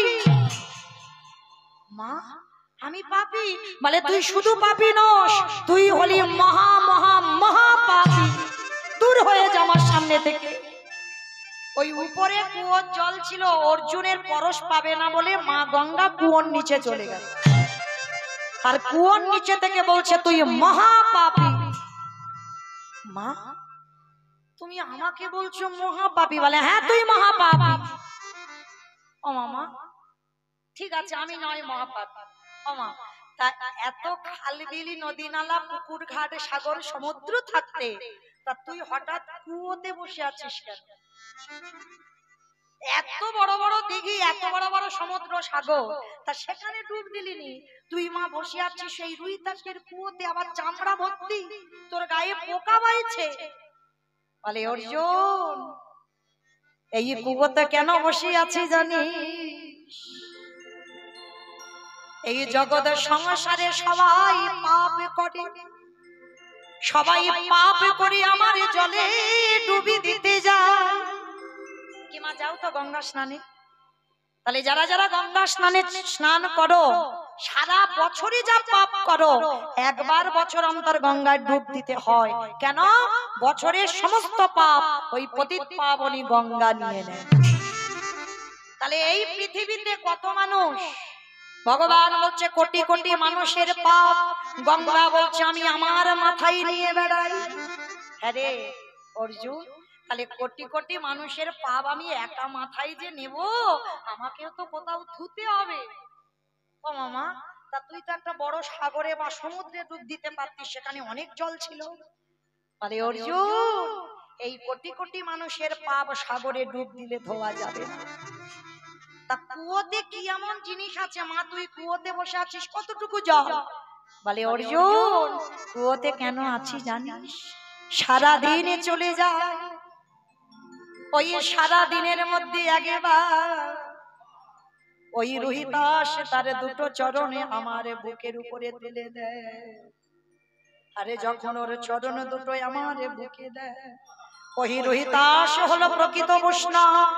Speaker 1: মা আমি পাপী? বলে তুই শুধু পাপী নস, তুই হলি মহা মহা মহা পাপী। দূর হয়ে যা আমার সামনে থেকে। ওই উপরে কুয়োর জল ছিল, অর্জুনের পরশ পাবে না বলে মা গঙ্গা কুয়োর নিচে চলে গেল, আর কুয়োর নিচে থেকে বলছে তুই মহা পাপী। মা তুমি আমাকে বলছো মহা পাপী? বলে হ্যাঁ তুই মহা পাপী। ও মামা ঠিক আছে, আমি নয় মহা পাপী। ও মা তা এত খালবিলি নদী নালা পুকুর ঘাট সাগর সমুদ্র থাকতে তা তুই হঠাৎ কুয়োতে বসে আছিস কেন? এত বড় বড় দিঘি, এত বড় বড় সমুদ্র সাগর, তা সেখানে ডুব দিলিনি? তুই মা বসে আছিস সেই রুই তাসের কুয়োতে, আবার চামড়া ভর্তি, তোর গায়ে পোকা বাইছে। বলে অর্জুন, এই কুয়োতে কেন বসে আছি জানিস? এই জগতের সংসারে সবাই পাপ করে, সবাই পাপ করে আমার জলে ডুবি দিতে যায়। কি মা যাও তো গঙ্গা স্নানে? তাহলে যারা যারা গঙ্গা স্নানে স্নান করো, সারা বছরই যা পাপ করো, একবার বছর অন্তর গঙ্গায় ডুব দিতে হয়। কেন? বছরের সমস্ত পাপ ওই পতিত পাবনী গঙ্গা নিয়ে নেয়। তাহলে এই পৃথিবীতে কত মানুষ, ভগবান বলছে কোটি কোটি মানুষের পাপ গঙ্গা বলছে আমি আমার মাথায় নিয়ে বেড়াই। হ্যাঁ রে অর্জুন, তাহলে কোটি কোটি মানুষের পাপ আমি একা মাথায় যে নেব, আমাকেও তো কোথাও ধুতে হবে। ও মামা, তা তুই তো একটা বড় সাগরে বা সমুদ্রে ডুব দিতে পারতিস, সেখানে অনেক জল ছিল। আরে অর্জুন, এই কোটি কোটি মানুষের পাপ সাগরে ডুব দিলে ধোয়া যাবে না। তা কুয়োতে কি এমন জিনিস আছে মা, তুই কুয়োতে বসে আছিস, কতটুকু জল? বলে অর্জুন, কুয়োতে কেন আছি জানিস? সারা দিনে চলে যায়, ওই সারা দিনের মধ্যে একবার ওই রোহিতাস তার দুটো চরণে আমার বুকের উপরে তুলে দেয়। আরে যখন ওর চরণ দুটো আমার বুকে দেয়, ওই রোহিতাস হলো প্রকৃত বৈষ্ণব।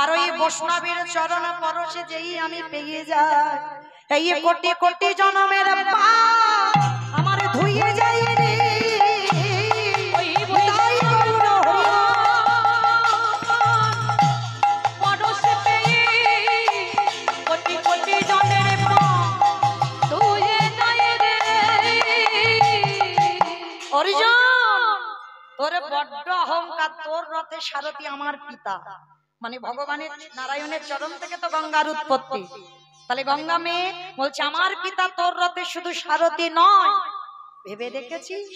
Speaker 1: আর ওই বৈষ্ণবের চরণ পরশে যেই আমি পেয়ে যাই, এই কোটি কোটি জনমের পাপ আমার ধুইয়ে যায় রে। তোর বড্ড অহংকার, তোর রথে সারথি আমার পিতা, মানে ভগবানের নারায়ণের চরণ থেকে তো গঙ্গার উৎপত্তি। তাহলে গঙ্গা মেয়ে বলছে আমার পিতা তোর রথে শুধু সারথি নয়। ভেবে দেখেছিস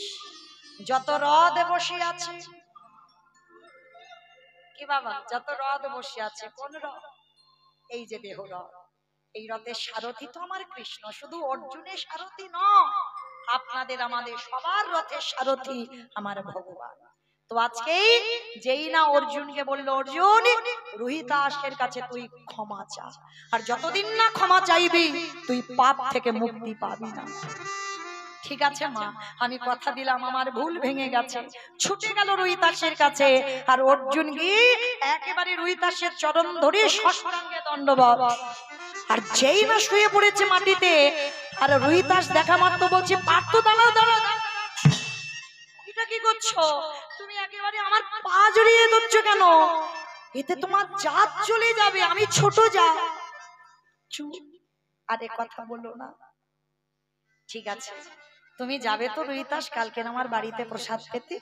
Speaker 1: যত রথ বসে আছে, কি বাবা, যত রথ বসে আছে, কোন রথ? এই যে দেহ রথ, এই রথের সারথি তো আমার কৃষ্ণ। শুধু অর্জুনের সারথি নয়, আপনাদের আমাদের সবার রথের সারথি আমার ভগবান। তো আজকে যেই না অর্জুনকে বললো অর্জুন রোহিতাসের কাছে তুই ক্ষমা চা, আর যতদিন না ক্ষমা চাইবি তুই পাপ থেকে মুক্তি পাবি না। ঠিক আছে মা, আমি কথা দিলাম, আমার ভুল ভেঙে গেছে। ছুটে গেল রোহিতাসের কাছে, আর অর্জুন গিয়ে একেবারে রোহিতাসের চরণ ধরে ষষ্ঠাঙ্গে দণ্ডবত। আর যেই না শুয়ে পড়েছে মাটিতে, আর রোহিতাস দেখা মাত্র বলছে পার্থ দাঁড়াও দাঁড়াও, এটা কি করছো তুমি? একেবারে আমার পা জড়িয়ে ধরছো কেন? এতে তোমার জাত চলে যাবে, আমি ছোট জাত। চুপ, আরে কথা বলো না। ঠিক আছে তুমি যাবে তো রোহিতাস, কালকে আমার বাড়িতে প্রসাদ পেতে?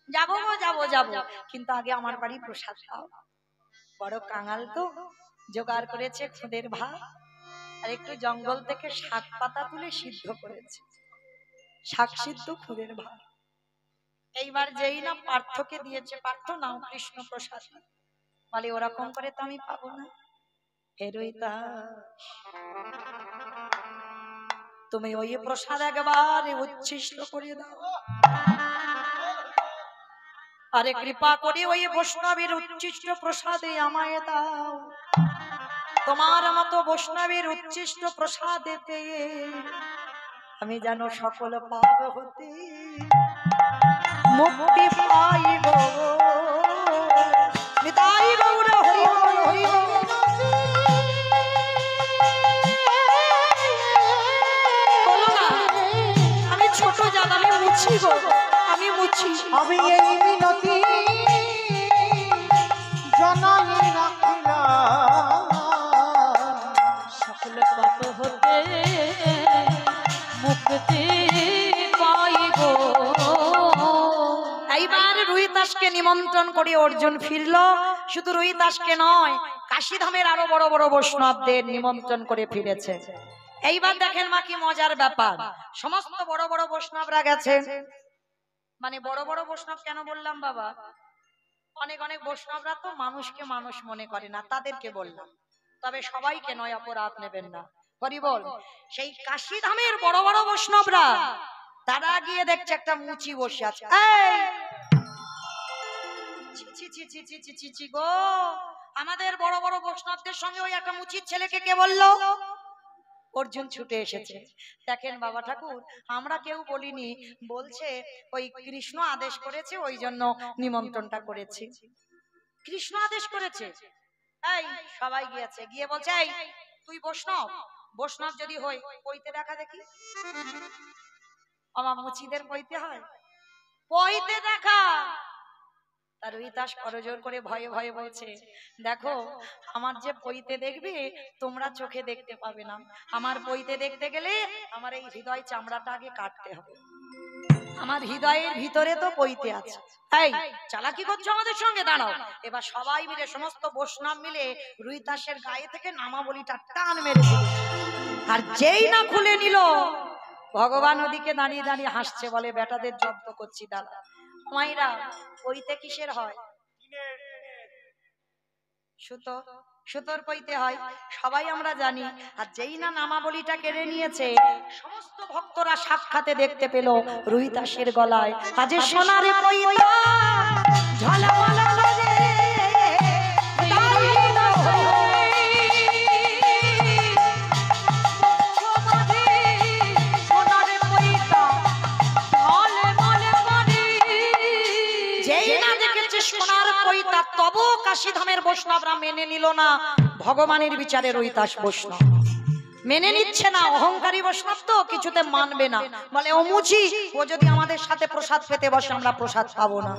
Speaker 1: যাবো যাবো যাবো, কিন্তু আগে আমার বাড়ি প্রসাদ খাও। বড় কাঙাল তো, জোগাড় করেছে খুদের ভাত, আর একটু জঙ্গল থেকে শাক পাতা তুলে সিদ্ধ করেছে, শাক সিদ্ধ খুদের ভাত। এইবার যেই না পার্থকে দিয়েছে, পার্থ নাও কৃষ্ণ প্রসাদ। বলে ওরকম করে তো আমি পাবো না। হে রোহিতাস, তুমি ওই প্রসাদ একবার উচ্ছিষ্ট করে দাও, আরে কৃপা করে ওই বৈষ্ণবের উচ্ছিষ্ট প্রসাদে আমায় দাও। তোমার মতো বৈষ্ণবের উচ্ছিষ্ট প্রসাদে পেয়ে আমি যেন সকল পাপ হতে মুক্তি পাইব। নিতাই গৌর হরি বল হরি বল। বলো না, আমি ছোট জাত, আমি মুছি গো, আমি মুছি।
Speaker 2: আমি এই মিনতি জননী রাখিলাম,
Speaker 3: সকল পাপ হতে মুক্তি পাইব।
Speaker 1: এইবার রোহিতাসকে নিমন্ত্রণ করে অর্জুন ফিরল। শুধু রোহিতাসকে নয়, কাশীধামের আরো বড় বড় বৈষ্ণবদের নিমন্ত্রণ করে ফিরেছে। এইবার দেখেন মা কি মজার ব্যাপার, সমস্ত বড় বড় বৈষ্ণবরা গেছে। মানে বড় বড় বৈষ্ণব কেন বললাম বাবা, অনেক অনেক বৈষ্ণবরা তো মানুষকে মানুষ মনে করে না, তাদেরকে বললাম, তবে সবাইকে নয়, অপরাধ নেবেন না। হরি বল। সেই কাশী ধামের বড় বড় বৈষ্ণবরা তারা গিয়ে দেখছে একটা মুচি বসে আছে। এই ছি ছি ছি ছি ছি ছি ছি ছি গো, আমাদের বড় বড় বৈষ্ণবদের সঙ্গে ওই একটা মুচির ছেলেকে কে বললো? অর্জুন ছুটে এসেছে। দেখেন বাবা ঠাকুর, আমরা কেউ বলিনি, বলছে ওই কৃষ্ণ আদেশ করেছে, ওই জন্য নিমন্ত্রণটা করেছি। কৃষ্ণ আদেশ করেছে। এই সবাই গিয়েছে, গিয়ে বলছে এই তুই বৈষ্ণব, বৈষ্ণব যদি হই পইতে দেখা দেখি। আমার মুচিদের পইতে হয়, পইতে দেখা। তার রুইতাস করজোর করে ভয়ে ভয়ে বলছে, দেখো আমার যে পইতে দেখবে তোমরা চোখে দেখতে পাবে না, আমার পইতে দেখতে গেলে আমার এই হৃদয় চামড়াটা আগে কাটতে হবে, আমার হৃদয়ের ভিতরে তো পইতে আছে। এই চালাকি করছো আমাদের সঙ্গে, দাঁড়াও। এবার সবাই মিলে, সমস্ত বৈষ্ণব মিলে রুইতাসের গায়ে থেকে নামাবলিটা টান মেরে দিল। আর যেই না খুলে নিল, ভগবান ওদিকে দাঁড়িয়ে দাঁড়িয়ে হাসছে, বলে বেটাদের জব্দ করছি দাদা। মাইরা পইতে কিসের হয়? সুতো, সুতোর পইতে হয়, সবাই আমরা জানি। আর যেই না নামাবলিটা কেড়ে নিয়েছে, সমস্ত ভক্তরা সাক্ষাতে দেখতে পেল রুইতাসের গলায় আজ সোনার পইতা ঝলমল করে। সোনার পইতা তবু কাশীধামের বৈষ্ণবরা মেনে নিল না, ভগবানের বিচারে রুইতাস বৈষ্ণব মেনে নিচ্ছে না। অহংকারী বৈষ্ণব তো কিছুতে মানবে না, বলে ও মুচি, ও যদি আমাদের সাথে প্রসাদ পেতে বসে আমরা প্রসাদ পাবো না।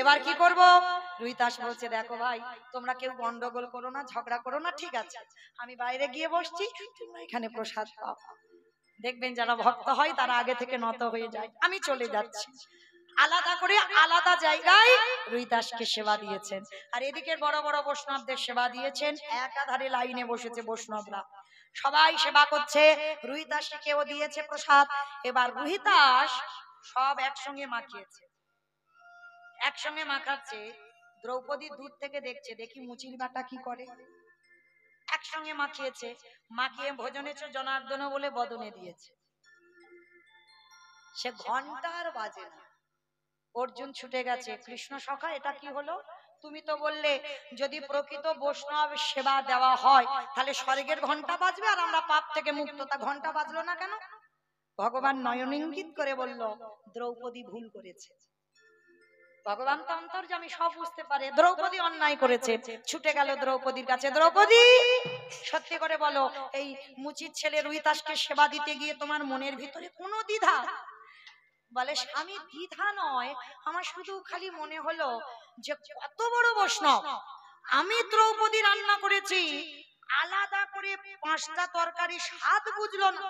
Speaker 1: এবার কি করব? রুইতাস বলছে, দেখো ভাই তোমরা কেউ গন্ডগোল করো না, ঝগড়া করো না, ঠিক আছে আমি বাইরে গিয়ে বসছি, তোমরা এখানে প্রসাদ পাও। দেখবেন যারা ভক্ত হয় তারা আগে থেকে নত হয়ে যায়, আমি চলে যাচ্ছি। আলাদা করে আলাদা জায়গায় রুইদাসকে সেবা দিয়েছেন, আর এদিকের বড় বড় বৈষ্ণবদের সেবা দিয়েছেন। একাধারে লাইনে বসেছে বৈষ্ণবরা, সবাই সেবা করছে। রুইদাসকে কেউ দিয়েছে প্রসাদ। এবার রুইদাস সব একসঙ্গে মাখিয়েছে, একসঙ্গে মাখাচ্ছে। দ্রৌপদী দূর থেকে দেখছে, দেখি মুচির বাটা কি করে। একসঙ্গে মাখিয়েছে, মাখিয়ে ভোজনেছ জনার্দন বলে বদনে দিয়েছে। সে ঘন্টার বাজে না, অর্জুন ছুটে গেছে, কৃষ্ণ সখা এটা কি হলো? তুমি তো বললে যদি প্রকৃত বৈষ্ণব সেবা দেওয়া হয় তাহলে স্বর্গের ঘন্টা বাজবে আর আমরা পাপ থেকে মুক্ত, তা ঘন্টা বাজলো না কেন? ভগবান নয়ন ইঙ্গিত করে বলল, দ্রৌপদী ভুল করেছে। ভগবান তো অন্তর্যামী, সব বুঝতে পারে। দ্রৌপদী অন্যায় করেছে, ছুটে গেল দ্রৌপদীর কাছে। দ্রৌপদী সত্যি করে বলো, এই মুচির ছেলে রুইতাসকে সেবা দিতে গিয়ে তোমার মনের ভিতরে কোনো দ্বিধা? বলে স্বামী দ্বিধা নয়, আমার শুধু খালি মনে হলো যে কত বড় বৈষ্ণব, আমি দ্রৌপদী রান্না করেছি, আলাদা করে 5টা তরকারি স্বাদ বুঝলো না,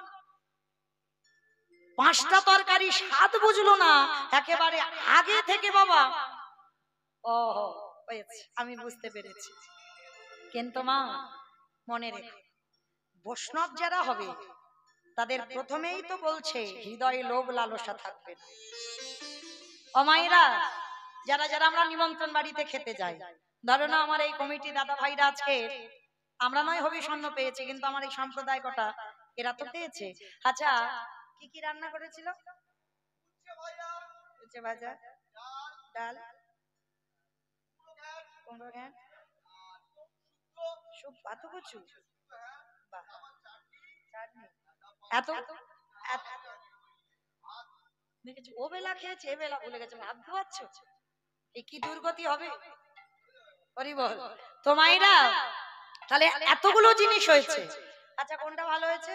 Speaker 1: 5টা তরকারি স্বাদ বুঝলো না একেবারে আগে থেকে। বাবা ও হয়েছে, আমি বুঝতে পেরেছি। কিন্তু মা মনে রেখো, বৈষ্ণব যারা হবে তাদের প্রথমেই তো বলছে হৃদয়ে লোভ লালসা থাকবে না। ও মায়েরা, যারা যারা আমরা নিমন্ত্রণ বাড়িতে খেতে যাই, ধরো না আমার এই কমিটি দাদা ভাইরা আজকে আমরা নয় হবি স্বর্ণ পেয়েছে, কিন্তু আমার এই সম্প্রদায় কটা এরা তো পেয়েছে। আচ্ছা কি কি রান্না করেছিল? উচ্ছে ভাজা, ডাল, কুমড়ো ঘ্যাঁট, শুক পাতু কচু, চাটনি, এত দেখেছি। ও বেলা খেয়েছে, এ বেলা ভুলে গেছে, ভাত ধোয়াচ্ছ, এ কি দুর্গতি হবে? হরি বল। তো মাইরা তাহলে এতগুলো জিনিস হয়েছে, আচ্ছা কোনটা ভালো হয়েছে?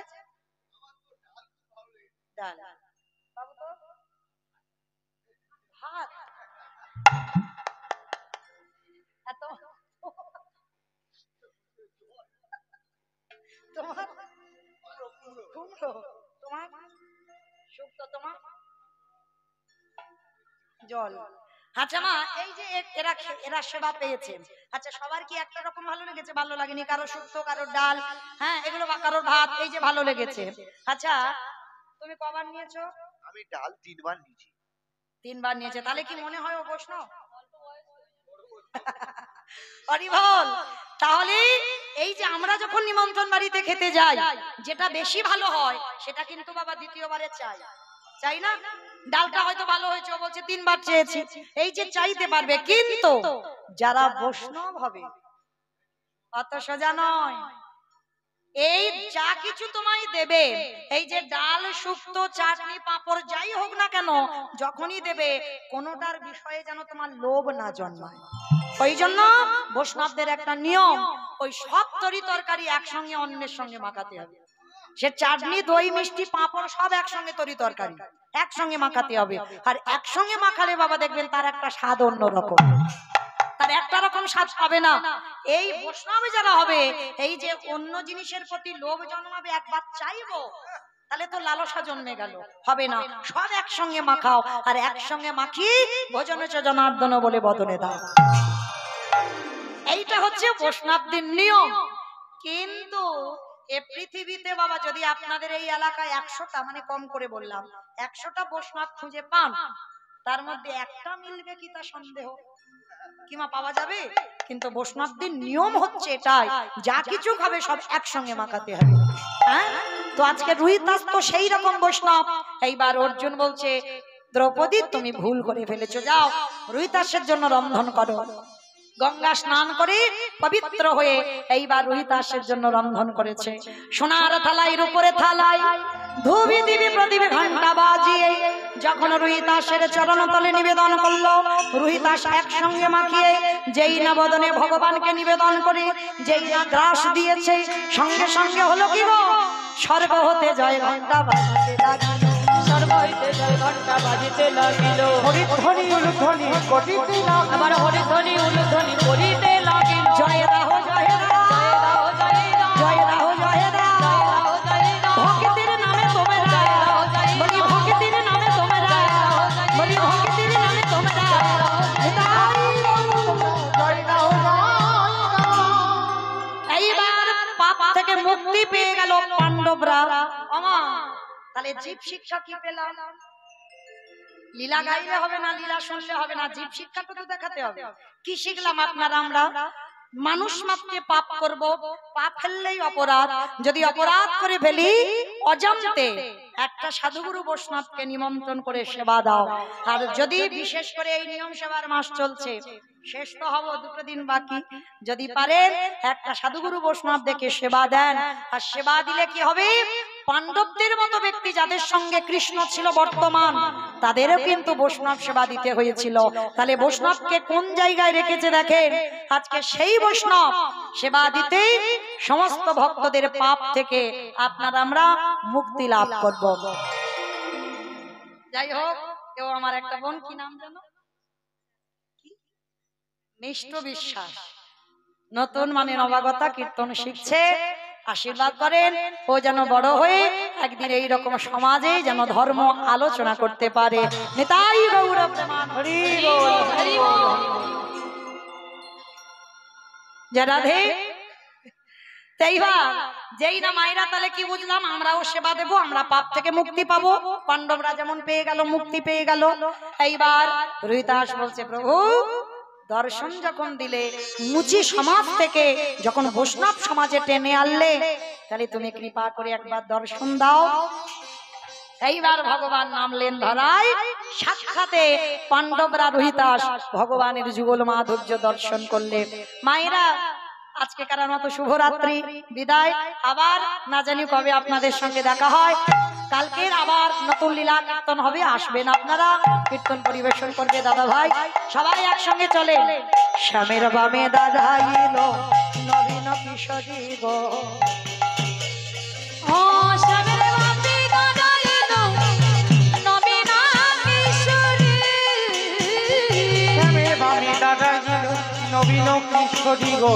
Speaker 1: ডাল। বাবু তো ভাত, এত তোমার কুমড়ো, তোমার শুক্তো, তোমার জল। আচ্ছা মা, এই যে এরা এরা সেবা পেয়েছে, আচ্ছা সবার কি একটা রকম ভালো লেগেছে? ভালো লাগেনি? কারো শুক্তো, কারো ডাল, হ্যাঁ এগুলো, বা কারোর ভাত, এই যে ভালো লেগেছে। আচ্ছা তুমি কবার নিয়েছো?
Speaker 4: আমি ডাল 3 বার নিয়েছি।
Speaker 1: 3 বার নিয়েছে, তাহলে কি মনে হয় ও বৈষ্ণব? হরি বল। তাহলে এই যে আমরা যখন নিমন্ত্রণ বাড়িতে খেতে যাই, যেটা বেশি ভালো হয় সেটা কিন্তু বাবা দ্বিতীয়বারে চাই, চাই না? ডালটা হয়তো ভালো হয়েছে, ও বলছে 3 বার চেয়েছি, এই যে চাইতে পারবে। কিন্তু যারা বৈষ্ণব হবে অত সোজা নয়। এই যা কিছু তোমায় দেবে, এই যে ডাল, শুক্তো, চাটনি, পাঁপড় যাই হোক না কেন, যখনই দেবে কোনোটার বিষয়ে যেন তোমার লোভ না জন্মায়। ওই জন্য বৈষ্ণবদের একটা নিয়ম, ওই সব তরকারি একসঙ্গে অন্যের সঙ্গে মাখাতে হবে। সে চাটনি, দই, মিষ্টি, পাঁপড় সব একসঙ্গে তরকারি একসঙ্গে মাখাতে হবে। আর একসঙ্গে মাখালে বাবা দেখবেন তার একটা স্বাদ অন্যরকম, তার একটা রকম স্বাদ পাবে না। এই বৈষ্ণব যারা হবে, এই যে অন্য জিনিসের প্রতি লোভ জন্মাবে, একবার চাইবো, তাহলে তো লালসা জন্মে গেল, হবে না। সব একসঙ্গে মাখাও, আর একসঙ্গে মাখি ভোজনে চ জনার্দন বলে বদনে দাও। এইটা হচ্ছে বৈষ্ণবদের নিয়ম। কিন্তু এ পৃথিবীতে বাবা যদি আপনাদের এই এলাকায় 100টা, মানে কম করে বললাম 100টা বৈষ্ণব খুঁজে পান, তার মধ্যে একটা মিলবে কি তা সন্দেহ। কিমা পাওয়া যাবে? কিন্তু বৈষ্ণবদের নিয়ম হচ্ছে এটাই, যা কিছু খাবে সব একসঙ্গে মাখাতে হবে। হ্যাঁ, তো আজকে রুহিদাস তো সেই রকম বৈষ্ণব। এইবার অর্জুন বলছে, দ্রৌপদী তুমি ভুল করে ফেলেছো, যাও রুহিদাসের জন্য রন্ধন করো। গঙ্গা স্নান করে পবিত্র হয়ে এইবার রুহিদাসের জন্য রন্ধন করেছে। সোনার থালায়, রূপোর থালায় ধূপি দিবি প্রদীপ ঘন্টা বাজিয়ে যখন রুহিদাসের চরণ তলে নিবেদন করলো, রুহিদাস একসঙ্গে মাখিয়ে যেই না বদনে ভগবানকে নিবেদন করে যেই না গ্রাস দিয়েছে, সঙ্গে সঙ্গে হলো কি গো, স্বর্গ হতে জয় ঘন্টা বাজিতে লাগিল,
Speaker 3: স্বর্গ হইতে জয় ঘন্টা বাজিতে লাগিল,
Speaker 2: হরিধ্বনি উলুধ্বনি কটিতে লাগিল,
Speaker 3: আবার হরিধ্বনি উলুধ্বনি করিতে লাগিল।
Speaker 1: জয় রাহো জয় রাহো জয় রাহো জয় রাহো, ভক্তির নামে তোমরা, বলি ভক্তির নামে তোমরা, বলি ভক্তির নামে তোমরা। এইবার পাপ থেকে মুক্তি পেয়ে গেল পাণ্ডবরা। আমা তাহলে জীব শিক্ষা কি পেলাম? লীলা গাইলে হবে না, লীলা শুনলে হবে না, জীব শিক্ষাটা তো দেখাতে হবে। কি শিখলাম আপনারা? আমরা মানুষ মাত্রে পাপ করব, পাপ ফেললেই অপরাধ। যদি অপরাধ করে ফেলি অজান্তে, একটা সাধুগুরু বৈষ্ণবকে নিমন্ত্রণ করে সেবা দাও। আর যদি বিশেষ করে এই নিয়ম সেবার মাস চলছে, শেষ তো হব 2 দিন বাকি, যদি পারেন একটা সাধুগুরু বৈষ্ণব দেখে সেবা দেন। আর সেবা দিলে কি হবে, পাণ্ডবদের মতো ব্যক্তি যাদের সঙ্গে কৃষ্ণ ছিল বর্তমান, তাদেরও কিন্তু বৈষ্ণব সেবা দিতে হয়েছিল। তাহলে বৈষ্ণবকে কোন জায়গায় রেখেছে দেখেন, আজকে সেই বৈষ্ণব সেবা দিতে সমস্ত ভক্তদের পাপ থেকে আপনার আমরা মুক্তি লাভ করব। যাই হোক, কেউ আমার একটা বোন, কি নাম জানো? নিষ্ঠ বিশ্বাস, নতুন মানে নবাগতা, কীর্তন শিখছে। আশীর্বাদ করেন ও যেন বড় হয়ে একদিন এই রকম সমাজে যেন ধর্ম আলোচনা করতে পারে। নিতাই গৌর প্রেমানন্দ। জয় রাধে। যেই না মায়েরা, তাহলে কি বুঝলাম, আমরাও সেবা দেব, আমরা পাপ থেকে মুক্তি পাবো। পাণ্ডবরা যেমন পেয়ে গেল, মুক্তি পেয়ে গেল। এইবার রুহিদাস বলছে, প্রভু দর্শন যখন দিলে, মুচি সমাজ থেকে যখন বৈষ্ণব সমাজে টেনে আনলে, তাহলে তুমি কৃপা করে একবার দর্শন দাও। এইবার ভগবান নামলেন ধরায়, সাক্ষাতে পাণ্ডবরা রুহিদাস ভগবানের যুগল মাধুর্য দর্শন করলে। মায়েরা, আজকেকার মতো শুভরাত্রি, বিদায়। আবার না জানি কবে আপনাদের সঙ্গে দেখা হয়। কালকের আবার নতুন লীলা কীর্তন হবে, আসবেন আপনারা, কীর্তন পরিবেশন করবে দাদা ভাই, সবাই একসঙ্গে চলে। শ্যামের বামে দাদা এলো নবীন কিশোরী গো,
Speaker 3: ও শ্যামের বামে দাদা এলো নবীন কিশোরী,
Speaker 2: শ্যামের বামে দাদা এলো নবীন কিশোরী গো।